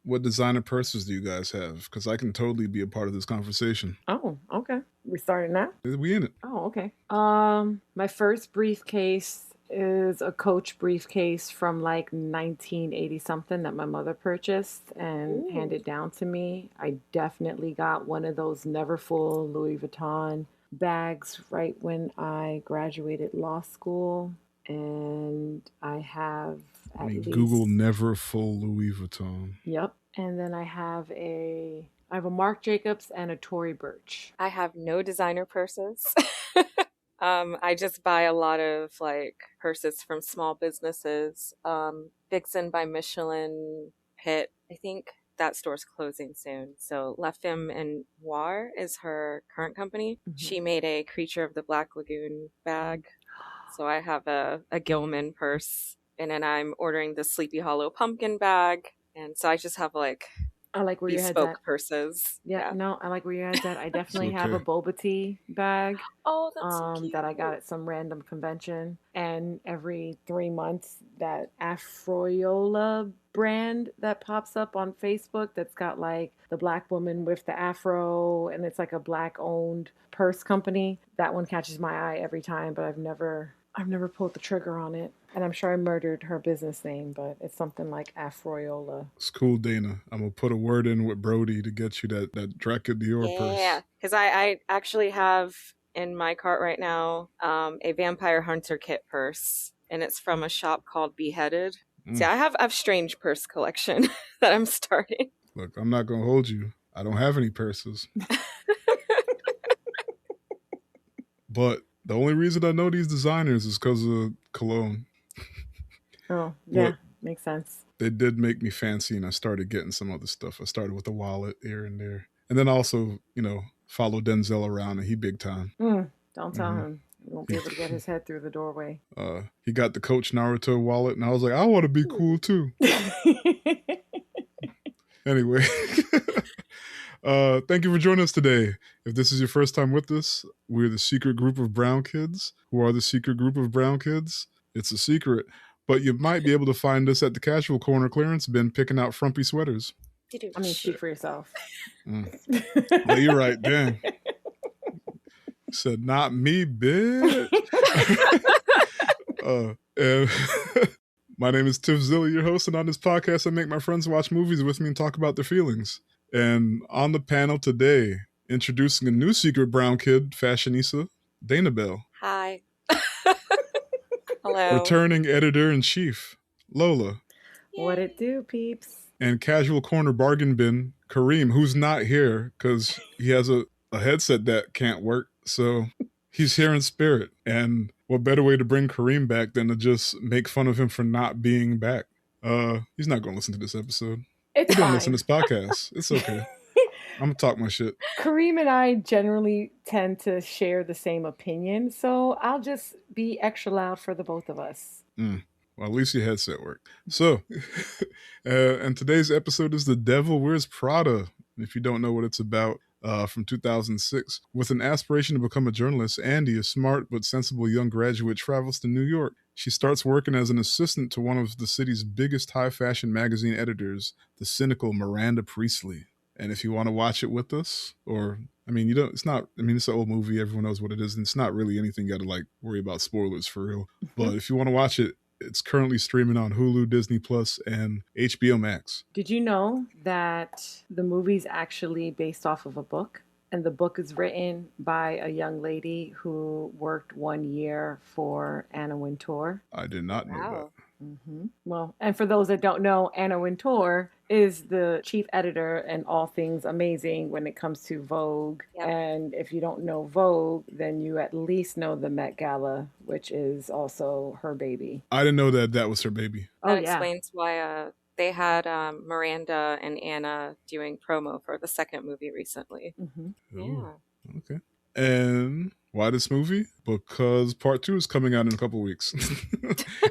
what designer purses do you guys have? Because I can totally be a part of this conversation. Oh, okay. We started now? We in it. Oh, okay. My first briefcase is a Coach briefcase from like 1980 something that my mother purchased and handed down to me. I definitely got one of those never full Louis Vuitton bags right when I graduated law school, and I have I at mean, least Google never full Louis Vuitton. yep. And then I have a Marc Jacobs and a Tory Burch. I have no designer purses. I just buy a lot of like purses from small businesses. Vixen by Michelin, Pitt. I think that store's closing soon. So La Femme and Noir is her current company. She made a Creature of the Black Lagoon bag. So I have a Gilman purse. And then I'm ordering the Sleepy Hollow pumpkin bag. And so I just have like I like where your head's bespoke at. purses. Yeah, no, I like where your head's at. I definitely have a okay. boba tea bag Oh, that's so cute. that I got at some random convention. And every 3 months, that Afroyola brand that pops up on Facebook that's got like the black woman with the afro, and it's like a black owned purse company. That one catches my eye every time, but I've never pulled the trigger on it. And I'm sure I murdered her business name, but it's something like Afroyola. It's cool, Dana. I'm going to put a word in with Brody to get you that Draca Dior purse. Yeah, because I actually have in my cart right now a Vampire Hunter kit purse, and it's from a shop called Beheaded. See, I have strange purse collection that I'm starting. Look, I'm not going to hold you. I don't have any purses. But the only reason I know these designers is because of cologne. Oh, yeah, makes sense. They did make me fancy, and I started getting some other stuff. I started with a wallet here and there. And then also, follow Denzel around, and he big time. Don't tell him. He won't be able to get his head through the doorway. He got the Coach Naruto wallet, and I was like, I want to be cool too. Anyway, thank you for joining us today. If this is your first time with us, we're the secret group of brown kids. Who are the secret group of brown kids? It's a secret, but you might be able to find us at the casual corner clearance bin picking out frumpy sweaters. I mean, speak for yourself. No, you're right. Dang. Said, not me, bitch. My name is Tiff Zilli, your host, and on this podcast, I make my friends watch movies with me and talk about their feelings. And on the panel today, introducing a new secret brown kid, fashionista, Danabelle. Hi. Hello. Returning editor-in-chief, Lola. Yay. What it do, peeps? And casual corner bargain bin, Kareem, who's not here because he has a headset that can't work. So he's here in spirit. And what better way to bring Kareem back than to just make fun of him for not being back? He's not going to listen to this episode. It's He fine. don't listen to this podcast. It's okay. I'm going to talk my shit. Kareem and I generally tend to share the same opinion, so I'll just be extra loud for the both of us. Well, at least your headset worked. So, and today's episode is The Devil Wears Prada. If you don't know what it's about, from 2006. With an aspiration to become a journalist, Andy, a smart but sensible young graduate, travels to New York. She starts working as an assistant to one of the city's biggest high fashion magazine editors, the cynical Miranda Priestley. And if you want to watch it with us, it's an old movie, everyone knows what it is, and it's not really anything you got to worry about spoilers for real. But if you want to watch it, it's currently streaming on Hulu, Disney Plus, and HBO Max. Did you know that the movie's actually based off of a book? And the book is written by a young lady who worked 1 year for Anna Wintour. I did not know that. Mm-hmm. Well, and for those that don't know, Anna Wintour is the chief editor and all things amazing when it comes to Vogue. Yep. And if you don't know Vogue, then you at least know the Met Gala, which is also her baby. I didn't know that was her baby. That explains why they had Miranda and Anna doing promo for the second movie recently. Mm-hmm. Yeah. Okay. And why this movie? Because part 2 is coming out in a couple weeks.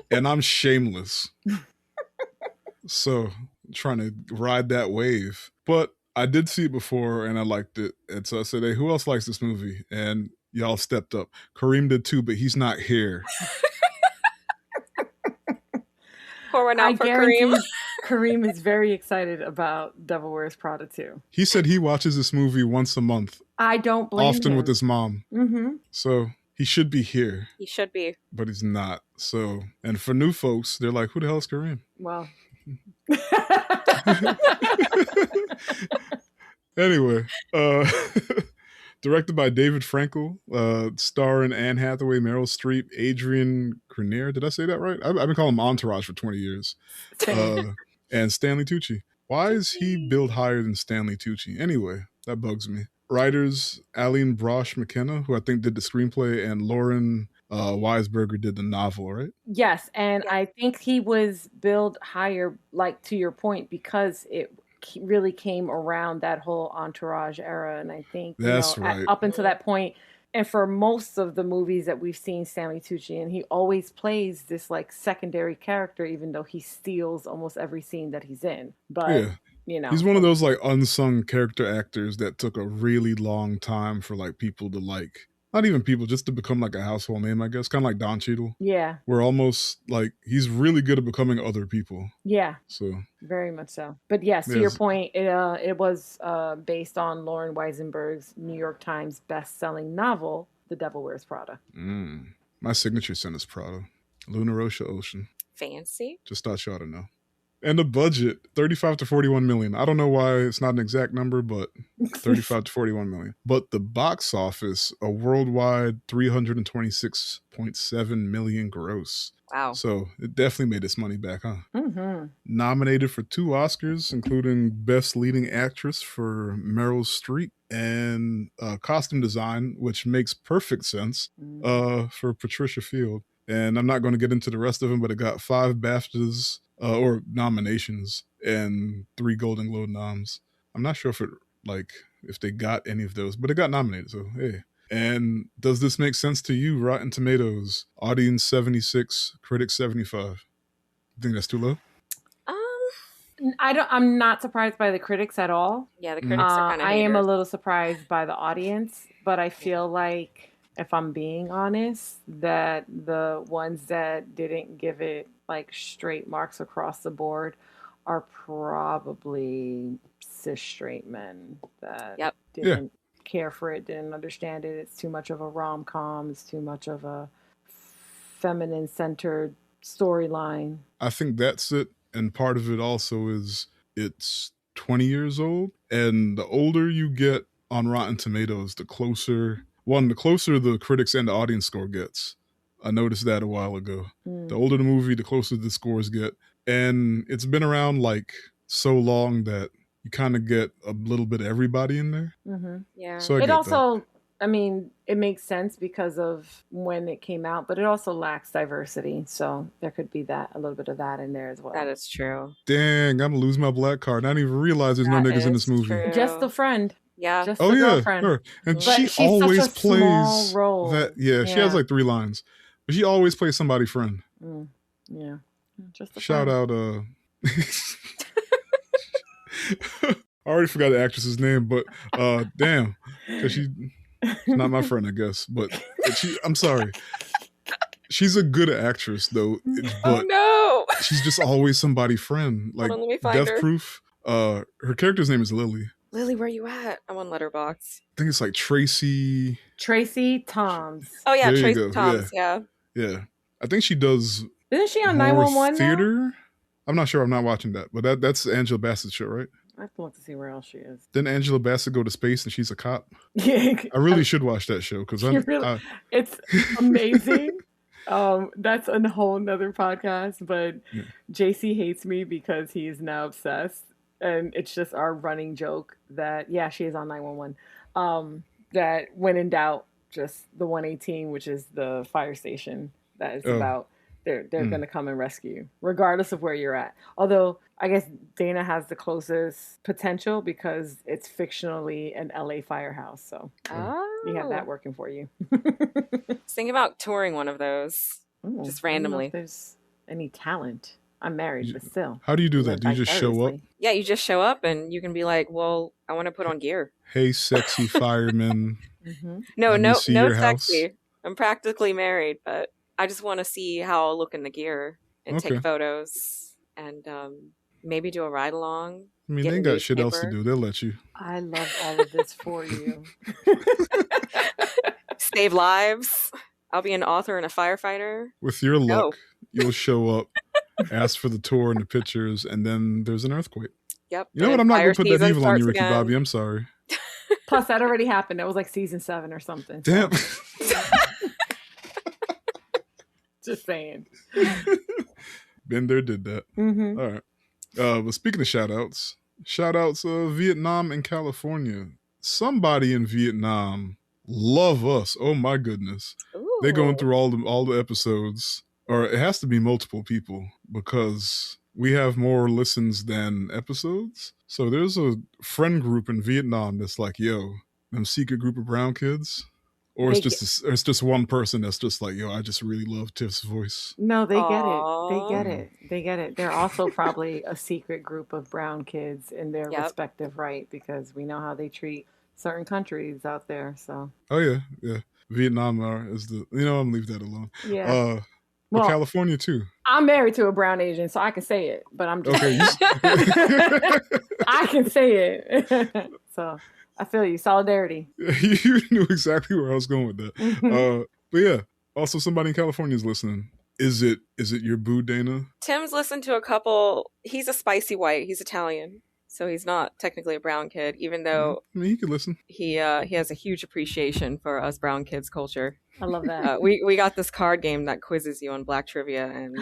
And I'm shameless. So, trying to ride that wave. But I did see it before and I liked it. And so I said, hey, who else likes this movie? And y'all stepped up. Kareem did too, but he's not here. Pour one out for Kareem. Kareem is very excited about Devil Wears Prada too. He said he watches this movie once a month, I don't blame often him. with his mom. Mm-hmm. So he should be here. He should be. But he's not. So, and for new folks, they're like, who the hell is Kareem? Well. Anyway, directed by David Frankel, starring Anne Hathaway, Meryl Streep, Adrian Grenier. Did I say that right? I've been calling him Entourage for 20 years. And Stanley Tucci. Why is he billed higher than Stanley Tucci? Anyway, that bugs me. Writers, Aline Brosh McKenna, who I think did the screenplay, and Lauren Weisberger did the novel, right? Yes, and I think he was billed higher, like to your point, because it really came around that whole Entourage era, and I think that's right. up until that point, and for most of the movies that we've seen Stanley Tucci in, he always plays this like secondary character, even though he steals almost every scene that he's in. But he's one of those like unsung character actors that took a really long time for like people to like. Not even people, just to become like a household name, I guess. Kind of like Don Cheadle. Yeah. We're almost like, he's really good at becoming other people. Yeah. So. Very much so. But yes, to your point, it was based on Lauren Weisenberg's New York Times best-selling novel, The Devil Wears Prada. My signature scent is Prada. Luna Rocha Ocean. Fancy. Just thought you ought to know. And the budget, 35 to 41 million. I don't know why it's not an exact number, but 35 to 41 million. But the box office, a worldwide 326.7 million gross. Wow. So it definitely made its money back, huh? Mm-hmm. Nominated for 2 Oscars, including Best Leading Actress for Meryl Streep and costume design, which makes perfect sense for Patricia Field. And I'm not going to get into the rest of them, but it got 5 BAFTAs or nominations and 3 Golden Globe noms. I'm not sure if they got any of those, but it got nominated. So hey. And does this make sense to you? Rotten Tomatoes, audience 76, critics 75. You think that's too low? I'm not surprised by the critics at all. Yeah, the critics are kind of. I am a little surprised by the audience, but I feel like, if I'm being honest, that the ones that didn't give it like straight marks across the board are probably cis straight men that didn't care for it, didn't understand it. It's too much of a rom-com. It's too much of a feminine-centered storyline. I think that's it. And part of it also is it's 20 years old. And the older you get on Rotten Tomatoes, the closer the critics and the audience score gets. I noticed that a while ago. The older the movie, the closer the scores get. And it's been around like so long that you kind of get a little bit of everybody in there. Mm-hmm. Yeah. So it also, I mean, it makes sense because of when it came out, but it also lacks diversity. So there could be a little bit of that in there as well. That is true. Dang, I'm going to lose my black card. I didn't even realize there's no niggas in this movie. True. Just the friend. Yeah. Just the girlfriend. Her. And but she always such a plays small role. that. Yeah, she has like 3 lines. But she always plays somebody's friend. Yeah. Just a Shout friend. out I already forgot the actress's name, but damn, because she's not my friend, I guess. But I'm sorry. She's a good actress, though. But she's just always somebody's friend. Like Hold on, let me find Death her. Proof. Her character's name is Lily. Lily, where you at? I'm on Letterboxd. I think it's like Tracy Toms. Oh yeah, There you Tracy go. Toms. Yeah. Yeah. I think she does. Isn't she on more 911 theater? now? I'm not sure. I'm not watching that, but that's Angela Bassett's show, right? I have to look to see where else she is. Didn't Angela Bassett go to space and she's a cop? Yeah, I really should watch that show because it's amazing. That's a whole nother podcast, but JC hates me because he is now obsessed, and it's just our running joke that she is on 911. That when in doubt, just the 118, which is the fire station that is about. They're going to come and rescue you, regardless of where you're at. Although, I guess Dana has the closest potential because it's fictionally an LA firehouse. So you have that working for you. Thinking about touring one of those, just randomly. If there's any talent. I'm married, but still. How do you do that? Do you just show up? Yeah, you just show up and you can be like, well, I want to put on gear. Hey, sexy fireman. No sexy. House? I'm practically married, but I just want to see how I'll look in the gear and take photos and maybe do a ride along. I mean, Get they a ain't got shit else to newspaper. do. They'll let you. I love all of this for you. Save lives. I'll be an author and a firefighter. With your luck, No. you'll show up, ask for the tour and the pictures, and then there's an earthquake. Yep. You know what? I'm not going to put that evil on you, Ricky again. Bobby. I'm sorry. Plus, that already happened. That was like season 7 or something. Damn. So. Just saying. Been there, did that. Mm-hmm. All right. But speaking of shout-outs, Vietnam and California. Somebody in Vietnam love us. Oh my goodness. Ooh. They're going through all the episodes, or it has to be multiple people because we have more listens than episodes. So there's a friend group in Vietnam that's like, yo, them secret group of brown kids. Or it's just one person that's just like, yo, I just really love Tiff's voice. No, they get it. They Aw. get it. They get it. They're also probably a secret group of brown kids in their Yep. respective right, because we know how they treat certain countries out there. So Oh yeah. Vietnam is the, I'm gonna leave that alone. yeah. But Well, California too. I'm married to a brown Asian, so I can say it. But I'm just Okay. I can say it. So I feel you. Solidarity. You knew exactly where I was going with that. Mhm. But yeah, also somebody in California is listening. Is it your boo, Dana? Tim's listened to a couple. He's a spicy white. He's Italian. So he's not technically a brown kid, even though I mean, he could listen. he has a huge appreciation for us brown kids culture. I love that. We got this card game that quizzes you on Black trivia, and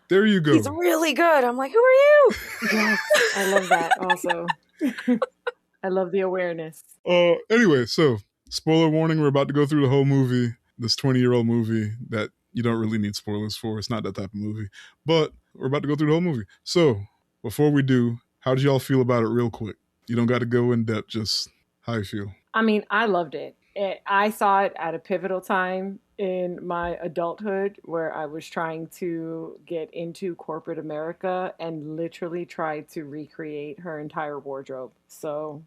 There you go. he's really good. I'm like, who are you? Yes, I love that also. I love the awareness. Anyway, so spoiler warning, we're about to go through the whole movie, this 20-year-old movie that you don't really need spoilers for. It's not that type of movie. But we're about to go through the whole movie. So before we do, how did y'all feel about it real quick? You don't got to go in depth, just how you feel. I mean, I loved it. I saw it at a pivotal time in my adulthood where I was trying to get into corporate America and literally tried to recreate her entire wardrobe. So,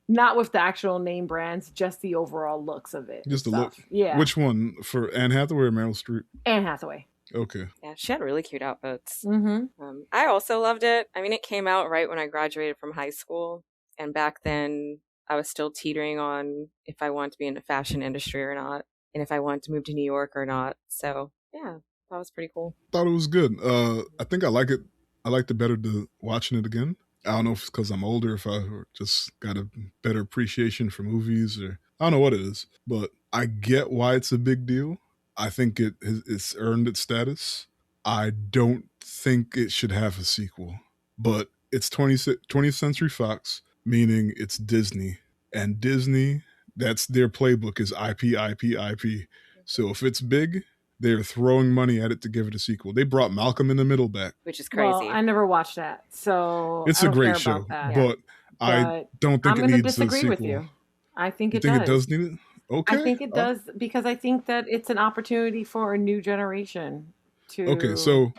not with the actual name brands, just the overall looks of it. Just the stuff. look. Yeah. Which one? For Anne Hathaway or Meryl Streep? Anne Hathaway. Okay. Yeah, she had really cute outfits. Mm-hmm. I also loved it. I mean, it came out right when I graduated from high school. And back then, I was still teetering on if I wanted to be in the fashion industry or not. And if I wanted to move to New York or not. So, yeah, that was pretty cool. Thought it was good. I think I like it. I liked it better watching it again. I don't know if it's because I'm older, if I just got a better appreciation for movies, or I don't know what it is. But I get why it's a big deal. I think it's earned its status. I don't think it should have a sequel. But it's 20th Century Fox, meaning it's Disney. And Disney, that's their playbook, is IP, IP, IP. So if it's big, they're throwing money at it to give it a sequel. They brought Malcolm in the Middle back. Which is crazy. Well, I never watched that, so It's I a don't great care show, about that. but I don't think I'm it going to needs a disagree sequel. with you. I think You it think does. it does need it? Okay. I think it does because I think that it's an opportunity for a new generation to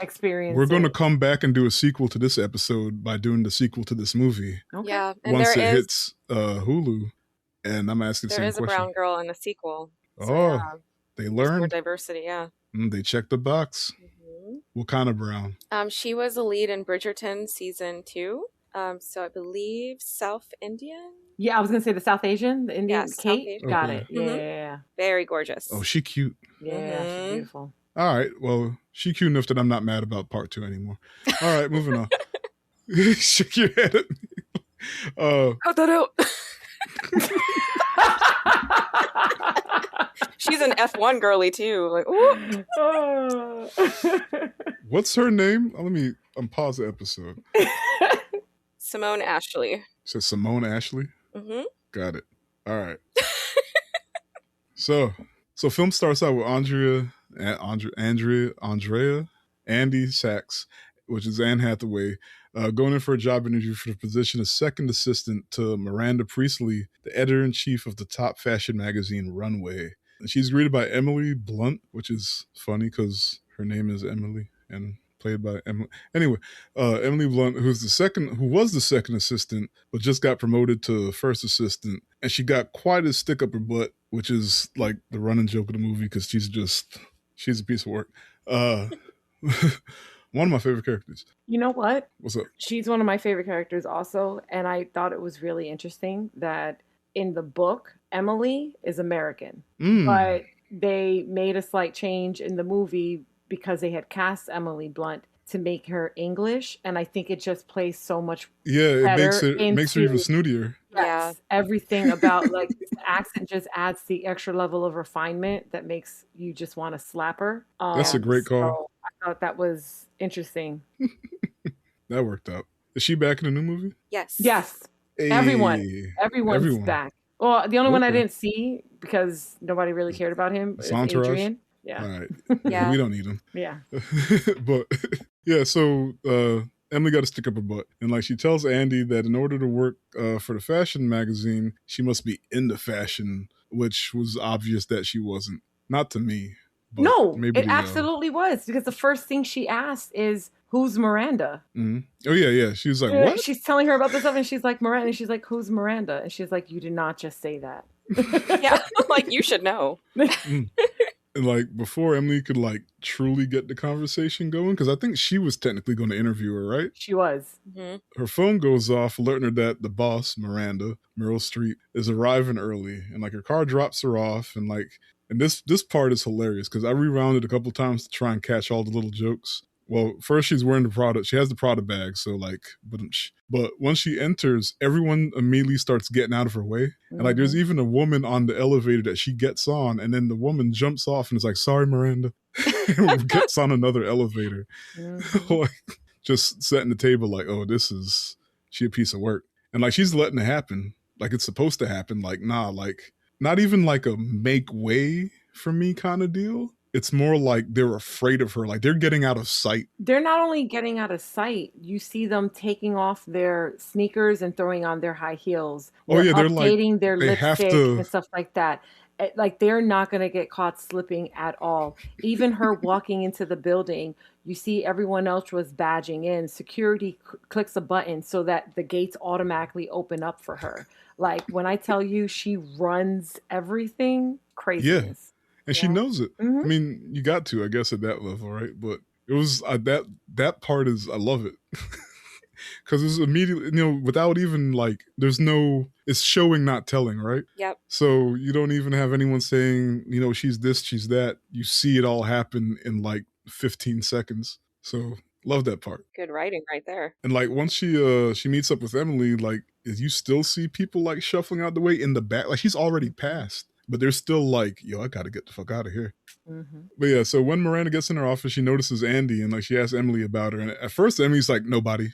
experience. We're going to come back and do a sequel to this episode by doing the sequel to this movie. Okay. Yeah, and Once it hits Hulu, and I'm asking the same question. There is a brown girl in the sequel. So Oh, yeah, they there's more learned. diversity, yeah. They checked the box. Mm-hmm. What kind of brown? She was a lead in Bridgerton season 2. So I believe South Indian. Yeah, I was going to say the South Asian, the Indian. Yes, South Kate, Asian. got Okay. it. Mhm. Yeah, Very gorgeous. Oh, she cute. yeah, she's beautiful. All right. Well, she cute enough that I'm not mad about part 2 anymore. All right, moving on. Shake your head at me. Cut that out. She's an F1 girly too. Like, ooh. What's her name? I'm pause the episode. Simone Ashley. It says Simone Ashley. Mm-hmm. Got it. All right. So film starts out with Andy Sachs, which is Anne Hathaway, going in for a job interview for the position of second assistant to Miranda Priestley, the editor-in-chief of the top fashion magazine Runway. And she's greeted by Emily Blunt, which is funny because her name is Emily and played by Emily. Anyway, Emily Blunt, who was the second assistant, but just got promoted to first assistant, and she got quite a stick up her butt, which is like the running joke of the movie because she's a piece of work. One of my favorite characters. You know what? What's up? She's one of my favorite characters also, and I thought it was really interesting that in the book, Emily is American, Mm. but they made a slight change in the movie because they had cast Emily Blunt to make her English, and I think it just plays so much Yeah, better it makes her even into snootier. Yeah. yes, everything about like the accent just adds the extra level of refinement that makes you just want to slap her. That's a Yeah. great call. So I thought that was interesting. That worked out. Is she back in the new movie? Yes. Yes, everyone, Hey, everyone's everyone. back. Well, the only one I Okay. didn't see because nobody really cared about him It's is Entourage. Adrian. Yeah, All right. Yeah. We don't need him. yeah. But yeah, so Emily got to stick up her butt, and like she tells Andy that in order to work for the fashion magazine, she must be into fashion, which was obvious that she wasn't. Not to me, but No, maybe it to y'all. absolutely was because the first thing she asked is, "Who's Miranda?" Mhm. Oh yeah. She was like, "What?" She's telling her about this stuff, and she's like, "Miranda," and she's like, "Who's Miranda?" And she's like, "You did not just say that." Yeah. Like, you should know. Mm. And like before Emily could like truly get the conversation going, because I think she was technically going to interview her, right? She was. Hmm. Her phone goes off, alerting her that the boss, Miranda, Meryl Streep, is arriving early, and like her car drops her off, and like, and this part is hilarious because I rewound it a couple times to try and catch all the little jokes. Well, first she's wearing the Prada. She has the Prada bag, so like, but once she enters, everyone immediately starts getting out of her way, and like, there's Mhm. even a woman on the elevator that she gets on, and then the woman jumps off and is like, "Sorry, Miranda," and gets on another elevator. Mhm. Like, just setting the table like, oh, she a piece of work. And like she's letting it happen. Like it's supposed to happen. Like, nah, like not even like a make way for me kind of deal. It's more like they're afraid of her. Like they're getting out of sight. They're not only getting out of sight, you see them taking off their sneakers and throwing on their high heels. Oh They're yeah, they're like updating their they have lipstick to. and stuff like that. Like they're not going to get caught slipping at all. Even her walking into the building, you see everyone else was badging in. Security clicks a button so that the gates automatically open up for her. Like when I tell you she runs everything, Yeah, craziness. and she Yeah. knows it. Hmm. I mean, you got to, I guess, at that level, right? But it was that part is I love it. Because it's immediately, without even like, there's no, it's showing, not telling, right? Yep. So you don't even have anyone saying, she's this, she's that. You see it all happen in like 15 seconds. So love that part. Good writing right there. And like once she meets up with Emily, like you still see people like shuffling out the way in the back. Like she's already passed, but they're still like, yo, I gotta get the fuck out of here. Hmm. But yeah, so when Miranda gets in her office, she notices Andy and like she asks Emily about her. And at first, Emily's like, nobody.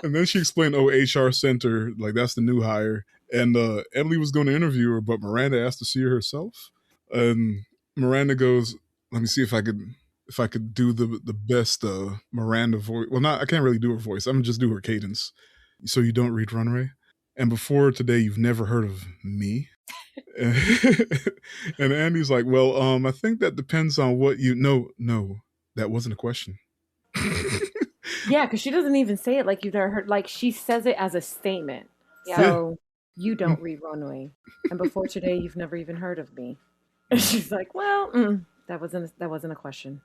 And then she explained, oh, HR Center, like that's the new hire. And Emily was going to interview her, but Miranda asked to see her herself. And Miranda goes, let me see if I could do the best Miranda voice. Well, not I can't really do her voice. I'm gonna just do her cadence. So you don't read Runway? And before today, you've never heard of me? And Andy's like, well, I think that depends on what you no, that wasn't a question. Yeah, because she doesn't even say it like you've never heard. Like she says it as a statement. Yeah. So you don't read Runway, and before today, you've never even heard of me. And she's like, "Well, that wasn't a question."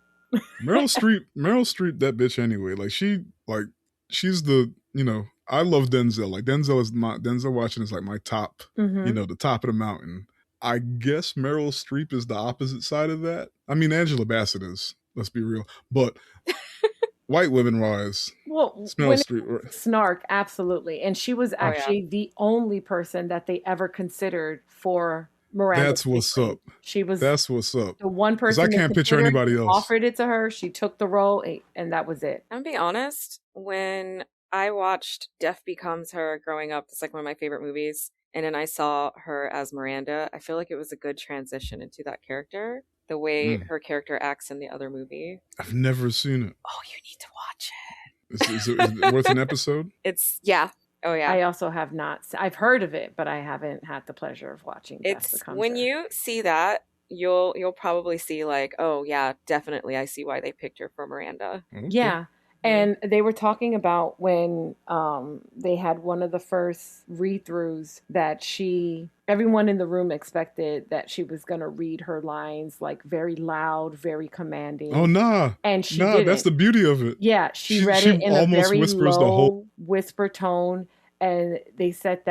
Meryl Streep, that bitch anyway. Like she's the I love Denzel. Like Denzel Washington is like my top, Hmm. the top of the mountain. I guess Meryl Streep is the opposite side of that. I mean, Angela Bassett is. Let's be real, but white women wise, Well, Meryl when Streep. snark, absolutely, and she was Oh, yeah. actually the only person that they ever considered for Miranda. That's what's up. She was That's what's up. the one 'Cause I person they can't picture considered, anybody else. offered it to her. She took the role, and that was it. I'm gonna be honest, when I watched Death Becomes Her growing up, it's like one of my favorite movies, and then I saw her as Miranda, I feel like it was a good transition into that character, the way her character acts in the other movie. I've never seen it. Oh, you need to watch Is it worth an episode? it. Yeah. Oh, yeah. I also have not. I've heard of it, but I haven't had the pleasure of watching. It's when you see that, you'll probably see like, oh yeah, definitely I see why they picked her for Miranda. Okay. Yeah, And they were talking about when they had one of the first read throughs that everyone in the room expected that she was going to read her lines like very loud, very Oh, commanding. nah. And she Nah, that's didn't. the beauty of it. Yeah, she read She it in a almost very whispers the whole. low whisper tone. And they said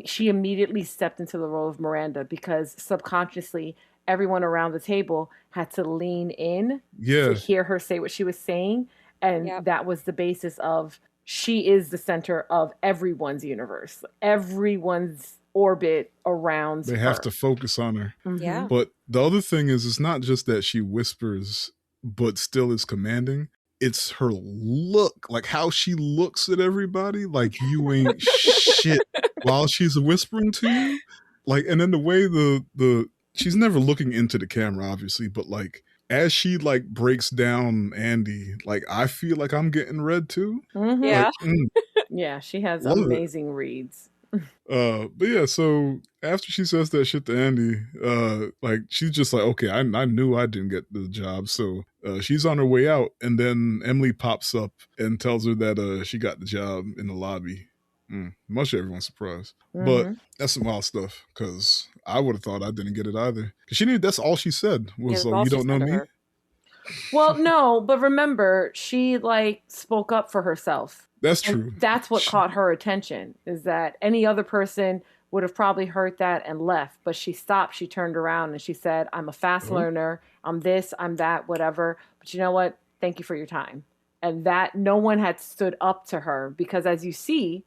she immediately stepped into the role of Miranda because subconsciously everyone around the table had to lean in to Yeah, hear her say what she was saying. And Yep. that was the basis of she is the center of everyone's universe, everyone's orbit around they have to her. focus on her. Mm-hmm. Yeah. But the other thing is, it's not just that she whispers, but still is commanding. It's her look, like how she looks at everybody, like you ain't shit while she's whispering to you. Like, and then the way the she's never looking into the camera, obviously, but like as she like breaks down Andy, like I feel like I'm getting read too. Mm-hmm. Like, Yeah. Yeah, she has love it. amazing reads. But yeah, so after she says that shit to Andy, like she's just like, okay, I knew I didn't get the job, so she's on her way out, and then Emily pops up and tells her that she got the job in the lobby. Much of everyone's surprised, but Mm-hmm. that's some wild stuff because I would have thought I didn't get it either. Because she knew that's all she said Yeah, was, that's "Oh, all you she don't know said to me." her. Well, no, but remember, she like spoke up for herself. That's And true. that's what caught her attention, is that any other person would have probably heard that and left, but she stopped, she turned around and she said, I'm a fast Oh, learner, I'm this, I'm that, whatever. But you know what? Thank you for your time. And that no one had stood up to her because as you see,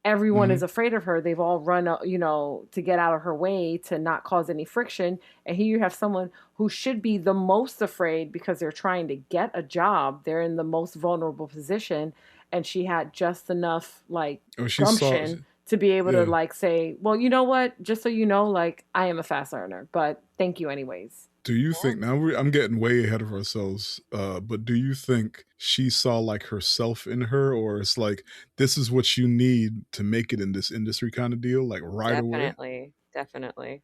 everyone mhm. is afraid of her. They've all run, to get out of her way to not cause any friction. And here you have someone who should be the most afraid because they're trying to get a job. They're in the most vulnerable position. And she had just enough like Oh, she saw. gumption to be able to Yeah. like say, well, you know what? Just so you know, like I am a fast learner, but thank you anyways. Do you Yeah. think now I'm getting way ahead of ourselves? But do you think she saw like herself in her, or it's like this is what you need to make it in this industry kind of deal, like right away? Definitely. Definitely.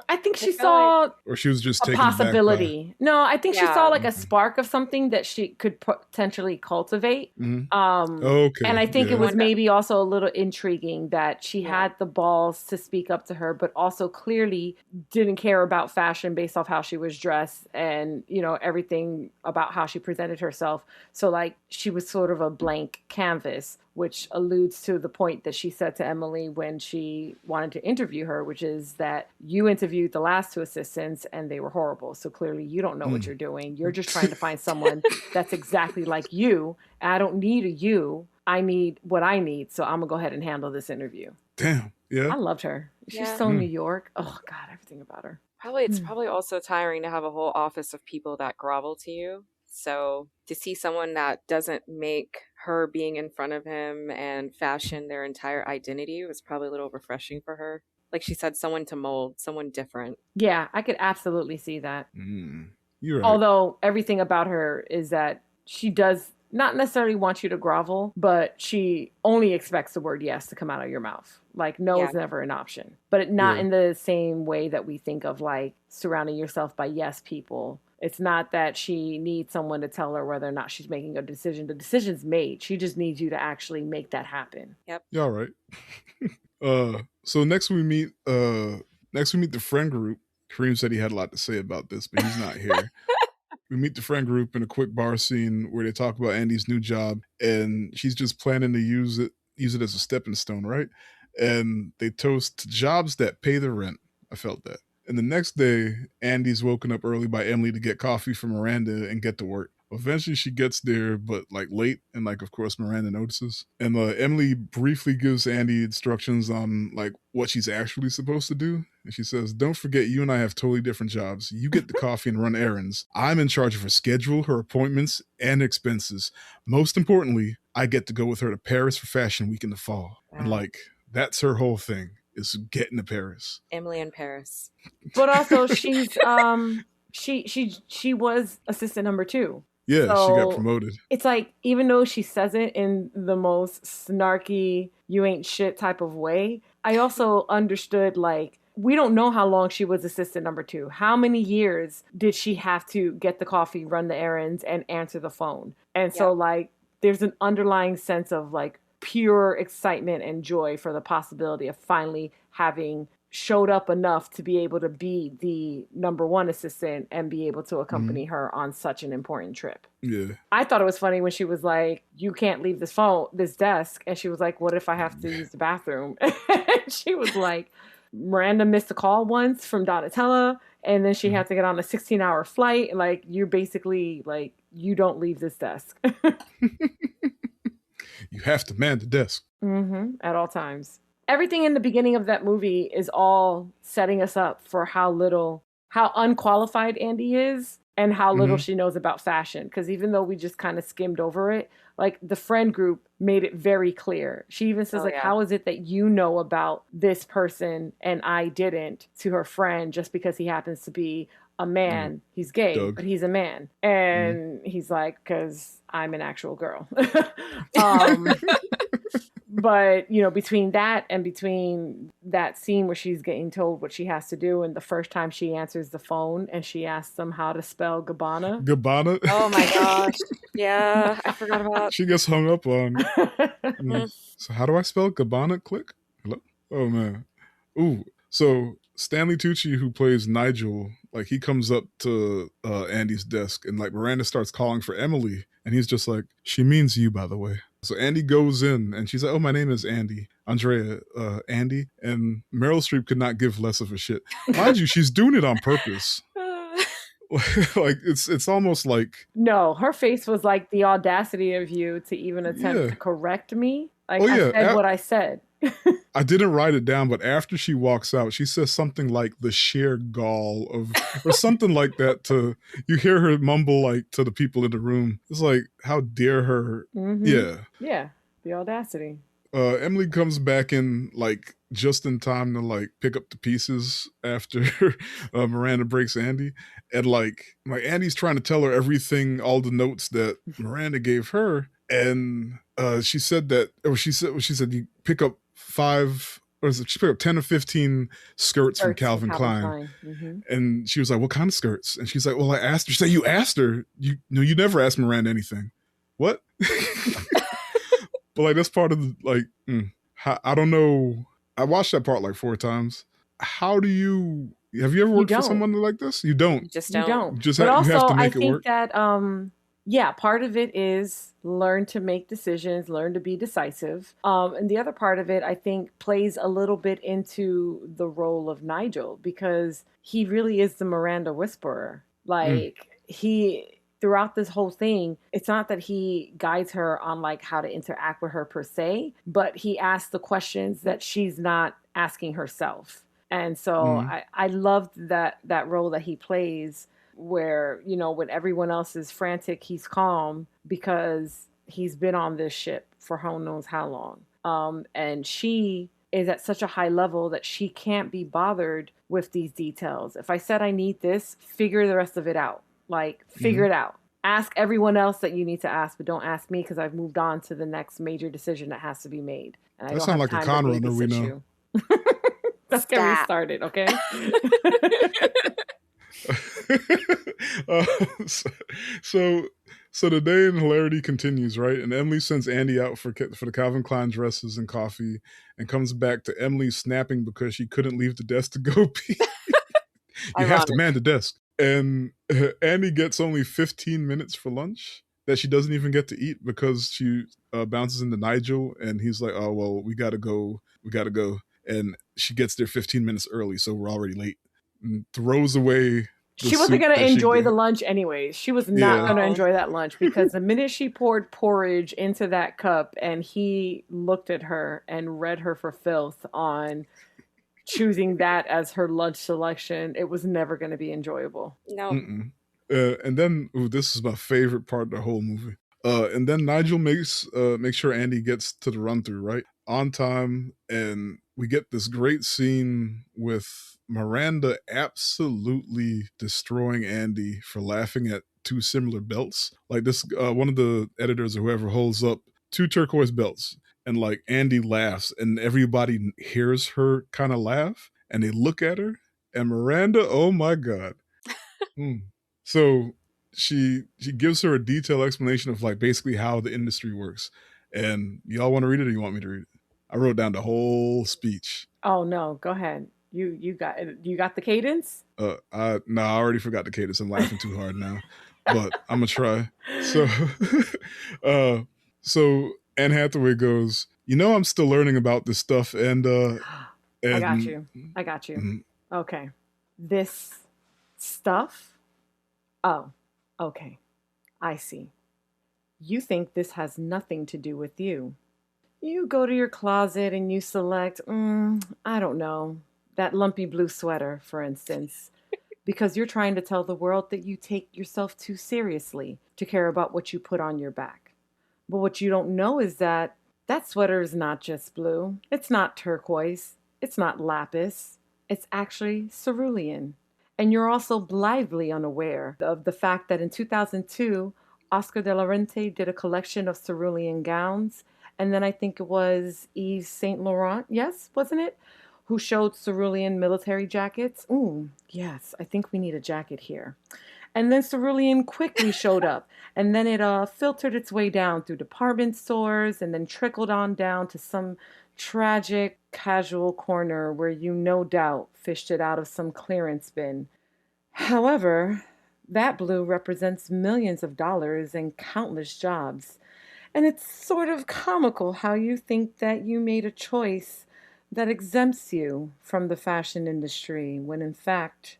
I think I she feel like, saw Or she was just a taken aback by? possibility. No, I think she saw yeah. like a Okay. spark of something that she could potentially cultivate. Mhm. And Okay. I think I it Yeah. was wonder. maybe also a little intriguing that she Yeah. had the balls to speak up to her, but also clearly didn't care about fashion based off how she was dressed and, everything about how she presented herself. So, like, she was sort of a blank canvas, which alludes to the point that she said to Emily when she wanted to interview her, which is that you interviewed the last two assistants and they were horrible. So clearly you don't know what you're doing. You're just trying to find someone that's exactly like you. I don't need a you. I need what I need. So I'm going to go ahead and handle this interview. Damn. Yeah. I loved her. She's Yeah. so New York. Oh, God, everything about her. It's probably also tiring to have a whole office of people that grovel to you. So to see someone that doesn't make her being in front of him and fashion their entire identity was probably a little refreshing for her. Like she said, someone to mold, someone different. Yeah, I could absolutely see that. You're right. Although everything about her is that she does not necessarily want you to grovel, but she only expects the word yes to come out of your mouth. Like no Yeah. is never an option, but not Yeah. in the same way that we think of like surrounding yourself by yes people. It's not that she needs someone to tell her whether or not she's making a decision. The decision's made. She just needs you to actually make that happen. Yep. Yeah, all right. So next we meet the friend group. Kareem said he had a lot to say about this, but he's not here. We meet the friend group in a quick bar scene where they talk about Andy's new job, and she's just planning to use it as a stepping stone, right? And they toast to jobs that pay the rent. I felt that. And the next day, Andy's woken up early by Emily to get coffee for Miranda and get to work. Eventually, she gets there, but like late, and like of course Miranda notices. And Emily briefly gives Andy instructions on like what she's actually supposed to do. And she says, "Don't forget, you and I have totally different jobs. You get the coffee and run errands. I'm in charge of her schedule, her appointments, and expenses. Most importantly, I get to go with her to Paris for Fashion Week in the fall." And Wow. like that's her whole thing is getting to Paris. Emily in Paris. But also she's she was assistant number 2. Yeah, So she got promoted. It's like, even though she says it in the most snarky, you ain't shit type of way, I also understood, like, we don't know how long she was assistant number 2. How many years did she have to get the coffee, run the errands, and answer the phone? And so, Yep. like, there's an underlying sense of like pure excitement and joy for the possibility of finally having showed up enough to be able to be the number 1 assistant and be able to accompany her on such an important trip. Yeah. I thought it was funny when she was like, "You can't leave this desk," and she was like, "What if I have to use the bathroom?" And she was like, Miranda missed a call once from Donatella, and then she had to get on a 16-hour flight. Like, you're basically like, you don't leave this desk. You have to man the desk. At all times. Everything in the beginning of that movie is all setting us up for how unqualified Andy is and how little she knows about fashion. Because even though we just kind of skimmed over it, like the friend group made it very clear. She even says, how is it that you know about this person and I didn't, to her friend, just because he happens to be a man. He's gay, Doug. but he's a man. And he's like, because I'm an actual girl. But, you know, between that and between that scene where she's getting told what she has to do, and the first time she answers the phone and she asks them how to spell Gabbana. Gabbana? Oh my gosh. Yeah, I forgot about. She gets hung up on. So how do I spell Gabbana? Click. Hello? Oh, man. Ooh. So Stanley Tucci, who plays Nigel, like, he comes up to Andy's desk and, like, Miranda starts calling for Emily. And he's just like, she means you, by the way. So Andy goes in and she's like, oh, my name is Andy. Andrea, Andy. And Meryl Streep could not give less of a shit. Mind you, she's doing it on purpose. Like, it's almost like... No, her face was like, the audacity of you to even attempt to correct me. Like, I said what I said. I didn't write it down, but after she walks out, she says something like the sheer gall of, or something like that. You hear her mumble like to the people in the room. It's like, how dare her? Yeah, the audacity. Emily comes back in like just in time to like pick up the pieces after Miranda breaks Andy, and like Andy's trying to tell her everything, all the notes that Miranda gave her, and she said you pick up 5, or she picked up 10 or 15 skirts from Calvin Klein. And she was like, what kind of skirts? And she's like, well, I asked her. She said, you asked her? You never asked Miranda anything. What? But like, that's part of the, like, I don't know. I watched that part like 4 times. Have you ever worked for someone like this? You don't. You just don't. You have to make it work. That, part of it is learn to make decisions, learn to be decisive. And the other part of it, I think, plays a little bit into the role of Nigel, because he really is the Miranda whisperer. Like, throughout this whole thing, it's not that he guides her on like how to interact with her per se, but he asks the questions that she's not asking herself. And so I loved that role that he plays, where, you know, when everyone else is frantic, he's calm because he's been on this ship for who knows how long. And she is at such a high level that she can't be bothered with these details. If I said I need this, figure the rest of it out. Like, figure it out. Ask everyone else that you need to ask, but don't ask me, because I've moved on to the next major decision that has to be made. And I that sounds like a con runner we know. Let's get restarted, okay? So the day in hilarity continues, right? And Emily sends Andy out for the Calvin Klein dresses and coffee, and comes back to Emily snapping because she couldn't leave the desk to go pee. You have to man the desk. And Andy gets only 15 minutes for lunch that she doesn't even get to eat because she bounces into Nigel, and he's like, oh, well, we gotta go. And she gets there 15 minutes early, so we're already late. And throws away. She wasn't going to enjoy the lunch anyways. She was not going to enjoy that lunch, because the minute she poured porridge into that cup and he looked at her and read her for filth on choosing that as her lunch selection, it was never going to be enjoyable. No. And then, this is my favorite part of the whole movie. And then Nigel makes sure Andy gets to the run through, right? On time. And we get this great scene with Miranda absolutely destroying Andy for laughing at 2 similar belts. Like, this, one of the editors or whoever holds up 2 turquoise belts, and like Andy laughs and everybody hears her kind of laugh. and they look at her, and Miranda, oh my God. So she gives her a detailed explanation of like basically how the industry works. And y'all want to read it or you want me to read it? I wrote down the whole speech. Oh no, go ahead. You got the cadence? I already forgot the cadence. I'm laughing too hard now. But I'm gonna try. So so Anne Hathaway goes, I'm still learning about this stuff and I got you. Okay. This stuff? Oh, okay. I see. You think this has nothing to do with you. You go to your closet and you select, I don't know, that lumpy blue sweater, for instance, because you're trying to tell the world that you take yourself too seriously to care about what you put on your back. But what you don't know is that sweater is not just blue. It's not turquoise. It's not lapis. It's actually cerulean. And you're also blithely unaware of the fact that in 2002, Oscar de la Renta did a collection of cerulean gowns. And then I think it was Yves Saint Laurent, yes, wasn't it? Who showed cerulean military jackets. Ooh, yes, I think we need a jacket here. And then cerulean quickly showed up. And then it filtered its way down through department stores and then trickled on down to some tragic casual corner where you no doubt fished it out of some clearance bin. However, that blue represents millions of dollars and countless jobs. And it's sort of comical how you think that you made a choice that exempts you from the fashion industry when in fact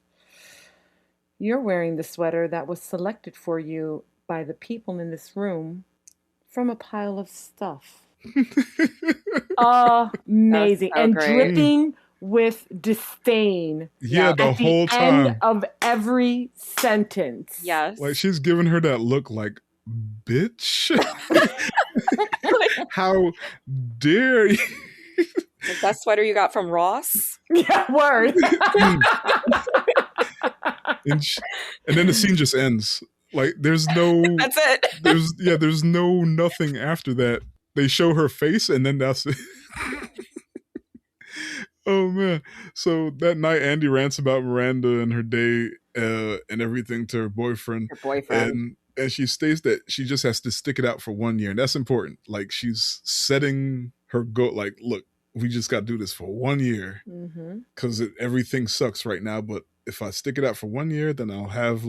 you're wearing the sweater that was selected for you by the people in this room from a pile of stuff. Amazing. So and great. Dripping with disdain. Yeah, the at whole the end time. of every sentence. Yes. Like she's giving her that look like, bitch. How dare you? Is that sweater you got from Ross? Yeah, word. And then the scene just ends. Like there's no That's it. there's nothing after that. They show her face and then that's it. Oh man. So that night Andy rants about Miranda and her day and everything to her boyfriend. Her boyfriend. And she states that she just has to stick it out for 1 year. And that's important. Like she's setting her goal. Like, look, we just got to do this for 1 year because everything sucks right now. But if I stick it out for 1 year, then I'll have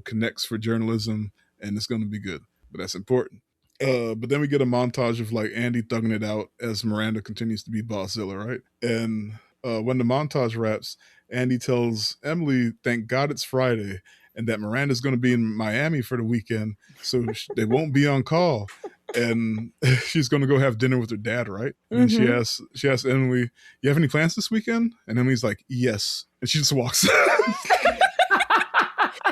connects for journalism and it's going to be good. But that's important. But then we get a montage of like Andy thugging it out as Miranda continues to be Bosszilla, right? And when the montage wraps, Andy tells Emily, thank God it's Friday, and that Miranda's going to be in Miami for the weekend, so they won't be on call. And she's going to go have dinner with her dad, right? And she asks Emily, you have any plans this weekend? And Emily's like, yes. And she just walks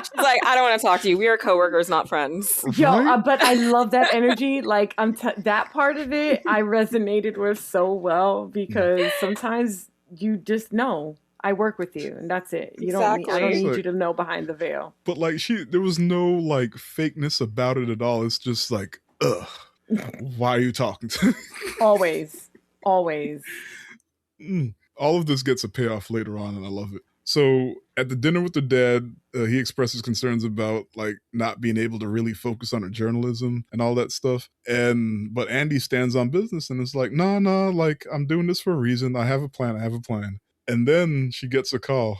She's like, I don't want to talk to you. We are coworkers, not friends. Yo, but I love that energy. Like that part of it, I resonated with so well because sometimes you just know I work with you, and that's it. I don't need you to know behind the veil. But like there was no like fakeness about it at all. It's just like, ugh, why are you talking to me? Always. All of this gets a payoff later on, and I love it. So at the dinner with the dad, he expresses concerns about like not being able to really focus on her journalism and all that stuff. But Andy stands on business and is like, no, like I'm doing this for a reason. I have a plan. And then she gets a call.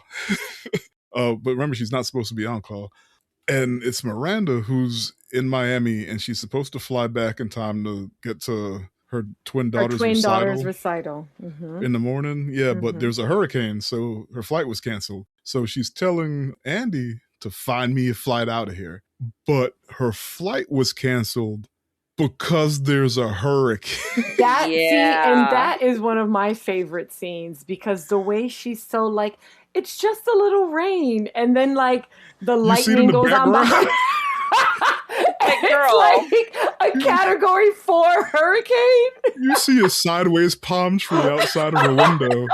But remember, she's not supposed to be on call. And it's Miranda who's in Miami and she's supposed to fly back in time to get to her twin daughter's recital in the morning. Yeah, but there's a hurricane, so her flight was canceled. So she's telling Andy to find me a flight out of here. But her flight was canceled because there's a hurricane. And that is one of my favorite scenes because the way she's so like, it's just a little rain. And then like the lightning goes on behind. Like, girl. It's like a Category 4 hurricane. You see a sideways palm tree outside of her window.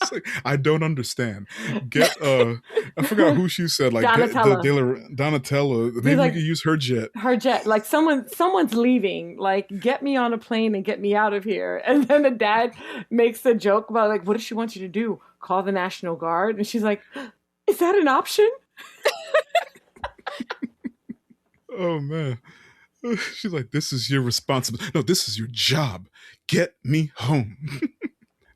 It's like, I don't understand. Get I forgot who she said, like get the Donatella. Donatella. He's Maybe we like, could use her jet. her jet, like someone's leaving, like get me on a plane and get me out of here. And then the dad makes a joke about like, what does she want you to do, call the National Guard? And she's like, is that an option? Oh man. She's like, this is your responsibility. No, this is your job. Get me home.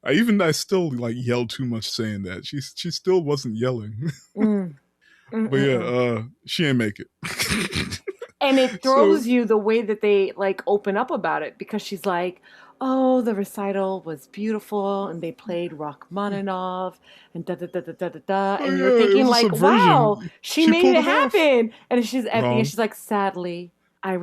I still like yelled too much saying that. She still wasn't yelling. But yeah, she ain't make it. And it throws you the way that they like open up about it, because she's like, oh, the recital was beautiful and they played Rachmaninoff and da da da da da da da. And you're thinking like, wow, she made pulled it it off. happen. And she's at the Wrong. end, she's like, sadly, I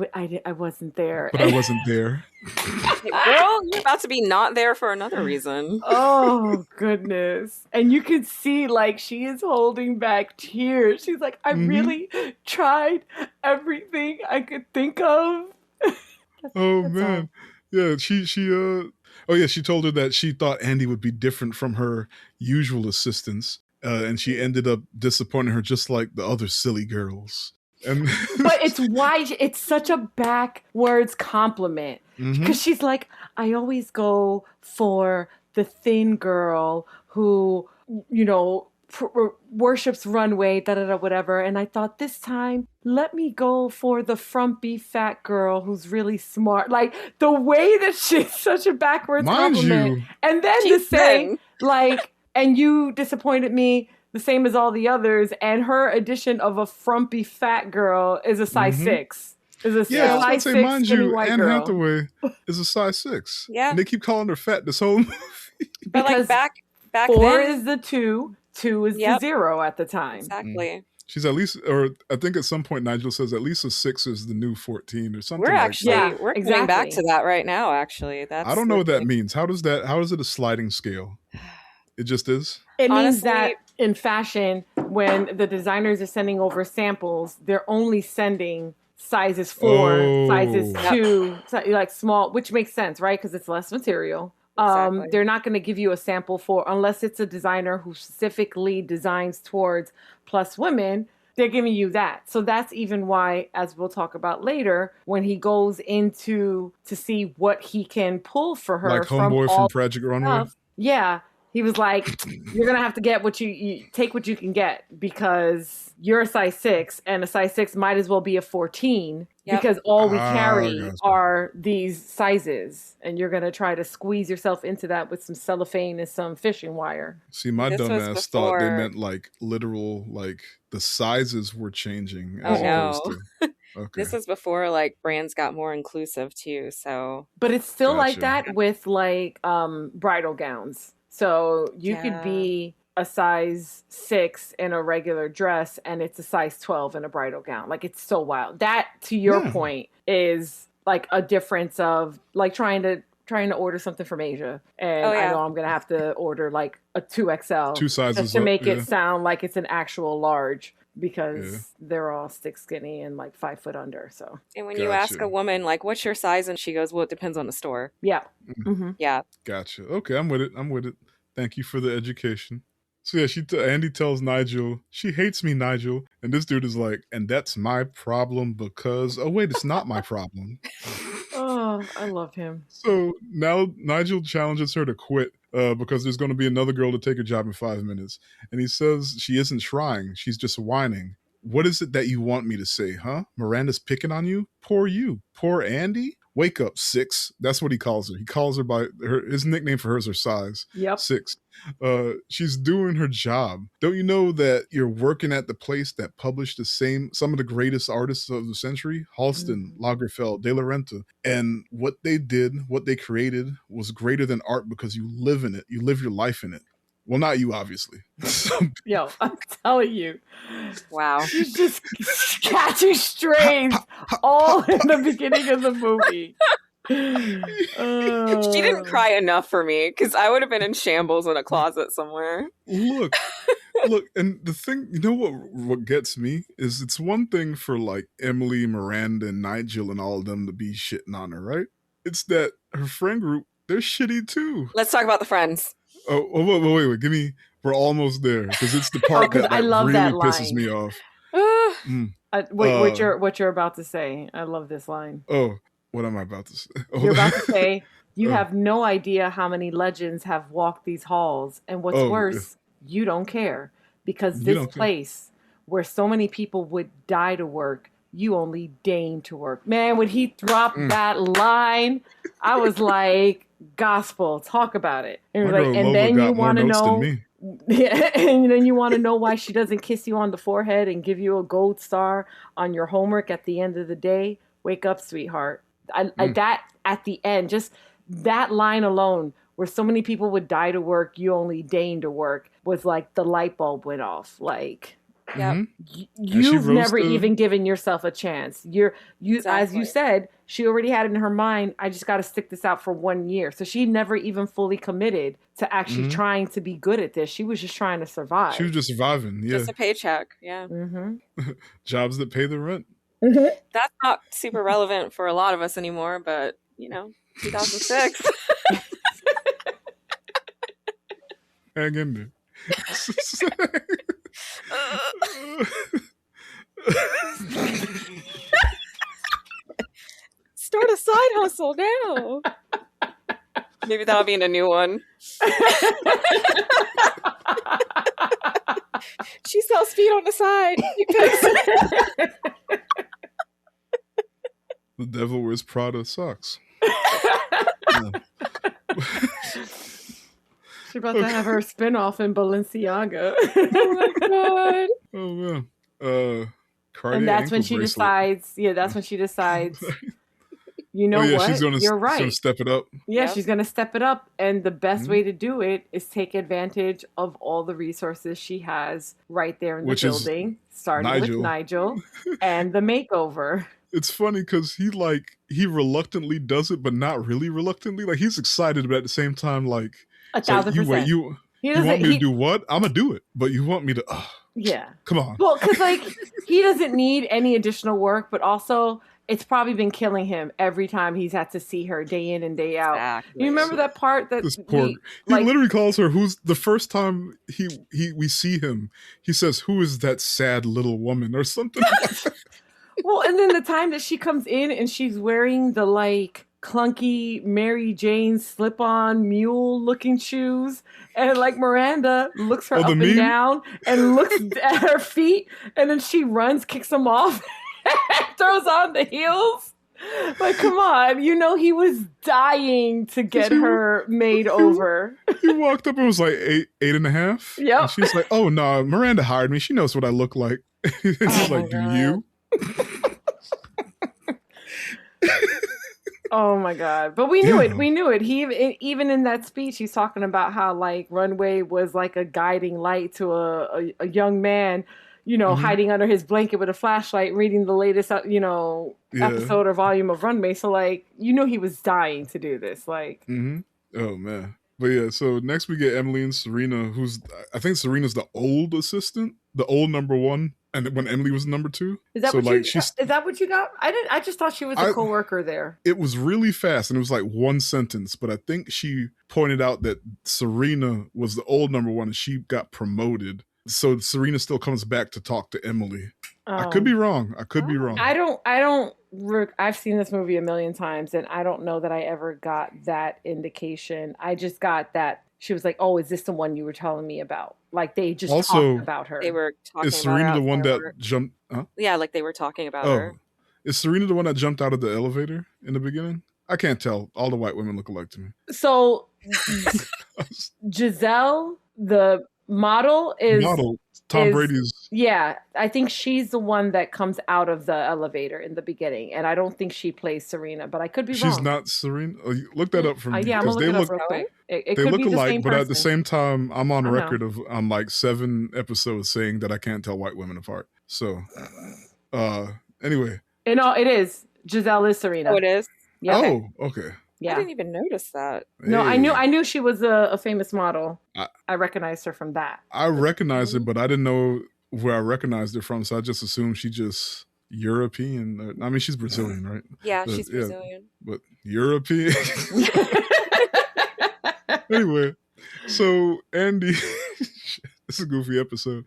wasn't there. But I wasn't there. Girl, you're about to be not there for another reason. Oh, goodness. And you can see, like, she is holding back tears. She's like, I really tried everything I could think of. Oh, man. Yeah, she told her that she thought Andy would be different from her usual assistants. And she ended up disappointing her just like the other silly girls. And but it's such a backwards compliment, because she's like, I always go for the thin girl who, you know, worships runway, da da da, whatever. And I thought this time, let me go for the frumpy fat girl who's really smart. Like the way that she's such a backwards compliment, and then to say like, and you disappointed me the same as all the others, and her addition of a frumpy fat girl is a size 6. Is a size 6 mind you, white Anne girl. Hathaway is a size 6. Yeah. And they keep calling her fat this whole movie. But like back 4 then, is the 2, 2 is the 0 at the time. Exactly. She's at least, or I think at some point Nigel says at least a 6 is the new 14 or something. We're actually that. we're getting back to that right now. Actually, that's I don't know what that means. How is it a sliding scale? It just is. It means that in fashion, when the designers are sending over samples, they're only sending sizes 4, sizes 2, like small, which makes sense, right? Because it's less material. Exactly. They're not going to give you a sample for, unless it's a designer who specifically designs towards plus women, they're giving you that. So that's even why, as we'll talk about later, when he goes into to see what he can pull for her, like Homeboy from Tragic Runway. Yeah. He was like, you're going to have to get what you take what you can get, because you're a size 6 and a size 6 might as well be a 14 because all we carry are these sizes, and you're going to try to squeeze yourself into that with some cellophane and some fishing wire. See, my dumbass thought they meant like literal, like the sizes were changing as opposed to... Okay. This was before like brands got more inclusive too, so. But it's still like that with like bridal gowns. So you could be a size 6 in a regular dress and it's a size 12 in a bridal gown. Like, it's so wild. That, to your point, is like a difference of like trying to order something from Asia, and I know I'm gonna have to order like a 2XL, 2 sizes just to make it sound like it's an actual large, because they're all stick skinny and like 5 foot under. So, and when you ask a woman like, what's your size, and she goes, well, it depends on the store. Yeah. Yeah. Gotcha. Okay, I'm with it. Thank you for the education. So yeah, Andy tells Nigel, she hates me, Nigel. And this dude is like, and that's my problem because, oh wait, it's not my problem. Oh, I love him. So now Nigel challenges her to quit because there's going to be another girl to take her job in 5 minutes. And he says she isn't trying, she's just whining. What is it that you want me to say, huh? Miranda's picking on you? Poor you. Poor Andy? Wake up, 6. That's what he calls her. He calls her by his nickname for her is her size. Yep. 6. She's doing her job. Don't you know that you're working at the place that published some of the greatest artists of the century? Halston, Lagerfeld, De La Renta. And what they did, what they created was greater than art because you live in it. You live your life in it. Well, not you, obviously. Yo, I'm telling you. Wow. She's just catching strays all in the beginning of the movie. She didn't cry enough for me, because I would have been in shambles in a closet somewhere. Look, and the thing, you know what gets me is it's one thing for like Emily, Miranda, and Nigel and all of them to be shitting on her, right? It's that her friend group they're shitty too. Let's talk about the Friends. Wait. Give me. We're almost there because it's the part because that I love really that pisses line. me off. What you're about to say. I love this line. Oh, what am I about to say? You're about to say, you have no idea how many legends have walked these halls. And what's worse, you don't care. Because this place where so many people would die to work, you only deign to work. Man, when he dropped that line, I was like, gospel, talk about it. And, and then you want to know. And then you want to know why she doesn't kiss you on the forehead and give you a gold star on your homework at the end of the day. Wake up, sweetheart. That at the end, just that line alone, where so many people would die to work, you only deign to work, was like the light bulb went off. Like, you've never even given yourself a chance. Exactly. As you said, she already had it in her mind, I just got to stick this out for 1 year. So she never even fully committed to actually trying to be good at this. She was just trying to survive. She was just surviving. Yeah. Just a paycheck. Yeah. Jobs that pay the rent. That's not super relevant for a lot of us anymore, but 2006. Hang in there. Start a side hustle now. Maybe that'll be in a new one. She sells feet on the side. The Devil Wears Prada socks. She's about to have her spinoff in Balenciaga. Oh my god. Oh man. And that's when she decides. Yeah, that's when she decides. You know what? You're right. She's gonna step it up. Yeah, she's gonna step it up, and the best way to do it is take advantage of all the resources she has right there in the building, starting with Nigel and the makeover. It's funny because he reluctantly does it, but not really reluctantly. Like, he's excited, but at the same time, like, 1,000%. You want me to do what? I'm gonna do it, but you want me to? Yeah. Come on. Well, because he doesn't need any additional work, but also it's probably been killing him every time he's had to see her day in and day out. Exactly. You remember that part that he literally calls her, who's the first time we see him, he says, "Who is that sad little woman?" or something. Well, and then the time that she comes in and she's wearing the clunky Mary Jane slip-on mule-looking shoes, and Miranda looks her up and down and looks at her feet, and then she runs, kicks them off, and throws on the heels. Like, come on, he was dying to get her made over. He walked up and was like 8.5. Yep. And she's like, "Oh no, Miranda hired me. She knows what I look like." He's like, "Do you?" Oh my god! But we knew it. We knew it. He even in that speech, he's talking about how Runway was like a guiding light to a young man, hiding under his blanket with a flashlight, reading the latest, episode or volume of Runway. So he was dying to do this. Oh man. But yeah, so next we get Emily and Serena, I think Serena's the old assistant, the old number one, and when Emily was number two. Is that what you got? I just thought she was a co-worker there. It was really fast, and it was like one sentence, but I think she pointed out that Serena was the old number one, and she got promoted. So Serena still comes back to talk to Emily. I could be wrong. I've seen this movie a million times, and I don't know that I ever got that indication. I just got that she was like, "Oh, is this the one you were telling me about?" Like, they just talked about her. They were talking Is Serena the one that jumped? Huh? Yeah, like they were talking about her. Is Serena the one that jumped out of the elevator in the beginning? I can't tell. All the white women look alike to me. So Giselle, the model, is Tom Brady's. Yeah, I think she's the one that comes out of the elevator in the beginning, and I don't think she plays Serena, but I could be wrong. She's not Serena. Look that up for me. Yeah, I'm gonna look it up real quick. They look alike, but at the same time, I'm on record on like 7 episodes saying that I can't tell white women apart. So, anyway. No, it is. Giselle is Serena. Oh, it is? Yeah. Oh, okay. Yeah. I didn't even notice that. No, I knew she was a famous model. I recognized her from that. I recognized her, but I didn't know where I recognized her from, so I just assumed she just European. I mean, she's Brazilian, right? Yeah, she's Brazilian. But European. Anyway, so Andy, this is a goofy episode.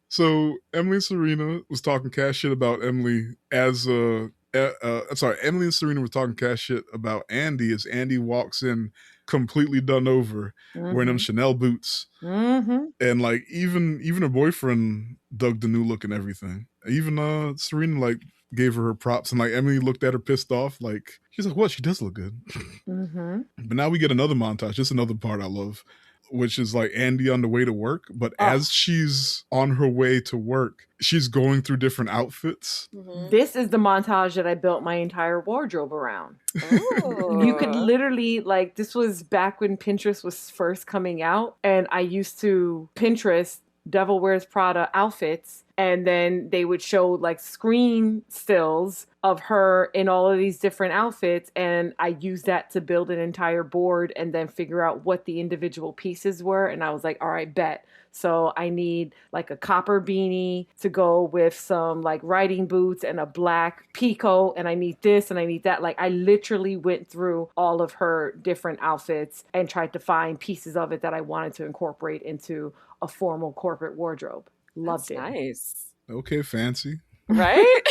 So Emily and Serena was talking cash shit about Emily as sorry, Emily and Serena were talking cash shit about Andy as Andy walks in completely done over, wearing them Chanel boots, and like even her boyfriend dug the new look and everything. Even Serena like gave her props, and like Emily looked at her pissed off, like she's like, "What? She does look good." But now we get another montage. Just another part I love, which is like Andy on the way to work. But as she's on her way to work, she's going through different outfits. This is the montage that I built my entire wardrobe around. You could literally, like, this was back when Pinterest was first coming out, and I used to Pinterest Devil Wears Prada outfits, and then they would show like screen stills of her in all of these different outfits, and I used that to build an entire board and then figure out what the individual pieces were. And I was like, all right, bet. So I need like a copper beanie to go with some like riding boots and a black peacoat, and I need this and I need that. Like I literally went through all of her different outfits and tried to find pieces of it that I wanted to incorporate into a formal corporate wardrobe. Loved it. Nice. Okay, fancy. Right?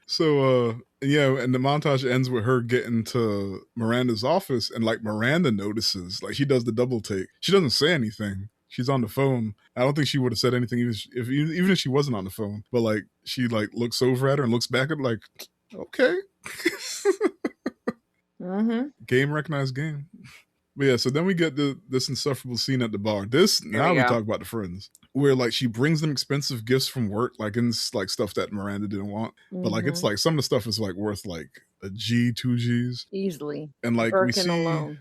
So yeah, and the montage ends with her getting to Miranda's office, and like Miranda notices, like she does the double take. She doesn't say anything. She's on the phone. I don't think she would have said anything even if she wasn't on the phone. But like she like looks over at her and looks back at her like, okay. Game recognized game. But yeah, so then we get this insufferable scene at the bar. Now we talk about the friends, where like she brings them expensive gifts from work, like in like stuff that Miranda didn't want, but like it's like some of the stuff is like worth like a G, 2 Gs easily, and like Birkin we see alone.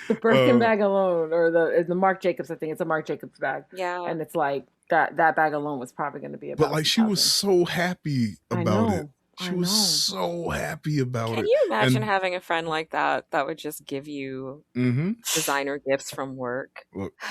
The Birkin bag alone, or the Marc Jacobs. I think it's a Marc Jacobs bag. Yeah, and it's like that bag alone was probably going to be about. But like she was so happy about it. She was so happy about it. Can you imagine having a friend like that would just give you designer gifts from work? Look, I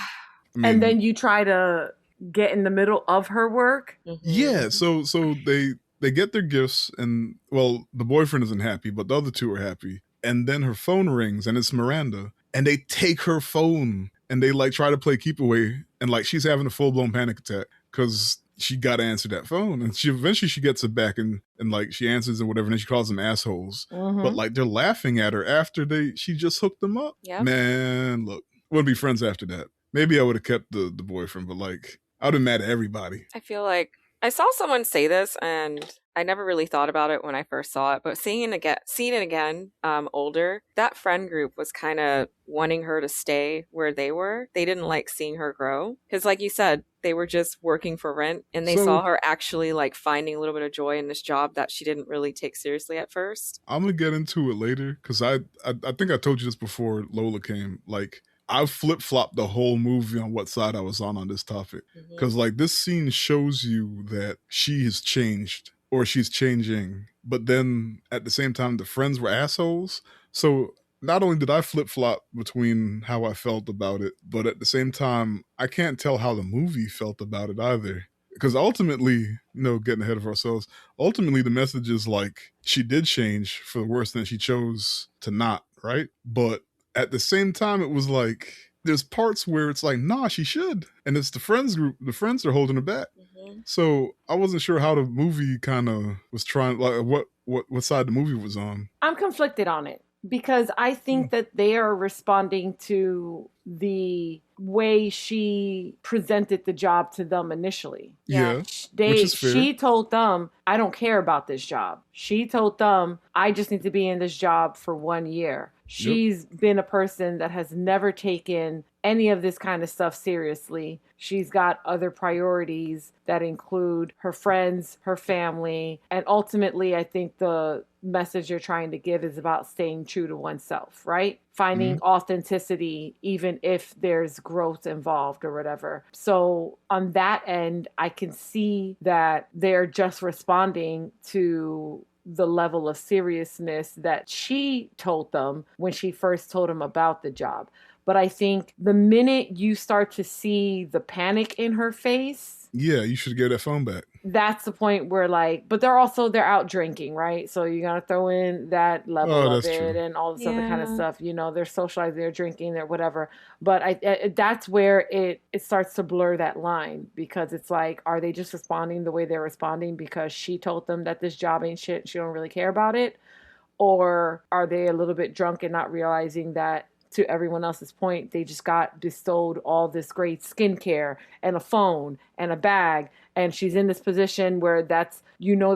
mean, and then you try to get in the middle of her work? Yeah, so they get their gifts, and well, the boyfriend isn't happy, but the other two are happy. And then her phone rings, and it's Miranda. And they take her phone, and they like try to play keep away, and like she's having a full-blown panic attack because she got to answer that phone, and she eventually gets it back, and like she answers and whatever, and then she calls them assholes. But like they're laughing at her after she just hooked them up. Yep. Man, look, wouldn't be friends after that. Maybe I would have kept the boyfriend, but like I would have mad at everybody. I feel like I saw someone say this, and I never really thought about it when I first saw it, but seeing it again, older, that friend group was kind of wanting her to stay where they were. They didn't like seeing her grow. Because like you said, they were just working for rent, and they saw her actually like finding a little bit of joy in this job that she didn't really take seriously at first. I'm going to get into it later, because I think I told you this before Lola came. Like, I flip-flopped the whole movie on what side I was on this topic. Because like this scene shows you that she has changed, or she's changing, but then at the same time the friends were assholes. So not only did I flip-flop between how I felt about it, but at the same time I can't tell how the movie felt about it either. Because ultimately, getting ahead of ourselves, ultimately the message is like she did change for the worse, than she chose to not, right? But at the same time, it was like there's parts where it's like, nah, she should. And it's the friends group. The friends are holding her back. So I wasn't sure how the movie kind of was trying, like what side the movie was on. I'm conflicted on it, because I think that they are responding to the way she presented the job to them initially. Yeah. Which is fair. She told them, I don't care about this job. She told them, I just need to be in this job for 1 year. She's been a person that has never taken any of this kind of stuff seriously. She's got other priorities that include her friends, her family, and ultimately I think the message you're trying to give is about staying true to oneself, right? Finding authenticity, even if there's growth involved or whatever. So on that end, I can see that they're just responding to the level of seriousness that she told them when she first told them about the job. But I think the minute you start to see the panic in her face, yeah, you should get that phone back. that's the point where like, but they're out drinking, right? So you gotta throw in that level Oh, of that's it true. and all this other kind of Yeah. stuff. They're socializing, they're drinking, they're whatever. But that's where it starts to blur that line, because it's like, are they just responding the way they're responding because she told them that this job ain't shit, she don't really care about it? Or are they a little bit drunk and not realizing that, to everyone else's point, they just got bestowed all this great skincare and a phone and a bag, and she's in this position where that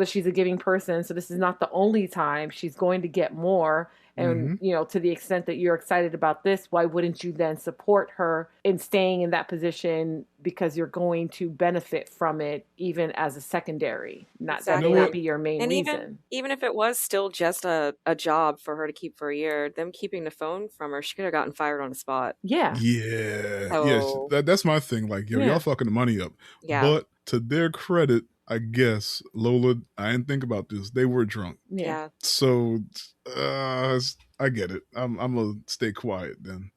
she's a giving person, so this is not the only time she's going to get more. And Mm-hmm. to the extent that you're excited about this, why wouldn't you then support her in staying in that position, because you're going to benefit from it even as a secondary, not that You know may Exactly. not what? be your main And reason. even if it was still just a job for her to keep for a year, them keeping the phone from her, she could have gotten fired on the spot. Yeah. Yeah, yes, So that's my thing. Like, yo, y'all Yeah. fucking the money up. yeah. But to their credit, I guess Lola, I didn't think about this. They were drunk, Yeah. Yeah. so I get it. I'm gonna stay quiet then.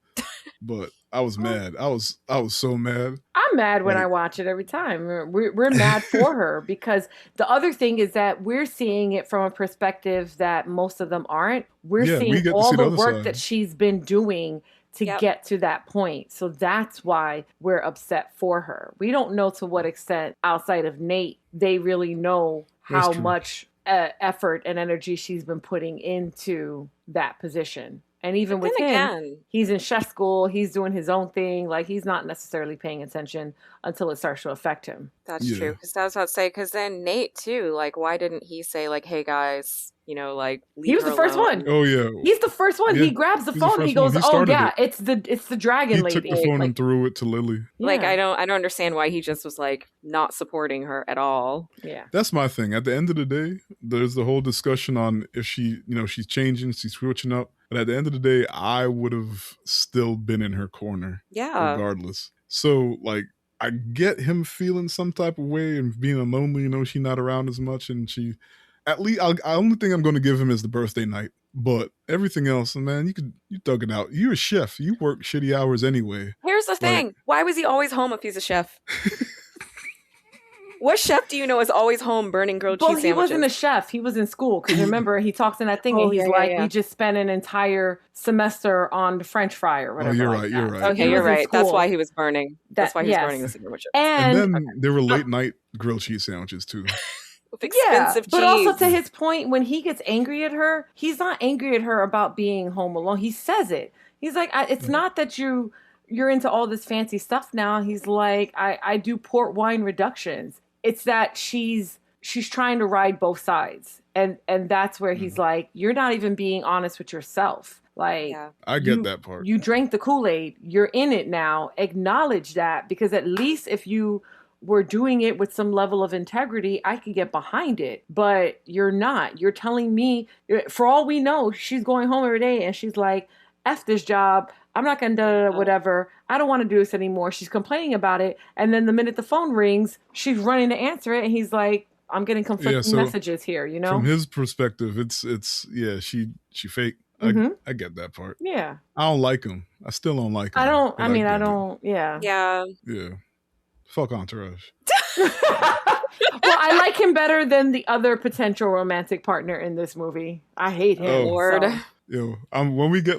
But I was mad. I was so mad. I'm mad when I Like, watch it every time. We're mad for her, because the other thing is that we're seeing it from a perspective that most of them aren't. We're yeah, we seeing get to all see the the other work side. that she's been doing to Yep. get to that point. So that's why we're upset for her. We don't know to what extent, outside of Nate, they really know That's how true. much effort and energy she's been putting into that position. And even But with then him, again, he's in chef school, he's doing his own thing. Like, he's not necessarily paying attention until it starts to affect him. that's Yeah. true. Because I was about to say, because then Nate too, like, why didn't he say like, "Hey guys, like, leave He was her the first alone"? one. Oh yeah, He's the first one. yeah. He grabs the He's the phone and he first one. goes, He "Oh started yeah, it. it's the dragon He lady." took the phone Like, and threw it to Lily. Like, yeah. I don't understand why he just was like not supporting her at all. Yeah. That's my thing. At the end of the day, there's the whole discussion on if she, she's changing, she's switching up. But at the end of the day, I would have still been in her corner Yeah. regardless. So, like, I get him feeling some type of way and being lonely. She's not around as much, and she, at least, I only thing I'm going to give him is the birthday night. But everything else, man, you thug it out. You're a chef. You work shitty hours anyway. Here's the thing. Why was he always home if he's a chef? What chef do you know is always home burning grilled cheese Well, he sandwiches? wasn't a chef. He was in school. Because remember, he talks in that thing Oh, and he's yeah, like, yeah. we just spent an entire semester on the French fry or whatever. you're like right, that. you're right. So Okay, he you're was in right. That's school. why he was burning. That's why he was yes. burning the sandwiches. And And then there were late night grilled cheese sandwiches too. With expensive but cheese. also to his point, when he gets angry at her, he's not angry at her about being home alone. He says it. He's like, it's not that you're into all this fancy stuff now. He's like, I do port wine reductions. It's that she's trying to ride both sides. And that's where he's like, you're not even being honest with yourself. Like, Yeah. I get that part. You drank the Kool-Aid. You're in it now. Acknowledge that, because at least if you were doing it with some level of integrity, I could get behind it. But you're not. You're telling me, for all we know, she's going home every day and she's like, F this job. I'm not going to whatever. I don't want to do this anymore. She's complaining about it. And then the minute the phone rings, she's running to answer it. And he's like, I'm getting conflicting messages here, From his perspective, it's yeah, she fake. I get that part. Yeah. I don't like him. I still don't like him. I don't, but I mean, I get it. don't, yeah. Yeah. Yeah. Fuck Entourage. Well, I like him better than the other potential romantic partner in this movie. I hate him. Oh. Lord. So. Yo, when we get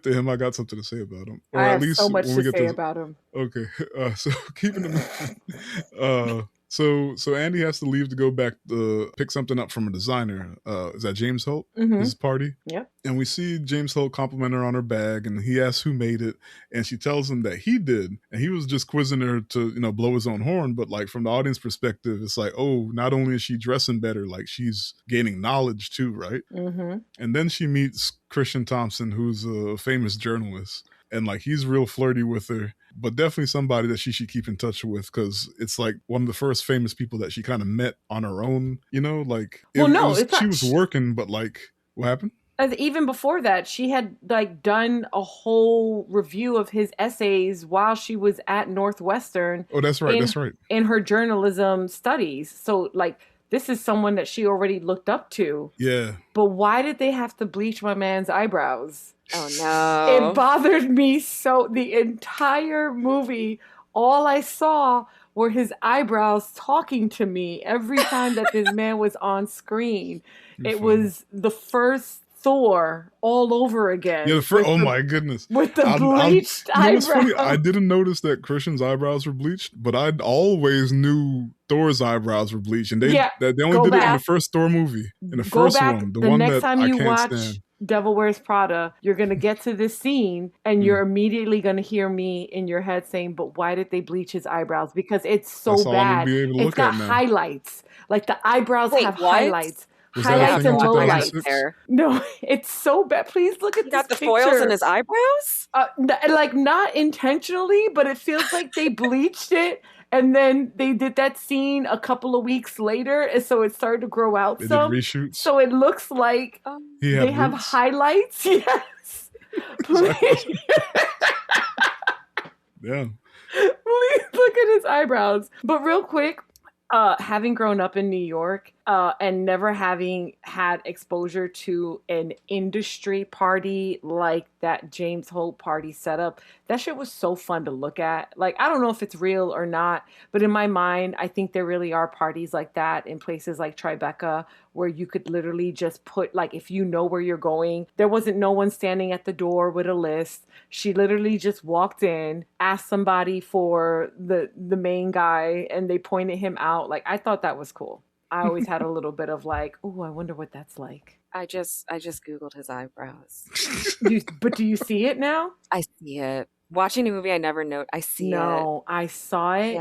to him, I got something to say about him. Or I at have least so much when we to get say about him. Okay, so keeping in mind, so Andy has to leave to go back to pick something up from a designer. Is that James Holt? His party? Yep. And we see James Holt compliment her on her bag, and he asks who made it, and she tells him that he did, and he was just quizzing her to blow his own horn. But like from the audience perspective, it's like, oh, not only is she dressing better, like she's gaining knowledge too, right? Mm-hmm. And then she meets Christian Thompson, who's a famous journalist. And like he's real flirty with her, but definitely somebody that she should keep in touch with, because it's like one of the first famous people that she kind of met on her own. Like she was working, but like what happened? Even before that, she had like done a whole review of his essays while she was at Northwestern. Oh, that's right. That's right. In her journalism studies, so like. This is someone that she already looked up to. Yeah. But why did they have to bleach my man's eyebrows? Oh, no. It bothered me so. The entire movie, all I saw were his eyebrows talking to me every time that this man was on screen. You're It funny. was the first Thor all over again. Yeah, oh my goodness. With the bleached you know what's funny? eyebrows. I didn't notice that Christian's eyebrows were bleached, but I always knew Thor's eyebrows were bleached, and they only did it in the first Thor movie, in the first one, the one next that time I you can't watch stand. Devil Wears Prada, you're going to get to this scene and you're immediately going to hear me in your head saying, but why did they bleach his eyebrows? Because it's so That's all I'm gonna bad. be able to It's look got at now. highlights. Like the eyebrows have what? highlights. Was that a Highlights thing and in lowlights. 2006? No, it's so bad. Please look at He this got the picture. foils in his eyebrows? Like not intentionally, but it feels like they bleached it. And then they did that scene a couple of weeks later, and so it started to grow out They some. did reshoots. So it looks like they have roots? highlights. Yes. Please. Yeah. Please look at his eyebrows. But real quick, having grown up in New York and never having had exposure to an industry party like that James Holt party setup, that shit was so fun to look at. Like, I don't know if it's real or not, but in my mind, I think there really are parties like that in places like Tribeca where you could literally just put, like, if you know where you're going, there wasn't no one standing at the door with a list. She literally just walked in, asked somebody for the main guy, and they pointed him out. Like, I thought that was cool. I always had a little bit of like, oh, I wonder what that's like. I just Googled his eyebrows. But do you see it now? I see it. Watching the movie, I never know. I see it. No, I saw it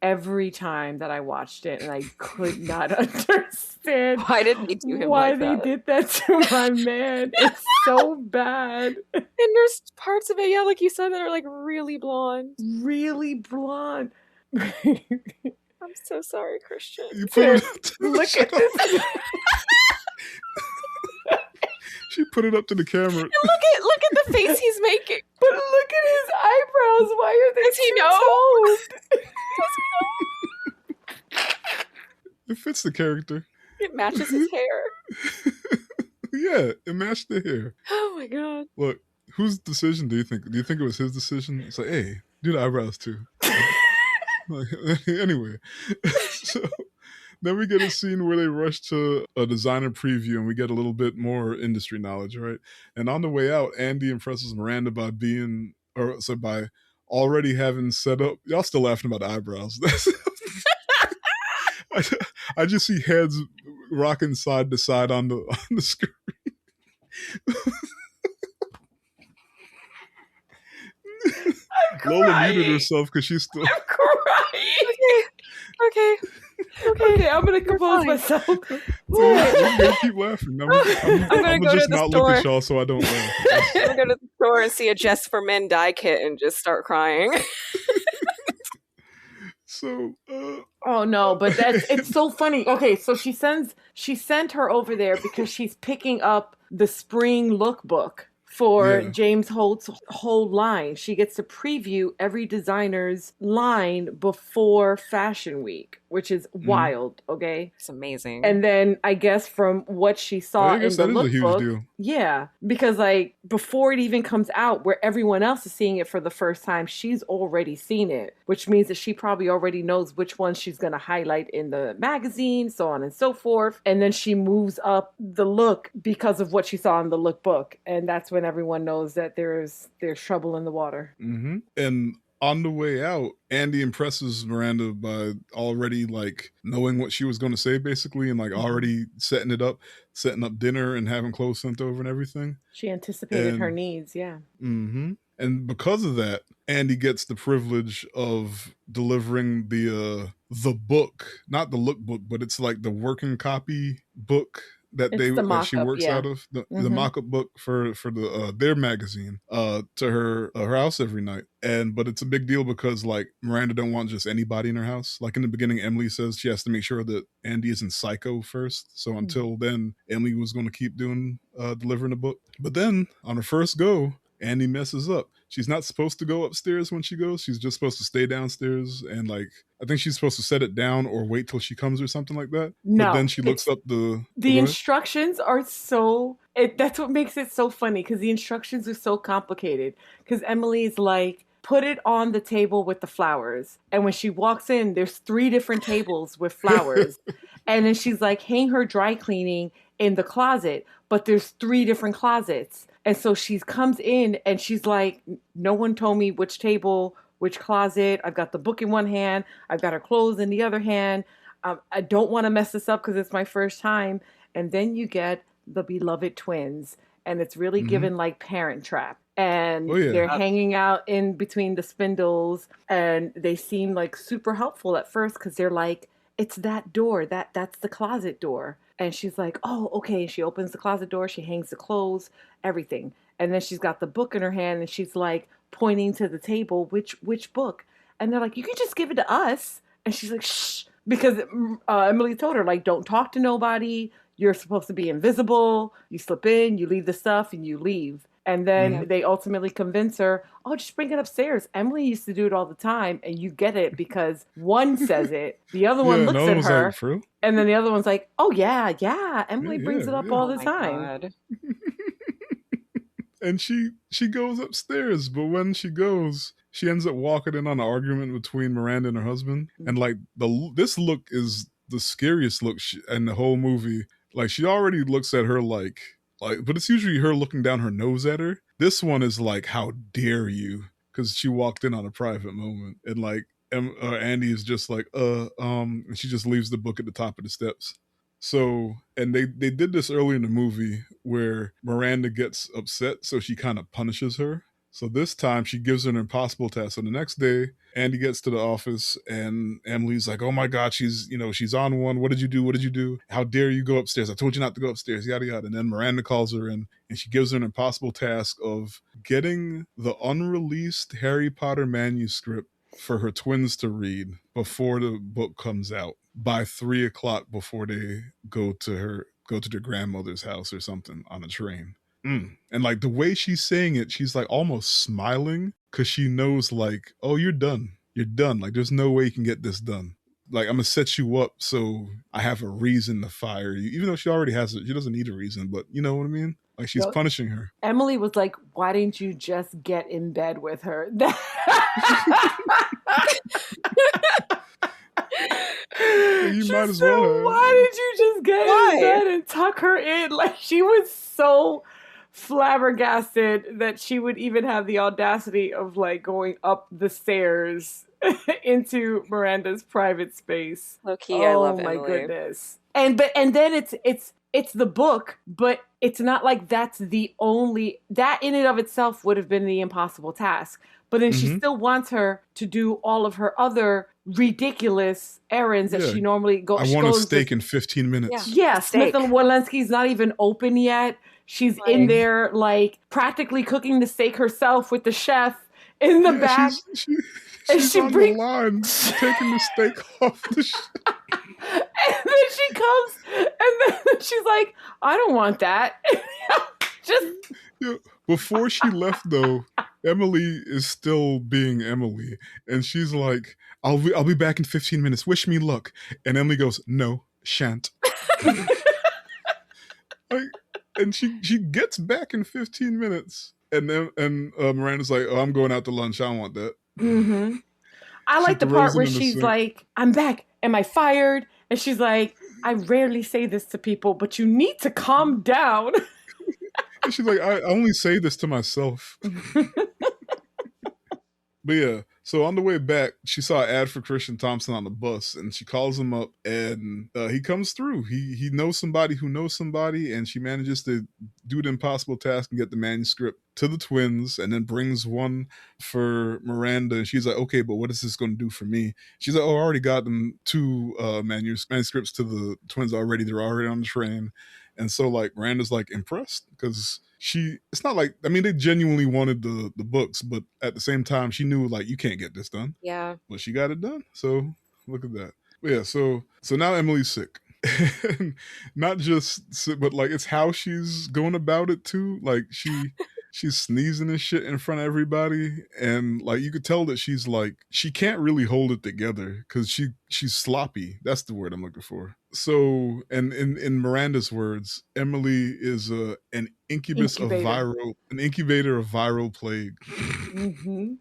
every time that I watched it, and I could not understand why did they do him why like they that? did that to my man. It's so bad. And there's parts of it, like you said, that are like really blonde. Really blonde. I'm so sorry, Christian. You put it up to Look at this. She put it up to the camera. And look at the face he's making. But look at his eyebrows. Why are they Does he know? It fits the character. It matches his hair. Yeah, it matched the hair. Oh my god. Look, whose decision do you think? Do you think it was his decision? It's like, hey, do the eyebrows too. Anyway, so then we get a scene where they rush to a designer preview and we get a little bit more industry knowledge, right? And on the way out, Andy impresses Miranda by by already having set up. Y'all still laughing about the eyebrows. I just see heads rocking side to side on the screen. Lola muted herself because she's still. I'm crying. Okay, I'm gonna compose myself. Keep laughing. I'm gonna go just to the not store. look at y'all so I don't laugh. I'm gonna go to the store and see a Just for Men dye kit and just start crying. So, oh no, but it's so funny. Okay, so she sent her over there because she's picking up the spring lookbook for James Holt's whole line. She gets to preview every designer's line before Fashion Week, which is wild, okay? It's amazing. And then I guess from what she saw in the lookbook, a huge deal. Yeah, because like before it even comes out, where everyone else is seeing it for the first time, she's already seen it, which means that she probably already knows which ones she's going to highlight in the magazine, so on and so forth. And then she moves up the look because of what she saw in the lookbook, and that's when everyone knows that there's trouble in the water. Mm-hmm. And on the way out, Andy impresses Miranda by already like knowing what she was going to say, basically, and like already setting up dinner and having clothes sent over and everything. She anticipated her needs, yeah. Mm-hmm. And because of that, Andy gets the privilege of delivering the book, not the lookbook, but it's like the working copy book that she works out of, the mock-up book for the their magazine to her house every night. But it's a big deal because like Miranda don't want just anybody in her house. Like in the beginning, Emily says she has to make sure that Andy isn't psycho first. So until then, Emily was going to keep doing delivering the book. But then on her first go, Andy messes up. She's not supposed to go upstairs when she goes. She's just supposed to stay downstairs and like I think she's supposed to set it down or wait till she comes or something like that. No, but then she looks up the instructions are so that's what makes it so funny because the instructions are so complicated. Because Emily's like, put it on the table with the flowers. And when she walks in, there's 3 different tables with flowers. And then she's like, hang her dry cleaning in the closet, but there's 3 different closets. And so she comes in and she's like, no one told me which table, which closet. I've got the book in one hand, I've got her clothes in the other hand. I don't want to mess this up because it's my first time. And then you get the beloved twins, and it's really Mm-hmm. given like Parent Trap. Oh And yeah. they're hanging out in between the spindles, and they seem like super helpful at first because they're like, "It's that door. That's the closet door." And she's like, "Oh, okay." She opens the closet door. She hangs the clothes, everything, and then she's got the book in her hand, and she's like pointing to the table, which book? And they're like, "You can just give it to us." And she's like, "Shh," because Emily told her like, "Don't talk to nobody. You're supposed to be invisible. You slip in, you leave the stuff, and you leave." And then Mhm. they ultimately convince her, "Oh, just bring it upstairs. Emily used to do it all the time." And you get it because one says it, the other Yeah, one and the looks other at was like, her, for real? and then the other one's like, "Oh, yeah, yeah. Yeah, Emily brings yeah, it up yeah. all Oh the my time." god. And she goes upstairs, but when she goes, she ends up walking in on an argument between Miranda and her husband. And like this look is the scariest look in the whole movie. Like she already looks at her like, but it's usually her looking down her nose at her. This one is like, how dare you? Because she walked in on a private moment, and like Andy is just like, and she just leaves the book at the top of the steps. So, and they did this early in the movie where Miranda gets upset, so she kind of punishes her. So this time she gives her an impossible task. So the next day, Andy gets to the office and Emily's like, "Oh my God, she's on one. What did you do? What did you do? How dare you go upstairs? I told you not to go upstairs, yada yada." And then Miranda calls her in and she gives her an impossible task of getting the unreleased Harry Potter manuscript for her twins to read before the book comes out by 3 o'clock before they go to their grandmother's house or something on a train. And like the way she's saying it, she's like almost smiling because she knows like, oh, you're done. You're done. Like there's no way you can get this done. Like I'm gonna set you up so I have a reason to fire you, even though she already has it. She doesn't need a reason, but you know what I mean. Like she's Yo, punishing her. Emily was like, "Why didn't you just get in bed with her?" You She might as said, well have. "Why did you just get in Why? bed and tuck her in?" Like she was so flabbergasted that she would even have the audacity of like going up the stairs into Miranda's private space. Low key, I Oh love my Emily. goodness. And then it's the book, but it's not like that's the only that in and of itself would have been the impossible task. But then she Mm-hmm. still wants her to do all of her other ridiculous errands that Yeah. she normally goes. I She want a goes steak to, in 15 minutes. yeah, Smith Steak. and Walensky's not even open yet. She's in Like, there like practically cooking the steak herself with the chef in the Yeah, back. she's And she's she on brings the line taking the steak off the and then she comes and then she's like, "I don't want that." Just Yeah. Before she left though, Emily is still being Emily and she's like, I'll be back in 15 minutes. Wish me luck." And Emily goes, "No, shan't." Like, and she gets back in 15 minutes. And then Miranda's like, "Oh, I'm going out to lunch. I don't want that." mm-hmm. I She like the part throws it where in the she's sink. like, "I'm back. Am I fired?" And she's like, "I rarely say this to people, but you need to calm down." And she's like, I only say this to myself. But yeah, so on the way back, she saw an ad for Christian Thompson on the bus, and she calls him up, and he comes through. He knows somebody who knows somebody, and she manages to do the impossible task and get the manuscript to the twins, and then brings one for Miranda. And she's like, "Okay, but what is this going to do for me?" She's like, "Oh, I already got them 2 manuscripts to the twins already. They're already on the train." And so like Miranda's like impressed because it's not like, I mean, they genuinely wanted the books, but at the same time she knew like you can't get this done. yeah. But she got it done. So look at that. But yeah, so now Emily's sick. Not just sick, but like it's how she's going about it too. Like she's sneezing and shit in front of everybody, and like you could tell that she's like she can't really hold it together because she's sloppy. That's the word I'm looking for. So, and in Miranda's words, Emily is an Incubator. an incubator of viral plague. Mm-hmm.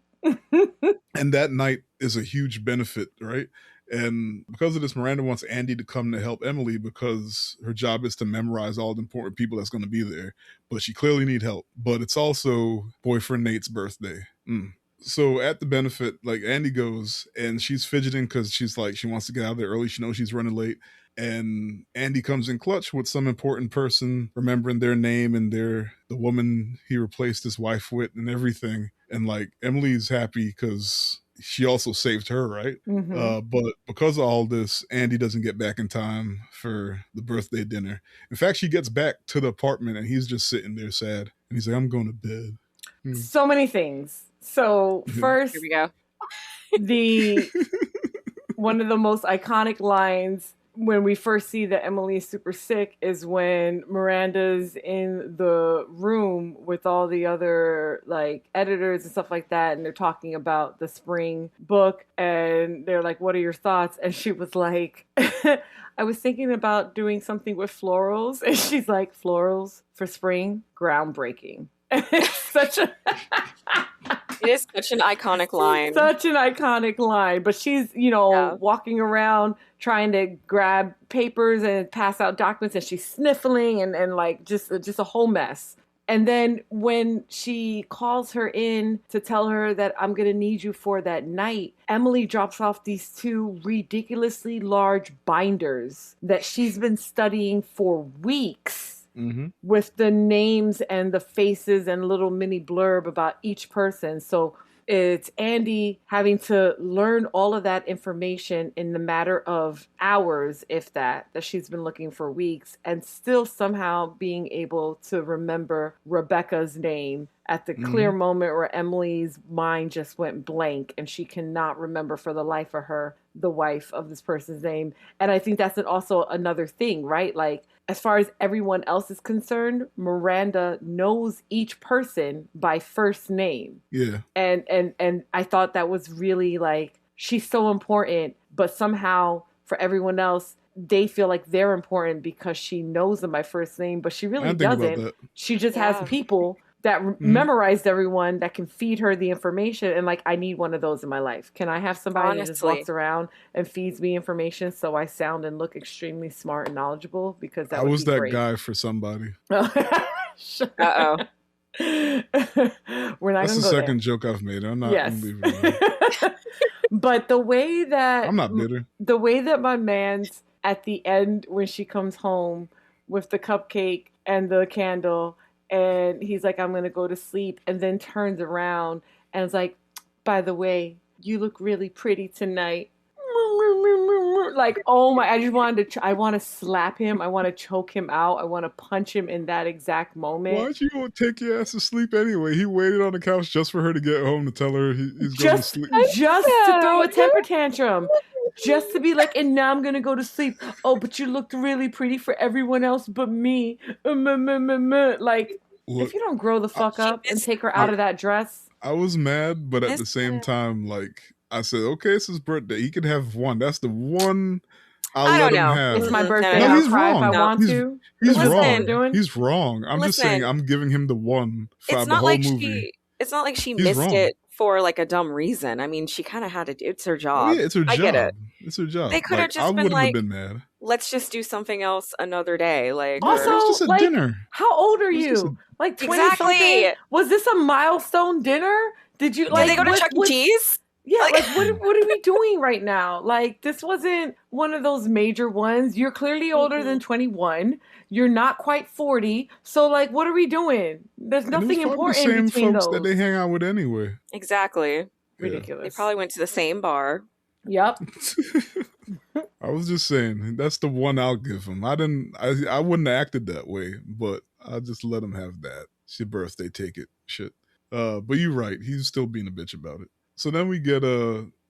And that night is a huge benefit, right? And because of this, Miranda wants Andy to come to help Emily because her job is to memorize all the important people that's going to be there. But she clearly need help. But it's also boyfriend Nate's birthday. So at the benefit, like Andy goes and she's fidgeting because she's like, she wants to get out of there early. She knows she's running late. And Andy comes in clutch with some important person, remembering their name and the woman he replaced his wife with and everything. And like Emily's happy because she also saved her, right? But because of all this, Andy doesn't get back in time for the birthday dinner. In fact, she gets back to the apartment and he's just sitting there sad. And he's like, I'm going to bed. So many things. So first, here we go. One of the most iconic lines when we first see that Emily is super sick is when Miranda's in the room with all the other like editors and stuff like that, and they're talking about the spring book, and they're like, what are your thoughts? And she was like, I was thinking about doing something with florals. And she's like, florals for spring? Groundbreaking. It's such a it is such an iconic line. Such an iconic line. But she's, walking around trying to grab papers and pass out documents, and she's sniffling and like just a whole mess. And then when she calls her in to tell her that I'm going to need you for that night, Emily drops off these 2 ridiculously large binders that she's been studying for weeks. With the names and the faces and little mini blurb about each person. So it's Andy having to learn all of that information in the matter of hours, if that she's been looking for weeks, and still somehow being able to remember Rebecca's name at the clear moment where Emily's mind just went blank and she cannot remember for the life of her the wife of this person's name. And I think that's also another thing, right? Like, as far as everyone else is concerned, Miranda knows each person by first name. Yeah. And I thought that was really like, she's so important, but somehow for everyone else, they feel like they're important because she knows them by first name, but she really doesn't. She just has people that memorized everyone that can feed her the information. And like, I need one of those in my life. Can I have somebody that just walks around and feeds me information so I sound and look extremely smart and knowledgeable? Because that was that great. Guy for somebody. Uh-oh. We're not. That's the second joke I've made. I'm not. Yes. I'm But the way that I'm not bitter. The way that my man's at the end when she comes home with the cupcake and the candle, and he's like, I'm going to go to sleep, and then turns around and is like, by the way, you look really pretty tonight. Like, oh my, I want to slap him. I want to choke him out. I want to punch him in that exact moment. Why'd you go take your ass to sleep anyway? He waited on the couch just for her to get home to tell her he's going to sleep. Just to throw a temper tantrum. Just to be like, and now I'm going to go to sleep. Oh, but you looked really pretty for everyone else but me. Like, look, if you don't grow the fuck up and take her out of that dress. I was mad, but at the same time, like, I said, okay, it's his birthday. He could have one. That's the one I'll let him have. It's my birthday. No, he's wrong. If I want to. He's wrong. He's wrong. I'm just saying I'm giving him the one for the whole movie. It's not like she missed it for like a dumb reason. I mean, she kind of had to do it's her job. Oh, yeah, it's her job. I get it. It's her job. They could have just been like, been mad. Let's just do something else another day. Like, also, it's just a dinner. How old are you? Like 20 something? Was this a milestone dinner? Did you like? Did they go to Chuck E. Cheese? Yeah, like what are we doing right now? Like, this wasn't one of those major ones. You're clearly older than 21. You're not quite 40. So, like, what are we doing? There's nothing important the same between folks those. that they hang out with anyway. Exactly. Ridiculous. They probably went to the same bar. Yep. I was just saying, that's the one I'll give him. I wouldn't have acted that way, but I'll just let him have that. It's your birthday, take it. Shit. But you're right. He's still being a bitch about it. So then we get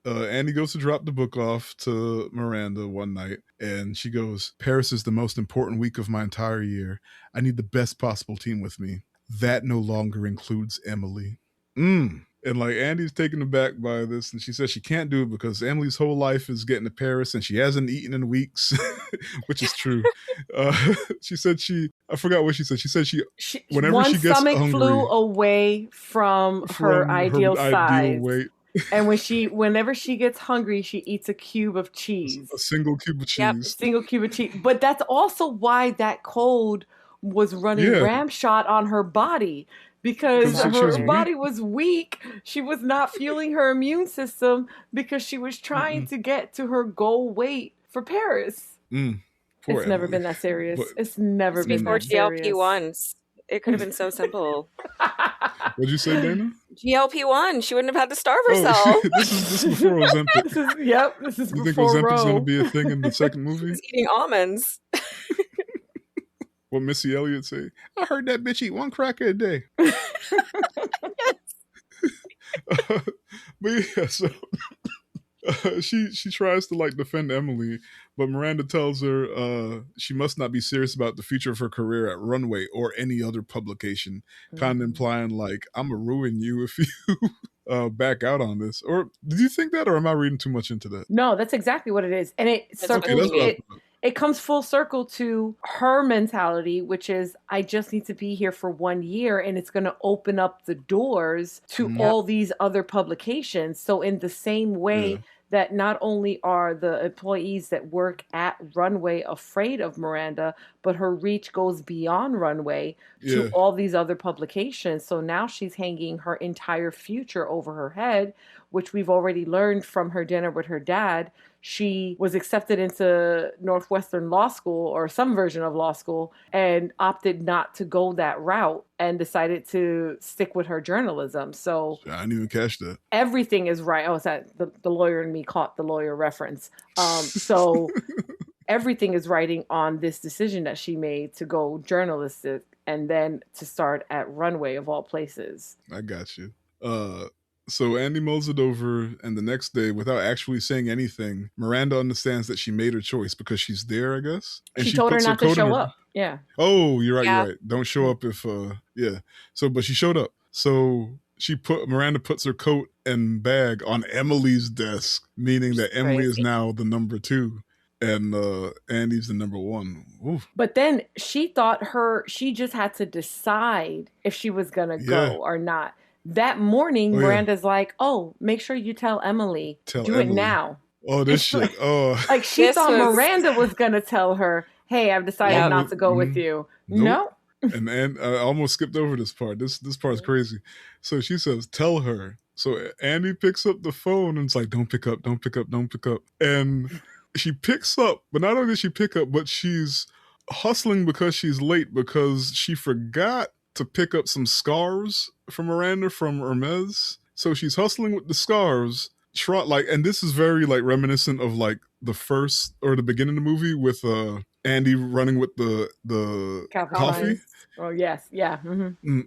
Andy goes to drop the book off to Miranda one night, and she goes, Paris is the most important week of my entire year. I need the best possible team with me. That no longer includes Emily. And like, Andy's taken aback by this, and she says she can't do it because Emily's whole life is getting to Paris and she hasn't eaten in weeks, which is true. She said I forgot what she said. She said whenever she gets hungry, flew away from her ideal size. weight. And whenever she gets hungry, she eats a cube of cheese. A single cube of Yep. A cheese. single cube of cheese. But that's also why that cold was running Yeah. ramshot on her body. Because Because she was her weak. body was weak. She was not fueling her immune system because she was trying to get to her goal weight for Paris. Poor It's never Emily. been that serious. But It's never It's been before that serious. GLP-1s. It could have been so simple. what'd you say, Dana? GLP-1, she wouldn't have had to starve Oh, herself. this is before Ozempic. This is You think before Ozempic's Roe. going to be a thing in the second movie? She's eating almonds. What Missy Elliott say? I heard that bitch eat one cracker a day. But yeah, so she tries to like defend Emily, but Miranda tells her she must not be serious about the future of her career at Runway or any other publication, kind of implying like I'm gonna ruin you if you back out on this. Or did you think that, or am I reading too much into that? No, that's exactly what it is, and it comes full circle to her mentality, which is I just need to be here for 1 year, and it's going to open up the doors to all these other publications. So in the same way that not only are the employees that work at Runway afraid of Miranda, but her reach goes beyond Runway to all these other publications. So now she's hanging her entire future over her head, which we've already learned from her dinner with her dad. She was accepted into Northwestern Law School or some version of law school and opted not to go that route and decided to stick with her journalism. So I didn't even catch that. Everything is right. Oh, it's that the lawyer in me caught the lawyer reference. So everything is writing on this decision that she made to go journalistic and then to start at Runway of all places. I got you. So Andy mulls it over, and the next day, without actually saying anything, Miranda understands that she made her choice because she's there, I guess. And she told her not to show up. Yeah. Oh, you're right. You're right. Don't show up if So, but she showed up. So Miranda puts her coat and bag on Emily's desk, meaning that Emily is now the number 2. And Andy's the number 1. Oof. But then she thought she just had to decide if she was gonna go or not. That morning, Miranda's like, "Oh, make sure you tell Emily. Do it now." Oh, this shit. Like she thought Miranda was gonna tell her, "Hey, I've decided not to go with you." Nope. No. And I almost skipped over this part. This part's crazy. So she says, "Tell her." So Andy picks up the phone and it's like, "Don't pick up, don't pick up, don't pick up." And she picks up, but not only did she pick up, but she's hustling because she's late because she forgot to pick up some scarves from Miranda from Hermes. So she's hustling with the scarves, and this is very like reminiscent of like the first or the beginning of the movie with Andy running with the coffee. Oh yes, yeah. Mm-hmm.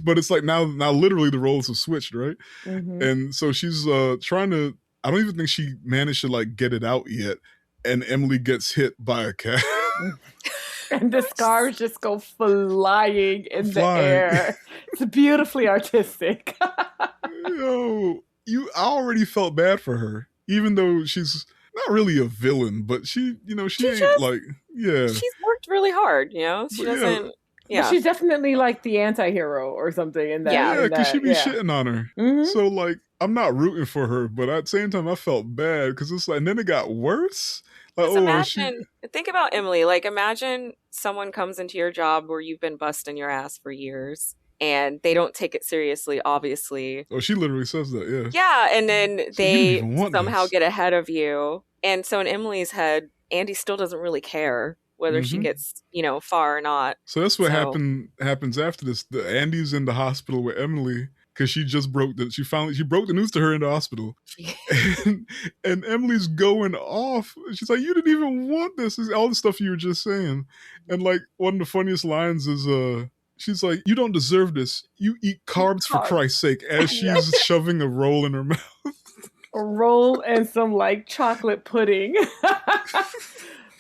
But it's like now literally the roles have switched, right? Mm-hmm. And so she's trying to. I don't even think she managed to like get it out yet, and Emily gets hit by a cat. And the scarves just go flying in the air. It's beautifully artistic. I already felt bad for her, even though she's not really a villain, but she ain't she's worked really hard, She doesn't. Yeah. But she's definitely like the anti-hero or something in that. Yeah, because she be shitting on her. Mm-hmm. So like, I'm not rooting for her, but at the same time, I felt bad because it's like, and then it got worse. Like, think about Emily. Like, imagine someone comes into your job where you've been busting your ass for years and they don't take it seriously, obviously. Oh, she literally says that, yeah. Yeah, and then they somehow get ahead of you. And so in Emily's head, Andy still doesn't really care whether she gets, far or not. So that's what happens after this. Andy's in the hospital with Emily because she just broke the news to her in the hospital. and Emily's going off. She's like, "You didn't even want this." It's all the stuff you were just saying. And like one of the funniest lines is she's like, "You don't deserve this. You eat carbs for Christ's sake," as she's shoving a roll in her mouth. A roll and some like chocolate pudding.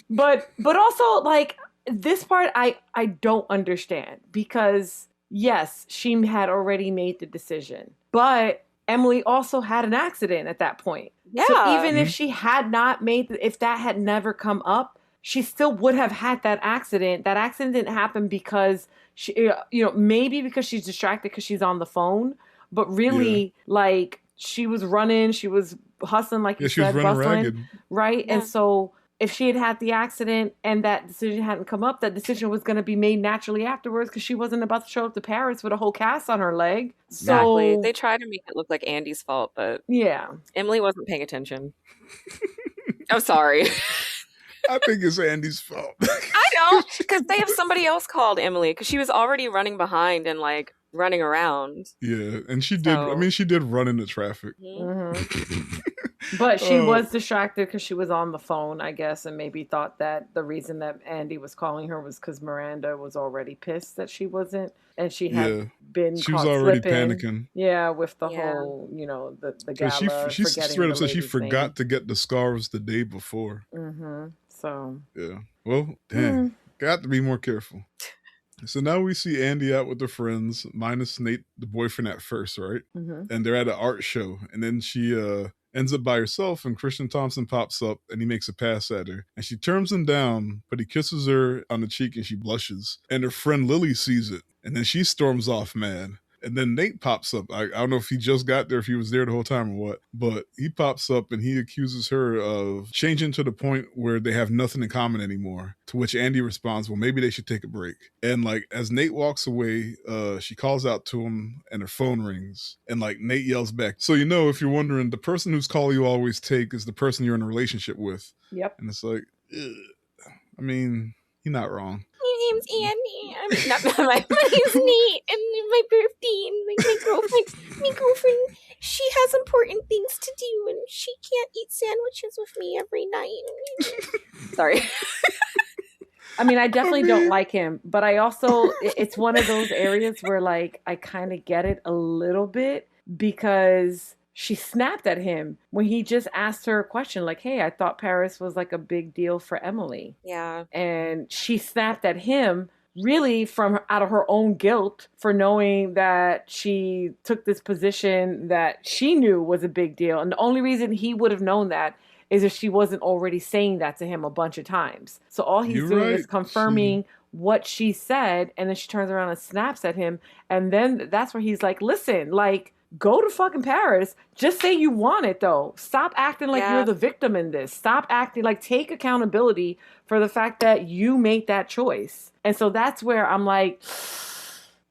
But also like this part I don't understand because yes, she had already made the decision, but Emily also had an accident at that point. Yeah. So even if she had not if that had never come up, she still would have had that accident. That accident didn't happen because she, maybe because she's distracted because she's on the phone, but really like she was running, she was hustling, like Yeah, you she was said, running bustling, ragged. right? Yeah. And so if she had had the accident and that decision hadn't come up, that decision was going to be made naturally afterwards because she wasn't about to show up to Paris with a whole cast on her leg. Exactly. So They try to make it look like Andy's fault, but yeah. Emily wasn't paying attention. I'm sorry. I think it's Andy's fault. I don't, because they have somebody else called Emily because she was already running behind and like running around. Yeah, and she did. I mean, she did run into traffic. Mm-hmm. But she was distracted because she was on the phone, I guess, and maybe thought that the reason that Andy was calling her was because Miranda was already pissed that she wasn't, and she had been she caught was already slipping. panicking. Yeah, with the whole, the gala, She forgetting straight the up said she lady's forgot name. to get the scarves the day before. Mm-hmm. So yeah, well, dang, got to be more careful. So now we see Andy out with her friends, minus Nate, the boyfriend at first, right? Mm-hmm. And they're at an art show, and then she ends up by herself, and Christian Thompson pops up, and he makes a pass at her, and she turns him down, but he kisses her on the cheek, and she blushes, and her friend Lily sees it, and then she storms off mad. And then Nate pops up. I don't know if he just got there, if he was there the whole time or what, but he pops up and he accuses her of changing to the point where they have nothing in common anymore. To which Andy responds, well, maybe they should take a break. And like, as Nate walks away, she calls out to him and her phone rings. And like, Nate yells back. So, if you're wondering, the person whose call you always take is the person you're in a relationship with. Yep. And it's like, ugh. I mean, he's not wrong. My name's Andy. My name's Nate, and my birthday, and my girlfriend, she has important things to do, and she can't eat sandwiches with me every night. Sorry. I mean, I definitely don't like him, but I also, it's one of those areas where like, I kind of get it a little bit because she snapped at him when he just asked her a question like, hey, I thought Paris was like a big deal for Emily. Yeah. And she snapped at him really from out of her own guilt for knowing that she took this position that she knew was a big deal. And the only reason he would have known that is if she wasn't already saying that to him a bunch of times. So all he's doing is confirming what she said, and then she turns around and snaps at him. And then that's where he's like, listen, like, go to fucking Paris. Just say you want it, though. Stop acting like you're the victim in this. Stop acting like, take accountability for the fact that you made that choice. And so that's where I'm like,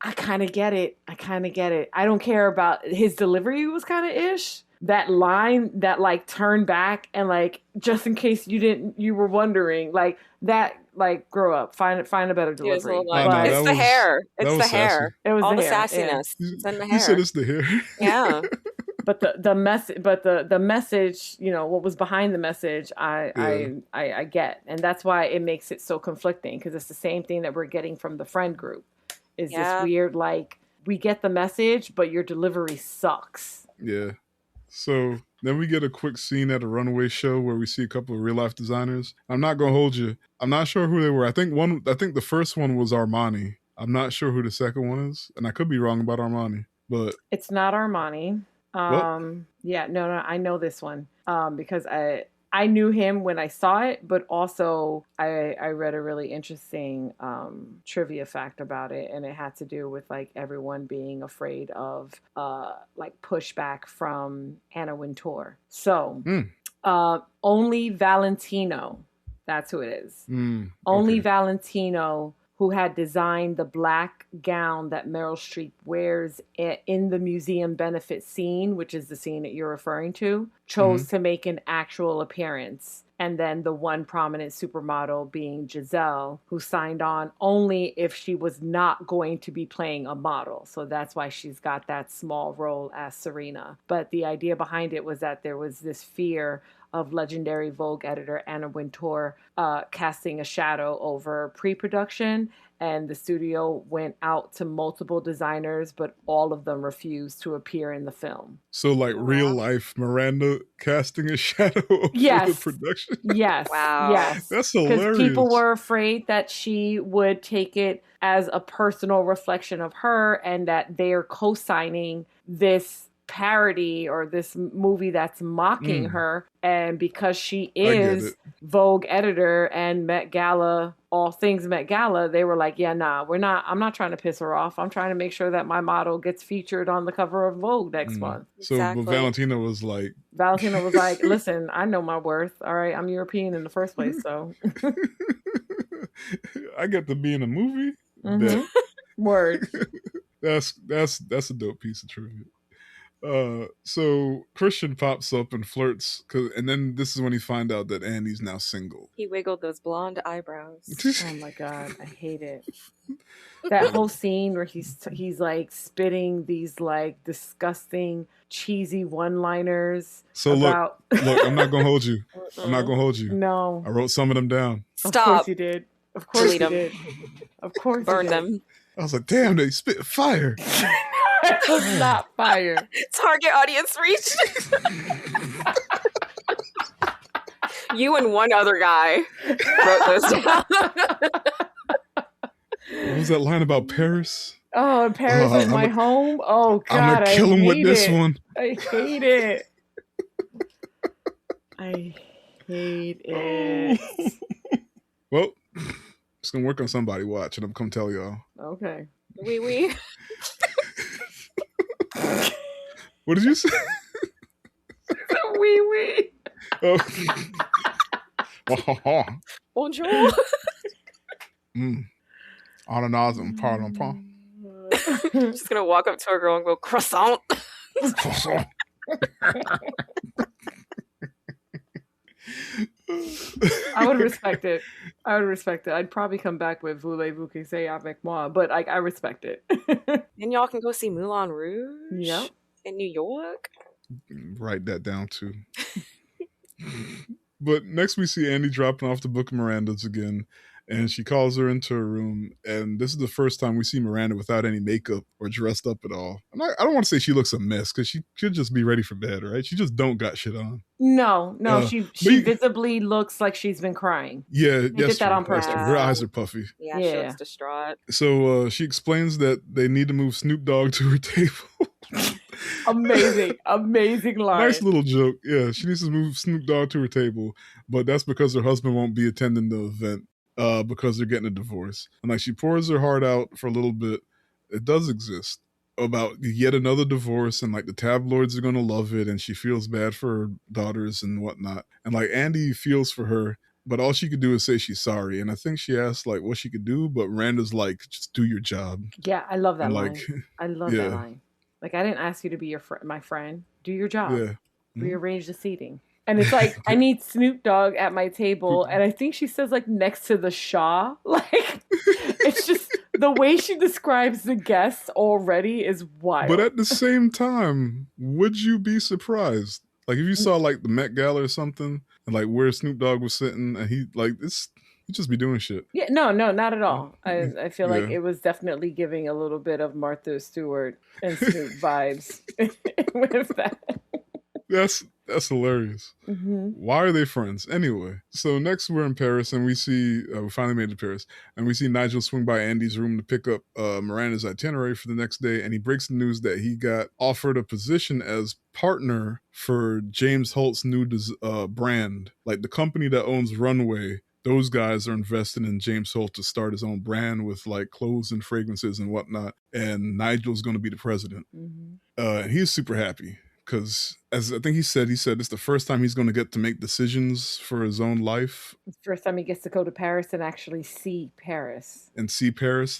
I kind of get it. I don't care about his delivery was kind of ish. That line that like turned back and like, just in case you were wondering, like that, like, grow up, find a better delivery. It's the hair. It's the hair. It was all the hair. sassiness. Yeah. It's in the hair. He said it's the hair. Yeah. But the message, what was behind the message, I get, and that's why it makes it so conflicting, because it's the same thing that we're getting from the friend group. Is this weird, like, we get the message, but your delivery sucks. Yeah. So then we get a quick scene at a runway show where we see a couple of real life designers. I'm not gonna hold you. I'm not sure who they were. I think the first one was Armani. I'm not sure who the second one is, and I could be wrong about Armani, but it's not Armani. Yeah, no, I know this one because I knew him when I saw it, but also I read a really interesting trivia fact about it, and it had to do with like everyone being afraid of like pushback from Anna Wintour. So only Valentino, that's who it is. Only Valentino, who had designed the black gown that Meryl Streep wears in the museum benefit scene, which is the scene that you're referring to, chose to make an actual appearance. And then the one prominent supermodel being Giselle, who signed on only if she was not going to be playing a model. So that's why she's got that small role as Serena. But the idea behind it was that there was this fear of legendary Vogue editor Anna Wintour casting a shadow over pre-production, and the studio went out to multiple designers, but all of them refused to appear in the film. So like real life Miranda casting a shadow over the production? Yes. Wow. Yes. That's hilarious. Because people were afraid that she would take it as a personal reflection of her, and that they're co-signing this parody or this movie that's mocking her. And because she is Vogue editor and Met Gala, all things Met Gala, they were like, yeah, nah, I'm not trying to piss her off. I'm trying to make sure that my model gets featured on the cover of Vogue next month. So but Valentina was like, listen, I know my worth. All right. I'm European in the first place. So I get to be in a movie. Word. That's a dope piece of trivia. So Christian pops up and flirts, and then this is when he finds out that Andy's now single. He wiggled those blonde eyebrows. Oh my god, I hate it. That whole scene where he's like spitting these like disgusting, cheesy one-liners. So look, I'm not gonna hold you. I'm not gonna hold you. No, I wrote some of them down. Stop. Of course you did. Of course you did. Of course, burn them. I was like, damn, they spit fire. It was not fire. Target audience reached. You and one other guy wrote this down. What was that line about Paris? Oh, and Paris is my home? Oh, God, I'm going to kill him with this one. I hate it. I hate it. Well, just going to work on somebody. Watch, and I'm going to tell y'all. Okay. Oui. What did you say? Oui. Oh. Bonjour. Ananas and pardon. Just gonna walk up to a girl and go croissant. I would respect it. I'd probably come back with voulez-vous que c'est avec moi, but I respect it. And y'all can go see Moulin Rouge. Yep. In New York. Write that down too. But next we see Andy dropping off the book of Miranda's again, and she calls her into her room, and this is the first time we see Miranda without any makeup or dressed up at all. I don't want to say she looks a mess, because she could just be ready for bed, right? She just don't got shit on. No, she visibly looks like she's been crying. Yeah, they did that on purpose. Her eyes are puffy. Yeah, she looks distraught. So she explains that they need to move Snoop Dogg to her table. Amazing line. Nice little joke. Yeah, she needs to move Snoop Dogg to her table, but that's because her husband won't be attending the event because they're getting a divorce. And like she pours her heart out for a little bit. It does exist about yet another divorce, and like the tabloids are gonna love it, and she feels bad for her daughters and whatnot. And like Andy feels for her, but all she could do is say she's sorry. And I think she asked like what she could do, but Miranda's like, just do your job. Yeah, I love that and, line. I love that line. Like, I didn't ask you to be my friend. Do your job. Yeah. Rearrange the seating. And it's like, I need Snoop Dogg at my table. And I think she says, like, next to the Shah. Like, it's just the way she describes the guests already is wild. But at the same time, would you be surprised? Like, if you saw, like, the Met Gala or something, and, like, where Snoop Dogg was sitting, and he'd just be doing shit. Yeah, no, not at all. I feel like it was definitely giving a little bit of Martha Stewart and Snoop vibes with that. That's hilarious. Mm-hmm. Why are they friends? Anyway, so next we're in Paris, and we see, we finally made it to Paris, and we see Nigel swing by Andy's room to pick up Miranda's itinerary for the next day, and he breaks the news that he got offered a position as partner for James Holt's new brand. Like the company that owns Runway, those guys are invested in James Holt to start his own brand with like clothes and fragrances and whatnot. And Nigel's going to be the president. Mm-hmm. And he's super happy because, as I think he said it's the first time he's going to get to make decisions for his own life. It's the first time he gets to go to Paris and actually see Paris. And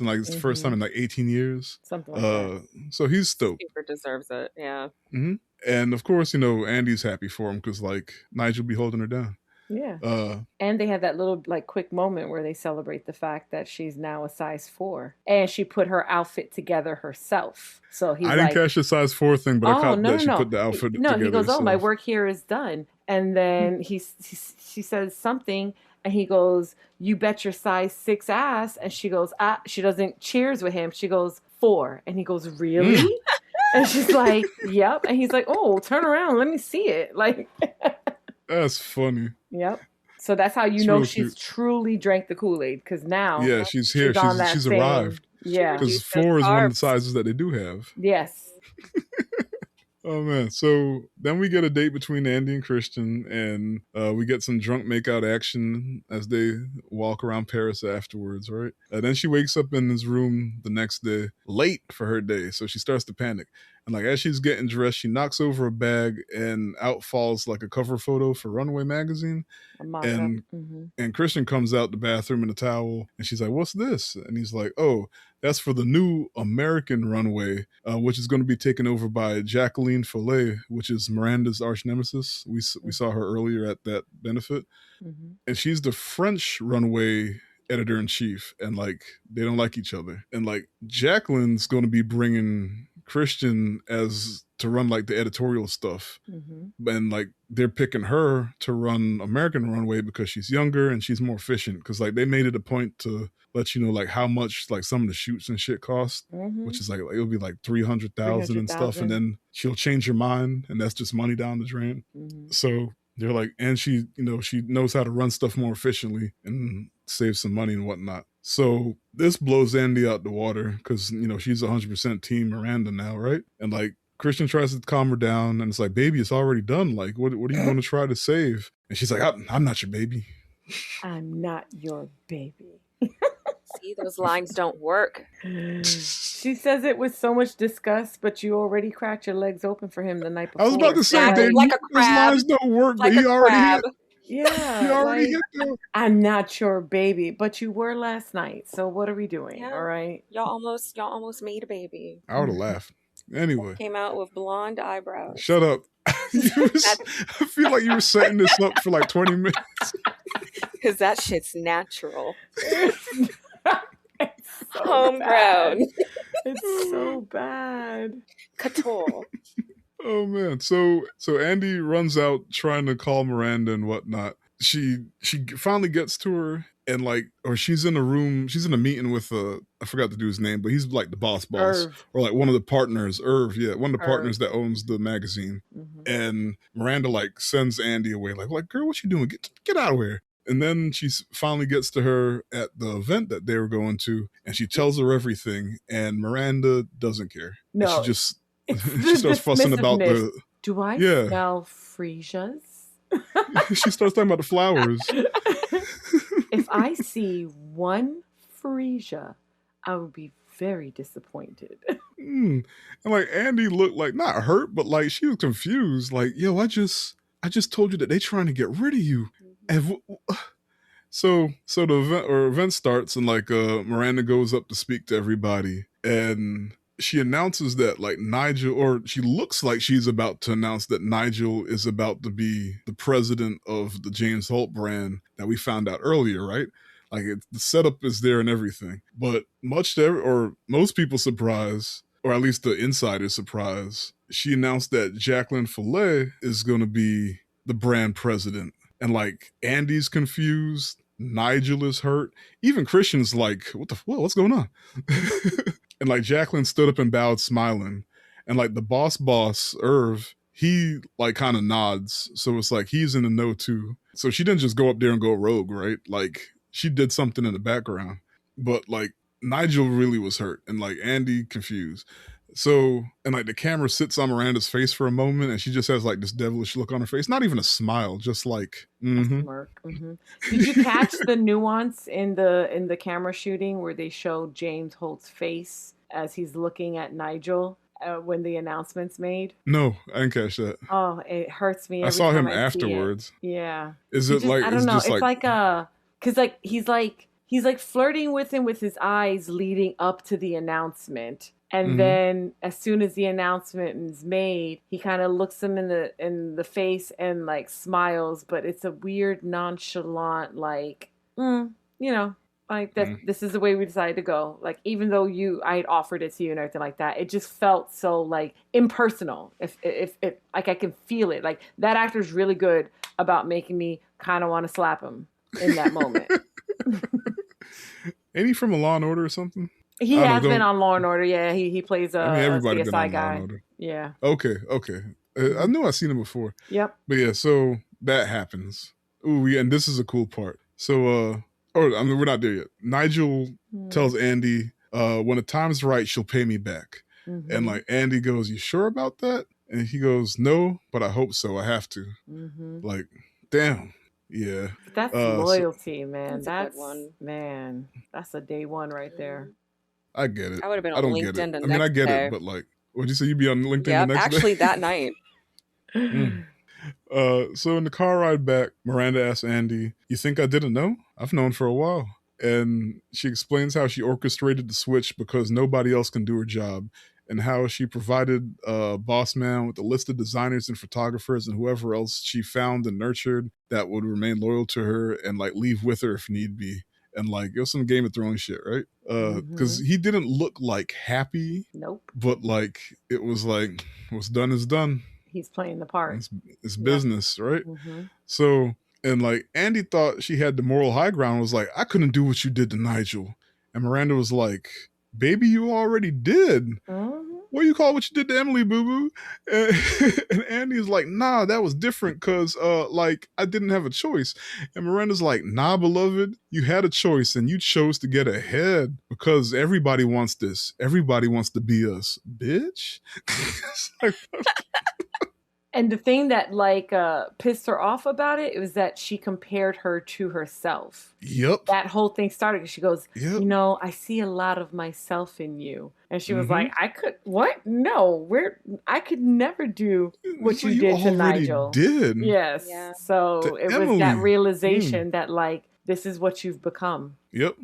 like it's the first time in like 18 years. Something like that. So he's stoked. Super deserves it, yeah. Mm-hmm. And of course, Andy's happy for him because like Nigel be holding her down. Yeah. And they had that little like quick moment where they celebrate the fact that she's now a size 4 and she put her outfit together herself. So I didn't catch the size 4 thing, but I caught that she put the outfit together. No, he goes, my work here is done. And then she says something and he goes, you bet your size 6 ass. And she goes, she doesn't cheers with him. She goes, 4. And he goes, really? And she's like, yep. And he's like, oh, turn around. Let me see it. Like, that's funny. Yep. So that's how you know she's truly drank the Kool-Aid, because now she's here. She's arrived. Yeah. Because 4 is one of the sizes that they do have. Yes. Oh man! So then we get a date between Andy and Christian, and we get some drunk makeout action as they walk around Paris afterwards. Right? Then she wakes up in his room the next day, late for her day, so she starts to panic. And like as she's getting dressed, she knocks over a bag, and out falls like a cover photo for Runway magazine. A mock-up. And and Christian comes out the bathroom in a towel, and she's like, "What's this?" And he's like, "Oh, that's for the new American runway, which is going to be taken over by Jacqueline Follet, which is Miranda's arch nemesis. We saw her earlier at that benefit, and she's the French runway editor in chief, and like they don't like each other. And like Jacqueline's going to be bringing Christian as to run like the editorial stuff, and like they're picking her to run American runway because she's younger and she's more efficient. Because like they made it a point to let you know like how much like some of the shoots and shit cost, which is like it'll be like 300,000 and stuff, and then she'll change her mind, and that's just money down the drain. So they're like, and she she knows how to run stuff more efficiently and save some money and whatnot. So this blows Andy out the water because she's 100% team Miranda now, right? And like Christian tries to calm her down, and it's like, baby, it's already done. Like, what are you going to try to save? And she's like, I'm not your baby. I'm not your baby. See, those lines don't work. She says it with so much disgust, but you already cracked your legs open for him the night before. I was about to say, Dave, like a crab. Those lines don't work, like but he already crab. hit. Yeah, he already hit them. I'm not your baby, but you were last night. So what are we doing? Yeah. All right, y'all almost made a baby. I would have laughed. Anyway, came out with blonde eyebrows. Shut up. I feel like you were setting this up for like 20 minutes. Because that shit's natural. it's so Homegrown. Bad. It's so bad. Couture. Oh man. So Andy runs out trying to call Miranda and whatnot. She finally gets to her, and like, or she's in a room, she's in a meeting with I forgot the dude's name, but he's like the boss, Irv. or like one of the partners, Irv, yeah, one of the partners that owns the magazine. And Miranda like sends Andy away, like, girl, what you doing? Get out of here. And then she finally gets to her at the event that they were going to, and she tells her everything, and Miranda doesn't care. No, and she just she starts fussing about the. Do I smell freesias? She starts talking about the flowers. If I see one freesia, I would be very disappointed. And like Andy looked like not hurt, but like she was confused. Like, yo, I just told you that they trying to get rid of you. And so the event starts, and like Miranda goes up to speak to everybody, and she announces that like Nigel, or she looks like she's about to announce that Nigel is about to be the president of the James Holt brand that we found out earlier, right? Like the setup is there and everything, but most people's surprise, or at least the insider's surprise, she announced that Jacqueline Follet is going to be the brand president. And like Andy's confused, Nigel is hurt, even Christian's like, what's going on? And like Jacqueline stood up and bowed, smiling, and like the boss, Irv, he like kind of nods, so it's like he's in the know too. So she didn't just go up there and go rogue, right? Like she did something in the background, but like Nigel really was hurt, and like Andy confused. So, and like the camera sits on Miranda's face for a moment, and she just has like this devilish look on her face. Not even a smile, just like a smirk. Did you catch the nuance in the camera shooting where they showed James Holt's face as he's looking at Nigel when the announcement's made? No, I didn't catch that. Oh, it hurts me. I saw him afterwards. Yeah. Is it like? I don't know. It's like because like he's like flirting with him with his eyes leading up to the announcement. And then as soon as the announcement is made, he kind of looks him in the face and like smiles, but it's a weird nonchalant like, like that this is the way we decided to go. Like even though I had offered it to you and everything like that, it just felt so like impersonal. If like I can feel it. Like that actor's really good about making me kind of want to slap him in that moment. Ain't he from a Law and Order or something? He has been on Law and Order. Yeah, he plays a everybody CSI been on guy. Law and Order. Yeah. Okay. I knew I'd seen him before. Yep. But yeah, so that happens. Ooh, and this is a cool part. So, we're not there yet. Nigel tells Andy, when the time's right, she'll pay me back. And like Andy goes, "You sure about that?" And he goes, no, but I hope so. I have to. Mm-hmm. Like, damn. Yeah. But that's So loyalty, man. That's a good one. Man, that's a day one right there. I get it. I would have been I on don't get it. LinkedIn the I mean, I next get it, day. but like, what'd you say? You'd be on LinkedIn the Yep, next day? actually that night. Mm. So in the car ride back, Miranda asks Andy, "You think I didn't know? I've known for a while." And she explains how she orchestrated the switch because nobody else can do her job, and how she provided Boss Man with a list of designers and photographers and whoever else she found and nurtured that would remain loyal to her and like leave with her if need be. And like it was some Game of Thrones shit, right? Because he didn't look like happy, Nope. but like it was like what's done is done. He's playing the part. It's business, right? Mm-hmm. So, and like Andy thought she had the moral high ground, was like, I couldn't do what you did to Nigel. And Miranda was like, baby, you already did. Mm-hmm. What do you call what you did to Emily, boo boo? And Andy's like, nah, that was different because like I didn't have a choice. And Miranda's like, nah, beloved, you had a choice and you chose to get ahead because everybody wants this. Everybody wants to be us, bitch. It's like, And the thing that like pissed her off about it was that she compared her to herself. yep. That whole thing started because she goes, Yep. you know, I see a lot of myself in you. And she was Mhm. like, I could, what? No, I could never do what So you did to already Nigel. did. Yes. Yeah. So To it was Emily. that realization that like, this is what you've become. Yep.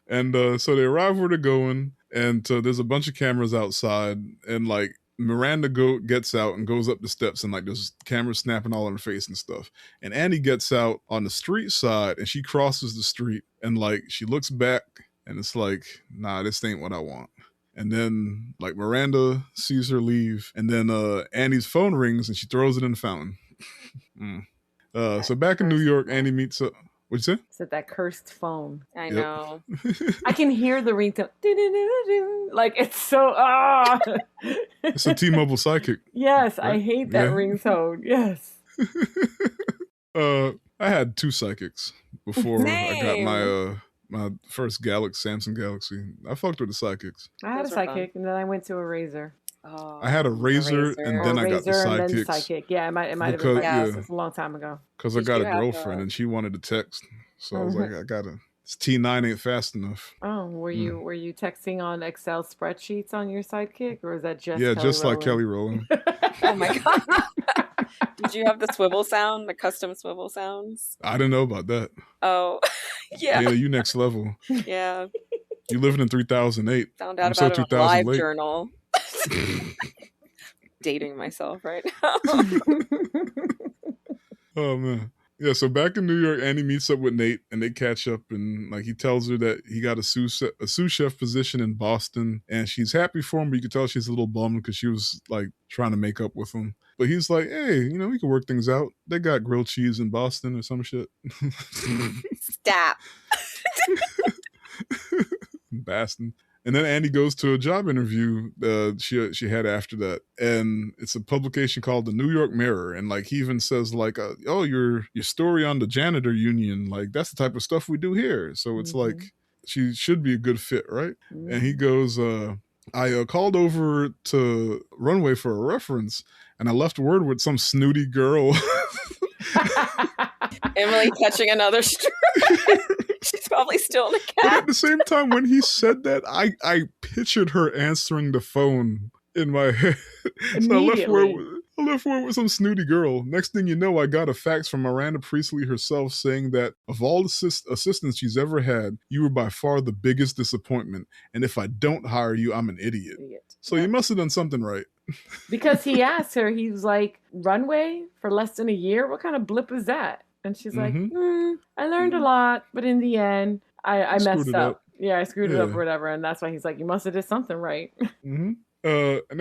And so they arrive where they're going, and there's a bunch of cameras outside, and like Miranda gets out and goes up the steps, and like there's cameras snapping all in her face and stuff. And Annie gets out on the street side, and she crosses the street, and like she looks back, and it's like, nah, this ain't what I want. And then like Miranda sees her leave, and then Annie's phone rings, and she throws it in the fountain. So back in New York, Annie meets up. What'd you say? Said that cursed phone. I know. I can hear the ringtone. Like it's so It's a T-Mobile Psychic. Yes, right? I hate that ringtone. Yes. I had 2 psychics before I got Same. my first Samsung Galaxy. I fucked with the psychics. I had Those a were psychic, and then I went to a razor. Oh, I had a razor, and Or then a I got the razor and then sidekicks psychic. Yeah, it might have been because like it's a long time ago. because I Did got you a have girlfriend a- and she wanted to text, so I was like, I gotta. This T9 ain't fast enough. Oh, were you texting on Excel spreadsheets on your sidekick, or is that just Yeah, Kelly just like Rowland? Kelly Rowland. Oh my god. Did you have the swivel sound, the custom swivel sounds? I didn't know about that. Oh, Yeah, yeah. you next level. Yeah. You living in 3008. Found out I'm so about it on 2000 Live late. Journal. Dating myself right now. Oh man. Yeah, so back in New York, Annie meets up with Nate and they catch up, and like he tells her that he got a sous chef position in Boston, and she's happy for him, but you can tell she's a little bummed because she was like trying to make up with him. But he's like, hey, we can work things out. They got grilled cheese in Boston or some shit. Stop. Boston. And then Andy goes to a job interview she had after that, and it's a publication called the New York Mirror, and like he even says like, oh, your story on the janitor union, like that's the type of stuff we do here. So it's like she should be a good fit, right? And he goes, I called over to Runway for a reference, and I left word with some snooty girl. Emily catching another string. She's probably still in the But cab. at the same time, when he said that, I pictured her answering the phone in my head. So I left word with some snooty girl. Next thing you know, I got a fax from Miranda Priestley herself saying that of all the assistants she's ever had, you were by far the biggest disappointment. And if I don't hire you, I'm an idiot. So you must have done something right. Because he asked her, he was like, Runway for less than a year? What kind of blip is that? And she's like, I learned a lot, but in the end, I messed up. Yeah, I screwed it up or whatever. And that's why he's like, you must have did something right. And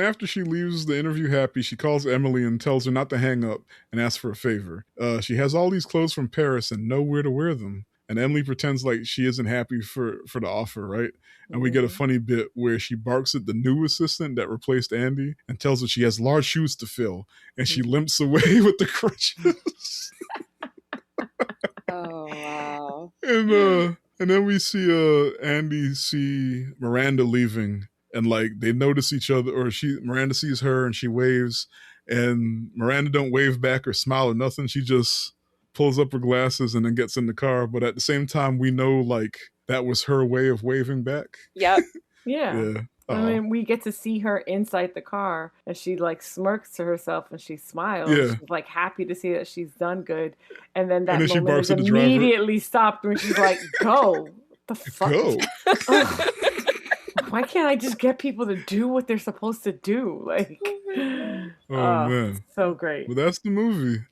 after she leaves the interview happy, she calls Emily and tells her not to hang up and asks for a favor. She has all these clothes from Paris and nowhere to wear them. And Emily pretends like she isn't happy for the offer, right? And we get a funny bit where she barks at the new assistant that replaced Andy and tells her she has large shoes to fill. And she limps away with the crutches. Oh, wow. And then we see Andy see Miranda leaving, and like they notice each other, or Miranda sees her and she waves, and Miranda don't wave back or smile or nothing. She just pulls up her glasses and then gets in the car. But at the same time, we know like that was her way of waving back. Yep. Yeah. Yeah. I mean, we get to see her inside the car, and she like smirks to herself and she smiles. Yeah. She's like happy to see that she's done good. And then that And then she moment barks is at the driver. immediately stopped when she's like, "Go, what the fuck? Go. Ugh. Why can't I just get people to do what they're supposed to do?" Like, Oh man, so great. Well, that's the movie.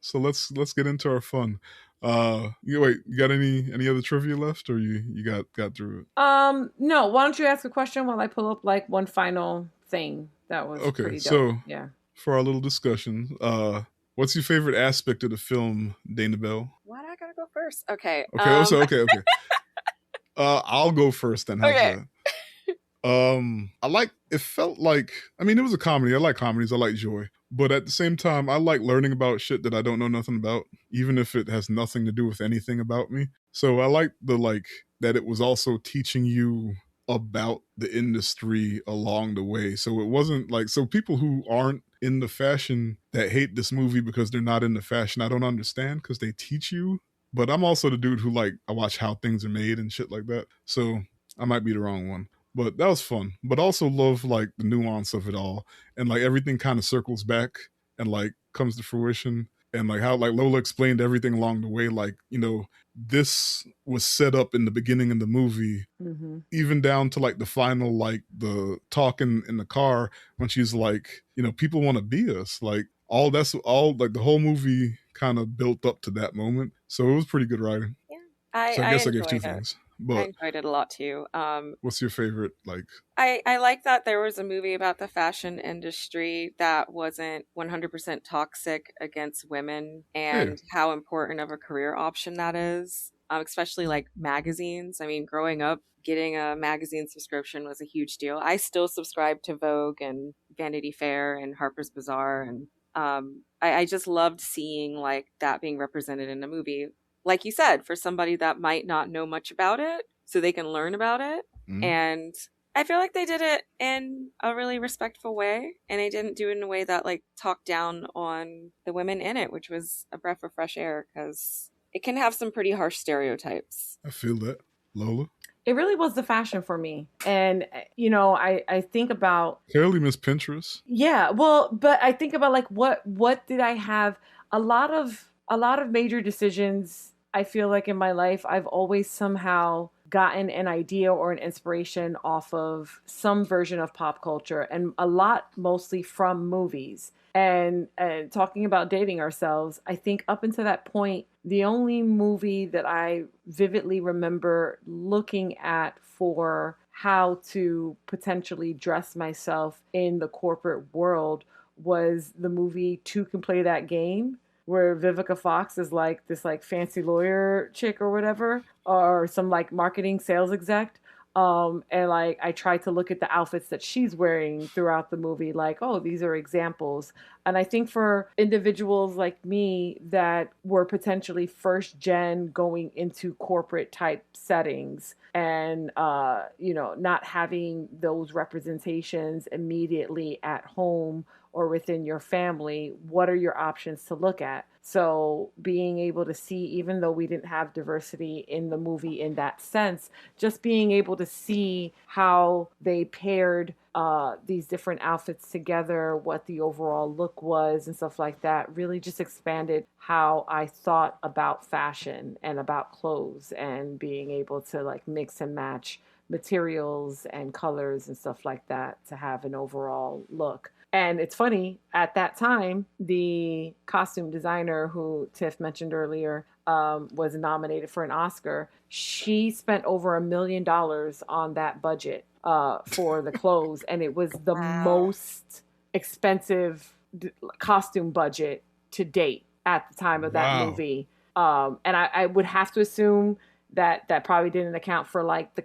So let's get into our fun. You got any other trivia left, or you got through it? No. Why don't you ask a question while I pull up like one final thing that was Okay, pretty dope. so Yeah. For our little discussion, what's your favorite aspect of the film, Danabelle? Why do I gotta go first? Okay. Okay. I'll go first then. How's Okay. that? It felt like, I mean, it was a comedy. I like comedies. I like joy. But at the same time, I like learning about shit that I don't know nothing about, even if it has nothing to do with anything about me. So I like that it was also teaching you about the industry along the way. So it wasn't like, so people who aren't in the fashion that hate this movie because they're not in the fashion, I don't understand, because they teach you. But I'm also the dude who like, I watch how things are made and shit like that. So I might be the wrong one. But that was fun. But also love like the nuance of it all. And like everything kind of circles back and like comes to fruition. And like how like Lola explained everything along the way. Like, you know, this was set up in the beginning of the movie, even down to like the final, like the talk in the car when she's like, you know, people want to be us. Like that's all like the whole movie kind of built up to that moment. So it was pretty good writing. Yeah. I guess I gave two things. But I enjoyed it a lot too. What's your favorite? Like, I like that there was a movie about the fashion industry that wasn't 100% toxic against women and how important of a career option that is, especially like magazines. I mean, growing up, getting a magazine subscription was a huge deal. I still subscribe to Vogue and Vanity Fair and Harper's Bazaar, and I just loved seeing like that being represented in a movie. Like you said, for somebody that might not know much about it, so they can learn about it. And I feel like they did it in a really respectful way, and they didn't do it in a way that like talked down on the women in it, which was a breath of fresh air, because it can have some pretty harsh stereotypes. I feel that. Lola? It really was the fashion for me. And, you know, I think about... Clearly Miss Pinterest. Yeah, well, but I think about like, what did I have? A lot of major decisions, I feel like in my life, I've always somehow gotten an idea or an inspiration off of some version of pop culture, and a lot mostly from movies. And talking about dating ourselves, I think up until that point, the only movie that I vividly remember looking at for how to potentially dress myself in the corporate world was the movie Two Can Play That Game, where Vivica Fox is like this like fancy lawyer chick or whatever, or some like marketing sales exec. And like I tried to look at the outfits that she's wearing throughout the movie, like, oh, these are examples. And I think for individuals like me that were potentially first gen going into corporate type settings and, you know, not having those representations immediately at home or within your family, what are your options to look at? So being able to see, even though we didn't have diversity in the movie in that sense, just being able to see how they paired these different outfits together, what the overall look was and stuff like that, really just expanded how I thought about fashion and about clothes, and being able to like mix and match materials and colors and stuff like that to have an overall look. And it's funny, at that time, the costume designer who Tiff mentioned earlier was nominated for an Oscar. She spent over $1 million on that budget for the clothes, and it was the most expensive costume budget to date at the time of that movie. And I would have to assume that probably didn't account for like the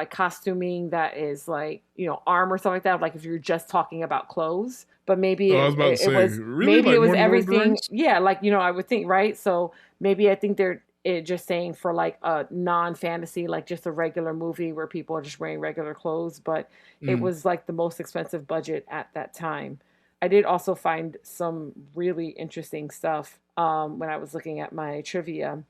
costuming that is like, you know, armor, stuff like that, like if you're just talking about clothes. But maybe it was really, maybe like, it was more everything. Lord of the Rings? Yeah, like, you know, I would think, right? So maybe I think it just saying for like a non-fantasy, like just a regular movie where people are just wearing regular clothes, but it Mm. was like the most expensive budget at that time. I did also find some really interesting stuff when I was looking at my trivia.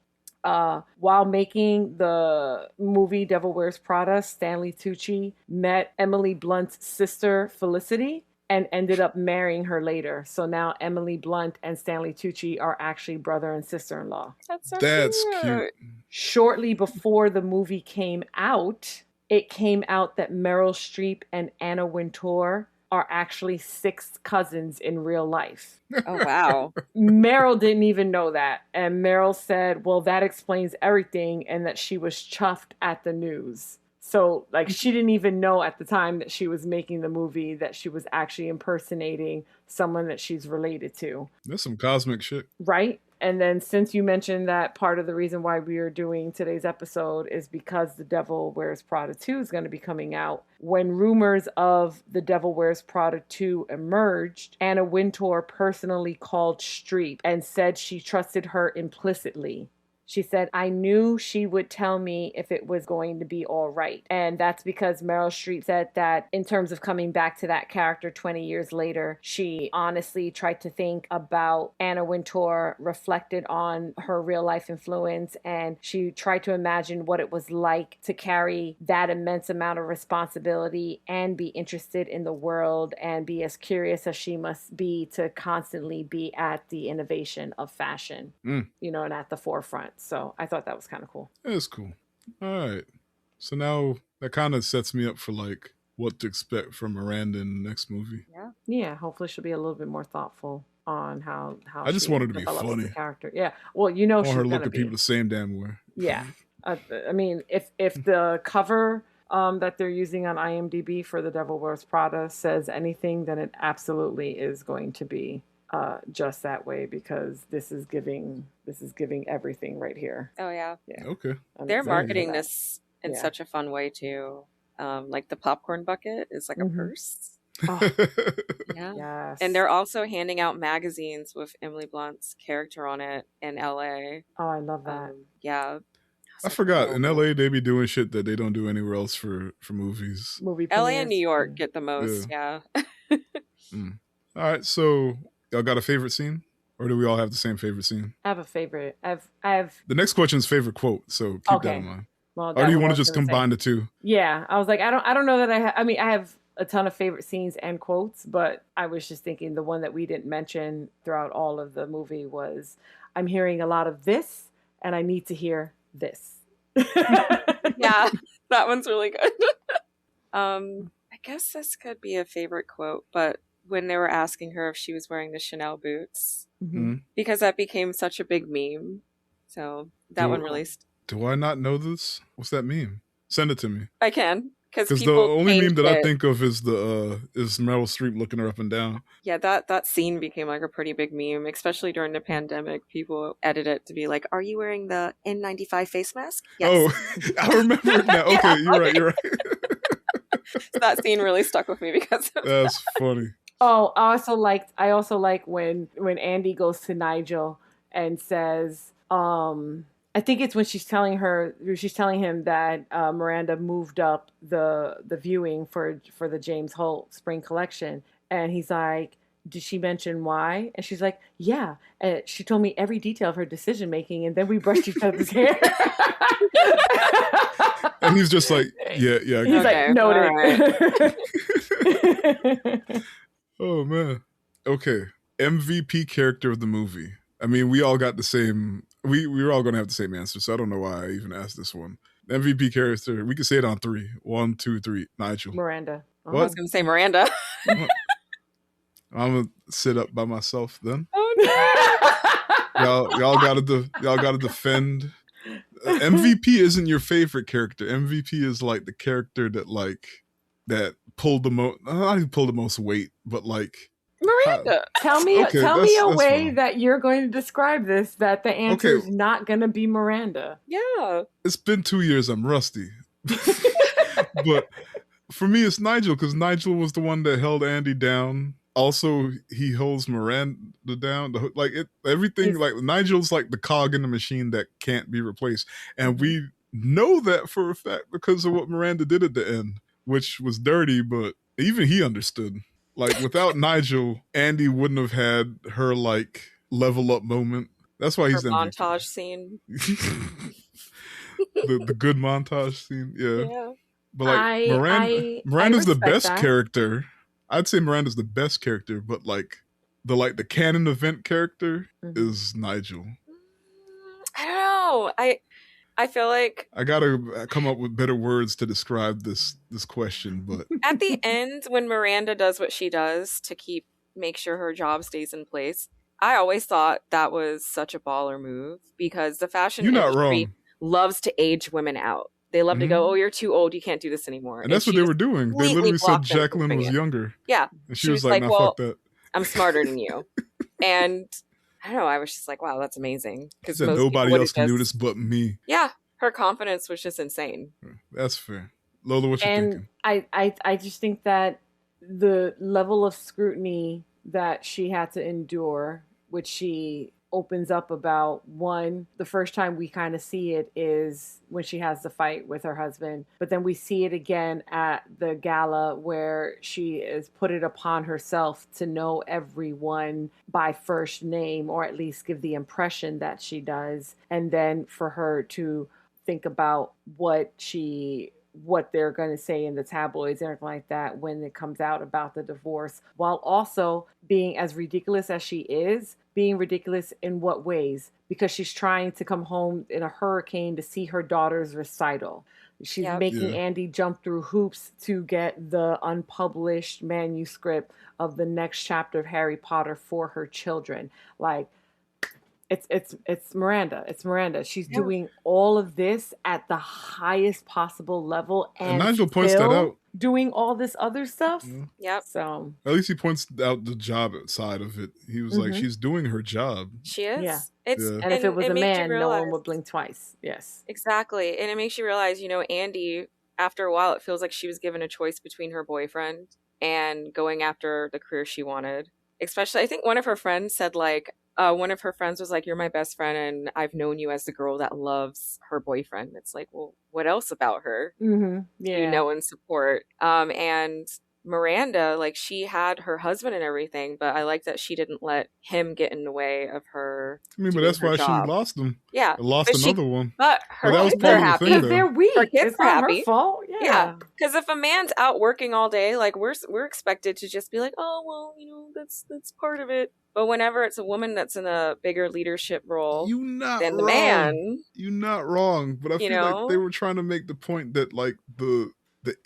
While making the movie Devil Wears Prada, Stanley Tucci met Emily Blunt's sister Felicity and ended up marrying her later. So now Emily Blunt and Stanley Tucci are actually brother and sister-in-law. That's so That's cute. cute. Shortly before the movie came out, it came out that Meryl Streep and Anna Wintour are actually sixth cousins in real life. Oh, wow. Meryl didn't even know that. And Meryl said, well, that explains everything, and that she was chuffed at the news. So, like, she didn't even know at the time that she was making the movie that she was actually impersonating someone that she's related to. That's some cosmic shit. Right? And then, since you mentioned that part of the reason why we are doing today's episode is because The Devil Wears Prada 2 is going to be coming out. When rumors of The Devil Wears Prada 2 emerged, Anna Wintour personally called Streep and said she trusted her implicitly. She said, I knew she would tell me if it was going to be all right. And that's because Meryl Streep said that in terms of coming back to that character 20 years later, she honestly tried to think about Anna Wintour, reflected on her real life influence, and she tried to imagine what it was like to carry that immense amount of responsibility and be interested in the world and be as curious as she must be to constantly be at the innovation of fashion, and at the forefront. So I thought that was kind of cool. That's cool. All right. So now that kind of sets me up for like what to expect from Miranda in the next movie. Yeah. Hopefully she'll be a little bit more thoughtful on how I just she want her to be develops funny. as a character. Yeah. Well, I want she's her to look gonna at be. people the same damn way. Yeah. I mean, if the cover that they're using on IMDb for The Devil Wears Prada says anything, then it absolutely is going to be just that way, because this is giving everything right here. Oh, yeah. Okay. They're marketing this in Yeah. such a fun way, too. Like the popcorn bucket is like a purse. Oh, Yeah. yes. And they're also handing out magazines with Emily Blunt's character on it in LA. Oh, I love that. Yeah. I forgot. In LA, they be doing shit that they don't do anywhere else for movies. Movie LA premieres. and New York get the most. Yeah. All right. So y'all got a favorite scene? Or do we all have the same favorite scene? I have a favorite. I have. The next question is favorite quote, so keep that in mind. Well, or do you want to just combine the two? Yeah, I was like, I don't know that I mean, I have a ton of favorite scenes and quotes, but I was just thinking the one that we didn't mention throughout all of the movie was, I'm hearing a lot of this, and I need to hear this. Yeah, that one's really good. I guess this could be a favorite quote, but when they were asking her if she was wearing the Chanel boots, because that became such a big meme. So that one really... Do I not know this? What's that meme? Send it to me. I can. Because the only meme that I think of is is Meryl Streep looking her up and down. Yeah, that scene became like a pretty big meme, especially during the pandemic. People edited it to be like, "Are you wearing the N95 face mask?" Yes. Oh, I remember it now. Okay, you're right. So that scene really stuck with me because of that's funny. Oh, I also like when Andy goes to Nigel and says, I think it's when she's telling him that Miranda moved up the viewing for the James Holt Spring Collection, and he's like, did she mention why? And she's like, yeah, she told me every detail of her decision making, and then we brushed each other's hair. And he's just like, yeah. He's like, noted. Right. Oh man. Okay. MVP character of the movie. I mean, we all got the same. We were all going to have the same answer, so I don't know why I even asked this one. MVP character. We can say it on 3. 1, 2, 3. Nigel. Miranda. What? I was going to say Miranda. I'm gonna sit up by myself then. Oh no! y'all gotta defend. MVP isn't your favorite character. MVP is like the character that pulled the most. Not even pulled the most weight, but like. Miranda. Tell me a way fine. That you're going to describe this that the answer is not going to be Miranda. Yeah. It's been 2 years. I'm rusty. But for me, it's Nigel, because Nigel was the one that held Andy down. Also, he holds Miranda. the down, like it, everything. He's Like Nigel's like the cog in the machine that can't be replaced, and mhm. we know that for a fact because of what Miranda did at the end, which was dirty, but even he understood. Like without Nigel, Andy wouldn't have had her like level up moment. That's why Her he's MVP. montage scene. The good montage scene, yeah. Yeah. But like I Miranda's the respect best that. character. I'd say Miranda's the best character, but like the canon event character Mhm. is Nigel. I don't know. I feel like I gotta come up with better words to describe this question, but at the end when Miranda does what she does to make sure her job stays in place, I always thought that was such a baller move because the fashion you're not industry wrong. loves to age women out. They love to go, Mhm. "Oh, you're too old. You can't do this anymore." And And that's what she they just were doing. They completely literally said blocked them from Jacqueline doing was it. younger, Yeah. and she She was was like, like, "Nah, fuck "Well, that." I'm smarter than you." And I don't know, I was just like, "Wow, that's amazing." She Because said, most people "Nobody would else have can do just, this but me." yeah, her confidence was just insane. That's fair. Lola, what you And thinking? I just think that the level of scrutiny that she had to endure, which she opens up about, one, the first time we kind of see it is when she has the fight with her husband, but then we see it again at the gala where she is put it upon herself to know everyone by first name, or at least give the impression that she does, and then for her to think about what they're going to say in the tabloids and everything like that when it comes out about the divorce, while also being as ridiculous as she is, being ridiculous in what ways? Because she's trying to come home in a hurricane to see her daughter's recital. She's Yep. making Yeah, Andy jump through hoops to get the unpublished manuscript of the next chapter of Harry Potter for her children. Like, it's Miranda. It's Miranda. She's Yeah. doing all of this at the highest possible level and and Nigel points that still out. doing all this other stuff. Yeah. Yep. So, At least he points out the job side of it. He was like, mhm. she's doing her job. She Yeah. is. It's Yeah. And if it and was it a makes you man, no one realize. would blink twice. Yes. Exactly. And it makes you realize, Andy, after a while, it feels like she was given a choice between her boyfriend and going after the career she wanted. Especially, I think one of her friends said, like, one of her friends was like, "You're my best friend, and I've known you as the girl that loves her boyfriend." It's like, well, what else about her do you Yeah. know and support? And Miranda, like, she had her husband and everything, but I like that she didn't let him get in the way of her I mean, but doing that's her why she job. lost him. Yeah, Lost but another one. But her that Well, was kids part are of the thing, happy. because they're though. Her weak. kids It's are not her happy. fault. Yeah, Yeah. because if a man's out working all day, like we're expected to just be like, "Oh well, that's part of it." But whenever it's a woman that's in a bigger leadership role You not than the wrong. man, You not wrong. But I you feel like they know, were trying to make the point that like the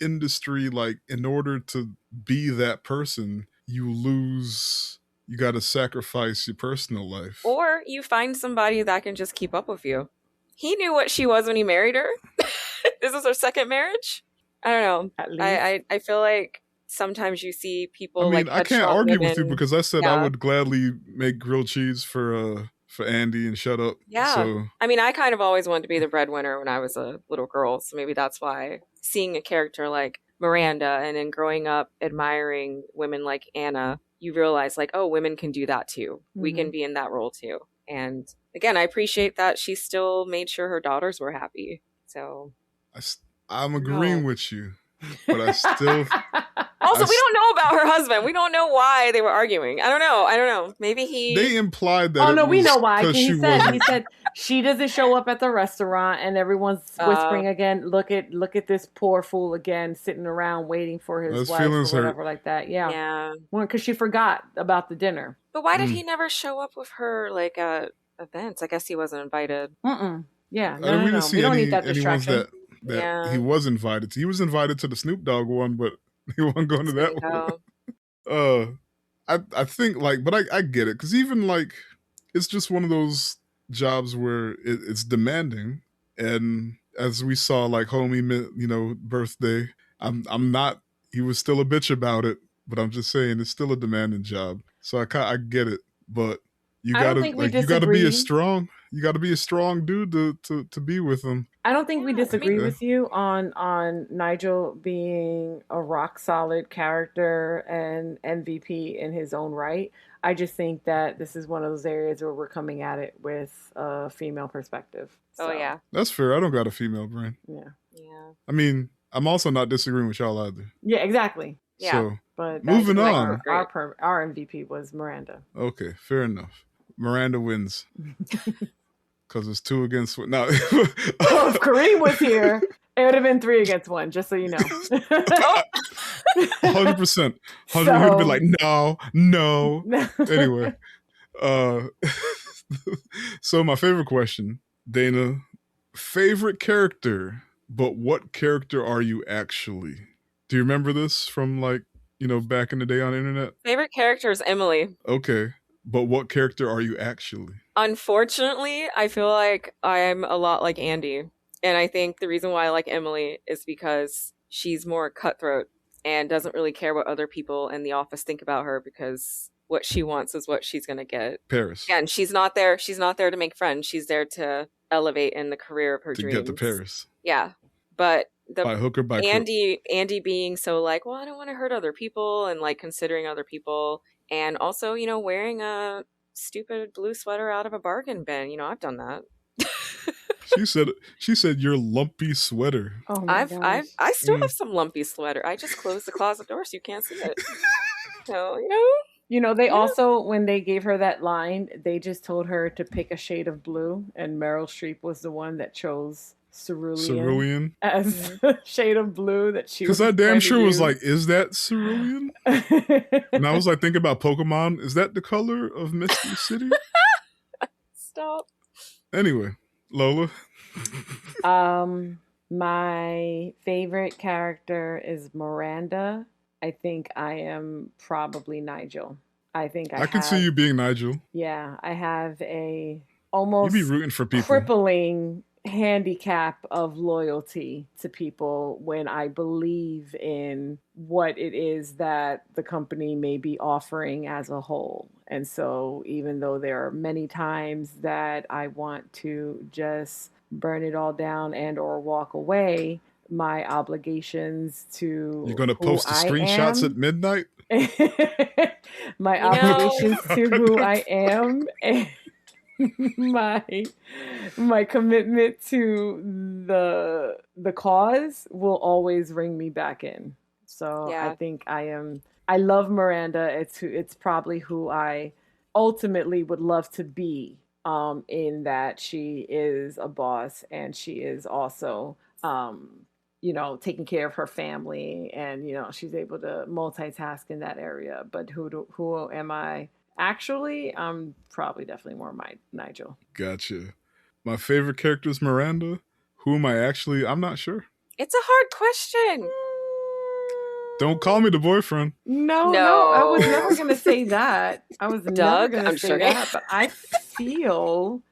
industry, like in order to be that person, you gotta sacrifice your personal life. or you find somebody that can just keep up with you. He knew what she was when he married her. This is her second marriage. I don't know. At least. I feel like sometimes you see I people mean, like I can't headstrong argue with you women. because I said I Yeah. would gladly make grilled cheese for Andy and shut up. Yeah. So I mean, I kind of always wanted to be the breadwinner when I was a little girl, so maybe that's why seeing a character like Miranda and then growing up admiring women like Anna, you realize like, oh, women can do that too. We can Mhm. be in that role too. And again, I appreciate that she still made sure her daughters were happy. So, I'm no. agreeing with you, but I still Also, I we don't know about her husband. We don't know why they were arguing. I don't know. Maybe they he. implied that Oh it no, we was know why. because she He wasn't. said she doesn't show up at the restaurant, and everyone's Uh, whispering again. Look at this poor fool again, sitting around waiting for his His wife or feelings hurt. whatever like that. Yeah, yeah. well, because she forgot about the dinner. But why did Mm. he never show up with her like at events? I guess he wasn't invited. Yeah, I mean, we didn't no. We see don't need that any ones distraction. that Yeah. he was invited to. He was invited to the Snoop Dogg one, but he wasn't going to There that you one. go. I think like, but I get it because even like it's just one of those jobs where it's demanding, and as we saw, like homie, birthday. I'm not. He was still a bitch about it, but I'm just saying it's still a demanding job. So I get it, but I don't think we you gotta be as disagree. strong. You got to be a strong dude to be with him. I don't think we Yeah, I mean, disagree Yeah. with you on Nigel being a rock solid character and MVP in his own right. I just think that this is one of those areas where we're coming at it with a female perspective. oh So, yeah, That's fair. I don't got a female brain. yeah. yeah, I mean, I'm also not disagreeing with y'all either. Yeah, exactly. yeah. So But I that's moving do like who her on. great. our MVP was Miranda. Okay, fair enough. Miranda wins because it's 2-1. No, Well, if Kareem was here, it would have been 3-1, just so you know. Oh, 100%. 100. He would have been So, like, no. Anyway, uh, so my favorite question, Dana, favorite character, but what character are you actually? Do you remember this from back in the day on the internet? favorite character is Emily. Okay, but what character are you actually? Unfortunately, I feel like I'm a lot like Andy. And I think the reason why I like Emily is because she's more cutthroat and doesn't really care what other people in the office think about her because what she wants is what she's going to get. Paris. Again, she's not there to make friends. She's there to elevate in the career of her To dreams. get to Paris. Yeah. But By hook or by crook. Andy being so like, well, I don't want to hurt other people and like considering other people and also, wearing a stupid blue sweater out of a bargain bin. I've done that. She said your lumpy sweater. oh my gosh. I still have some lumpy sweater. I just closed the closet door so you can't see it. So, They Yeah. also, when they gave her that line, they just told her to pick a shade of blue, and Meryl Streep was the one that chose cerulean Cerulean. as a shade of blue that she Because was I damn going sure to was use. like, is that cerulean? And I was like thinking about Pokemon. Is that the color of Misty City? Stop. Anyway, Lola. My favorite character is Miranda. I think I am probably Nigel. I think I can see you being Nigel. Yeah, I have a You almost be rooting for people. crippling handicap of loyalty to people when I believe in what it is that the company may be offering as a whole. And so even though there are many times that I want to just burn it all down and or walk away, my obligations to You're going to who post the I screenshots at am midnight? my You know- obligations to who I am and my commitment to the cause will always ring me back in. So Yeah. I think I love Miranda. It's probably who I ultimately would love to be, in that she is a boss and she is also taking care of her family, and she's able to multitask in that area. But who am I actually? I'm probably definitely more my Nigel. Gotcha. My favorite character is Miranda. Who am I actually? I'm not sure. It's a hard question. Don't call me the boyfriend. No, No. I was never gonna say that. I was never Doug? gonna I'm say joking. that, but I feel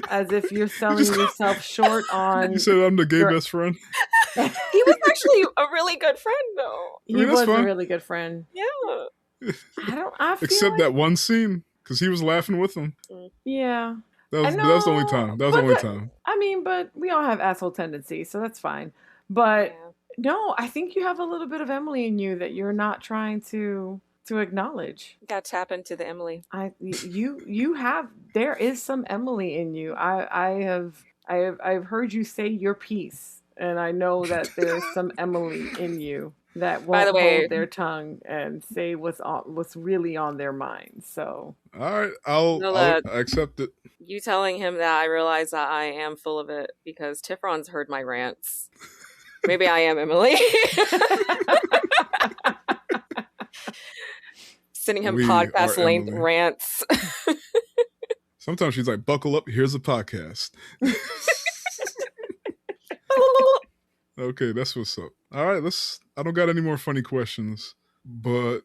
as if you're selling yourself short on. You said I'm the gay your- best friend. He was actually a really good friend, though. He I mean, that's was a fine. really good friend. Yeah. I feel Except like, that one scene, because he was laughing with him. yeah. That was the only time. That was the only time. I mean, but we all have asshole tendencies, so that's fine. But Yeah. no, I think you have a little bit of Emily in you that you're not trying to acknowledge. Got to tap into the Emily. You have, there is some Emily in you. I've heard you say your piece, and I know that there's some Emily in you that By the won't way- hold their tongue and say what's really on their mind. So All right, I'll Lola. accept it. You telling him that, I realize that I am full of it because Tiffron's heard my rants. Maybe I am Emily. Sending him We podcast are length Emily. rants. Sometimes she's like, "Buckle up, here's a podcast." Okay, that's what's up. All right, I don't got any more funny questions, but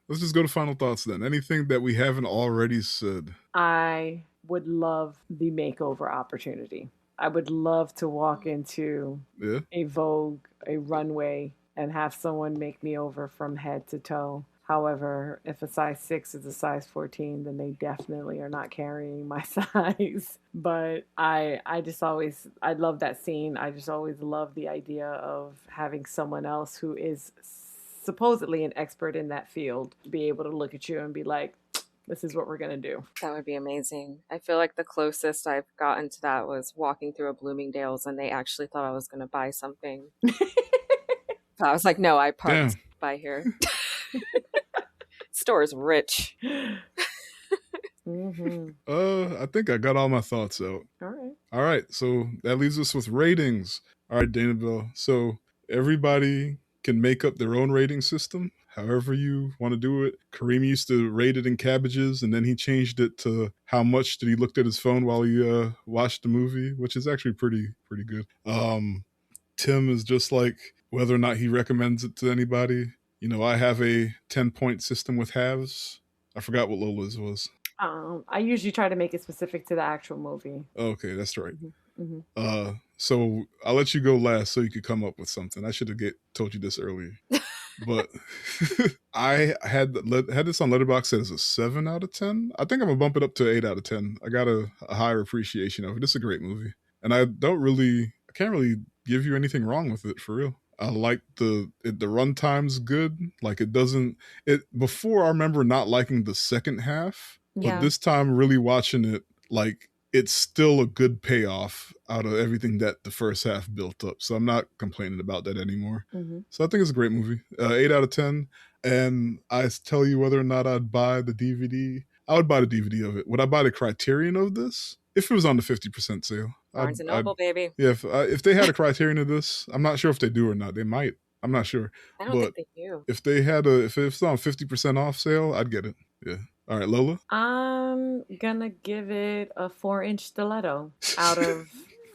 let's just go to final thoughts then. Anything that we haven't already said? I would love the makeover opportunity. I would love to walk into Yeah. a Vogue, a runway, and have someone make me over from head to toe. However, if a size 6 is a size 14, then they definitely are not carrying my size. But I just always, I love that scene. I just always love the idea of having someone else who is supposedly an expert in that field be able to look at you and be like, this is what we're going to do. That would be amazing. I feel like the closest I've gotten to that was walking through a Bloomingdale's and they actually thought I was going to buy something. So I was like, no, I parked Damn. by here. Store is rich. Mm-hmm. I think I got all my thoughts out. All right. All right, so that leaves us with ratings. All right, Danabelle. So everybody can make up their own rating system, however you want to do it. Kareem used to rate it in cabbages, and then he changed it to how much did he looked at his phone while he watched the movie, which is actually pretty good. Tim is just like whether or not he recommends it to anybody. You know, I have a 10-point system with halves. I forgot what Lola's was. I usually try to make it specific to the actual movie. Okay, that's right. Mm-hmm. Mm-hmm. So I'll let you go last so you could come up with something. I should have told you this earlier. But I had this on Letterboxd as a 7 out of 10. I think I'm gonna bump it up to 8 out of 10. I got a higher appreciation of it. It's a great movie, and I can't really give you anything wrong with it for real. I like the runtime's good. Like before I remember not liking the second half, Yeah. but this time really watching it, like it's still a good payoff out of everything that the first half built up. So I'm not complaining about that anymore. Mm-hmm. So I think it's a great movie. 8 out of 10. And I tell you whether or not I'd buy the DVD. I would buy the DVD of it. Would I buy the Criterion of this? If it was on the 50% sale. Barnes and Noble, baby. Yeah, if they had a Criterion of this, I'm not sure if they do or not. They might. I'm not sure. I don't think they do. If it was on 50% off sale, I'd get it. Yeah. All right, Lola? I'm gonna give it a 4-inch stiletto out of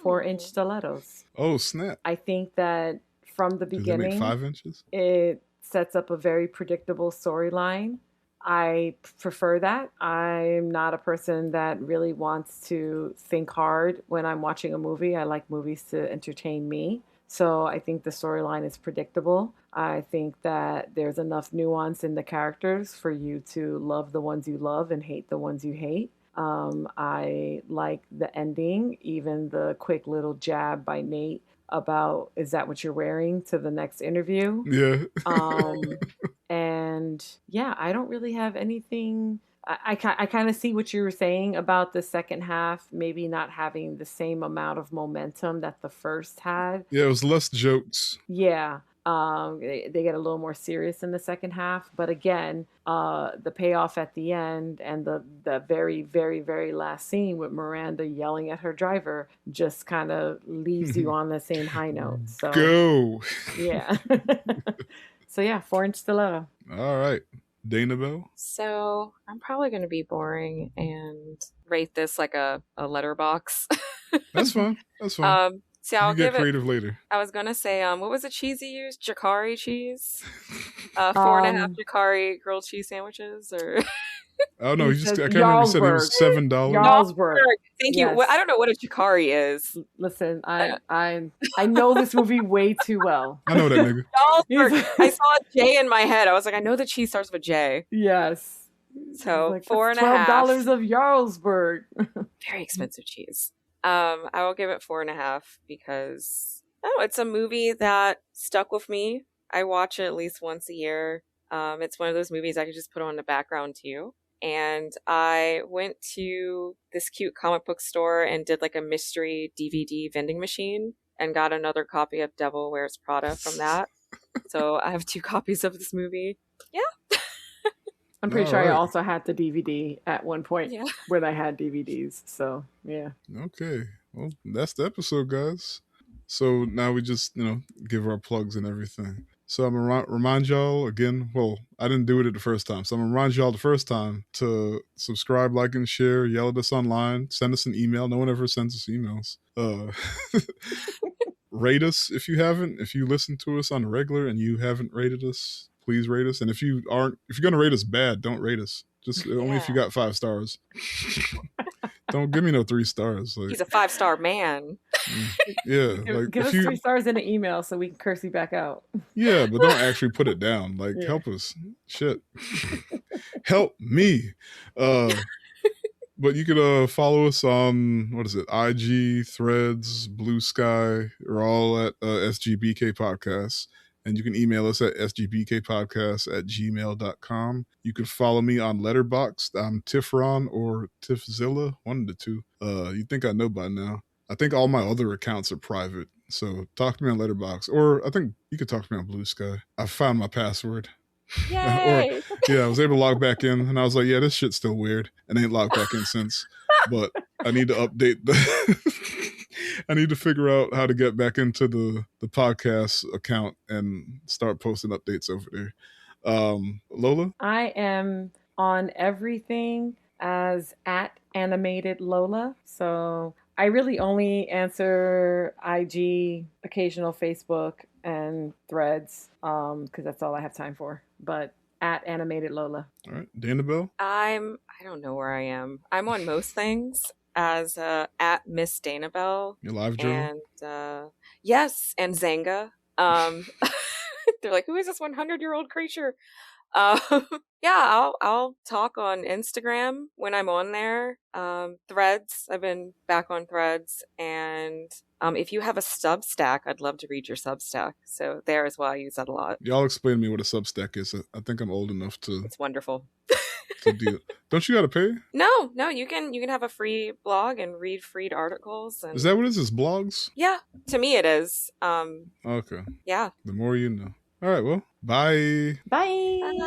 4-inch stilettos. Oh, snap. I think that from the beginning, did they make 5 inches? It sets up a very predictable storyline. I prefer that. I'm not a person that really wants to think hard when I'm watching a movie. I like movies to entertain me. So I think the storyline is predictable. I think that there's enough nuance in the characters for you to love the ones you love and hate the ones you hate. I like the ending, even the quick little jab by Nate about, is that what you're wearing to the next interview? Yeah. And yeah, I don't really have anything. I kind of see what you were saying about the second half, maybe not having the same amount of momentum that the first had. Yeah, it was less jokes. Yeah. They get a little more serious in the second half. But again, the payoff at the end and the very, very, very last scene with Miranda yelling at her driver just kind of leaves you on the same high note. So go. Yeah. So yeah, 4-inch stiletto. All right. Danabelle? So I'm probably going to be boring and rate this like a letterbox. That's fine. So I'll give creative later. I was going to say, what was the cheese you used? Jacari cheese? 4.5 Jacari grilled cheese sandwiches? Or Oh no, I can't remember. He said it was $7. Jarlsberg. Thank you. Well, I don't know what a Jacari is. Listen, I know this movie way too well. I know that nigga. Jarlsberg. I saw a J in my head. I was like, I know the cheese starts with J. Yes. So like, $4.5. $12 of Jarlsberg. Very expensive cheese. I will give it 4.5 because it's a movie that stuck with me. I watch it at least once a year. It's one of those movies I could just put on the background too. And I went to this cute comic book store and did like a mystery DVD vending machine and got another copy of Devil Wears Prada from that. So I have 2 copies of this movie. Yeah. I'm pretty sure I also had the DVD at one point where they had DVDs. So, yeah. Okay. Well, that's the episode, guys. So now we just, give our plugs and everything. So I'm going to remind y'all again, well, I didn't do it the first time. So I'm going to remind y'all the first time to subscribe, like, and share, yell at us online, send us an email. No one ever sends us emails. Rate us if you haven't. If you listen to us on the regular and you haven't rated us, please rate us. And if you're going to rate us bad, don't rate us. Just only if you got 5 stars. Don't give me no 3 stars. Like, He's a 5-star man. yeah, like Give if us you, 3 stars in an email so we can curse you back out. yeah, but don't actually put it down. Like, Yeah. help us, shit, help me. But you could follow us on, what is it, IG, Threads, Blue Sky. We're all at SGBK Podcasts. And you can email us at sgbkpodcast@gmail.com. You can follow me on Letterboxd. I'm Tiffron or Tiffzilla, one of the two. You think I know by now. I think all my other accounts are private. So talk to me on Letterboxd. Or I think you could talk to me on Blue Sky. I found my password. Or Yay! yeah, I was able to log back in, and I was like, yeah, this shit's still weird, and I ain't logged back in since. But I need to update I need to figure out how to get back into the podcast account and start posting updates over there. Lola? I am on everything as at animated Lola. So I really only answer IG, occasional Facebook, and Threads because that's all I have time for. But at animated Lola. All right. Danabelle? I don't know where I am. I'm on most things as at Miss Danabelle. Your live journal? And yes, and Zanga. They're like, who is this 100-year-old creature? Yeah, I'll talk on Instagram when I'm on there. Threads, I've been back on Threads, and if you have a Substack, I'd love to read your Substack. So there as well, I use that a lot. Y'all explain to me what a Substack is. I think I'm old enough to. It's wonderful. To deal. Don't you gotta pay? No, you can have a free blog and read free articles. And... Is that what it is? It's blogs? Yeah, to me it is. Okay. Yeah. The more you know. All right, well, bye. Bye. Bye.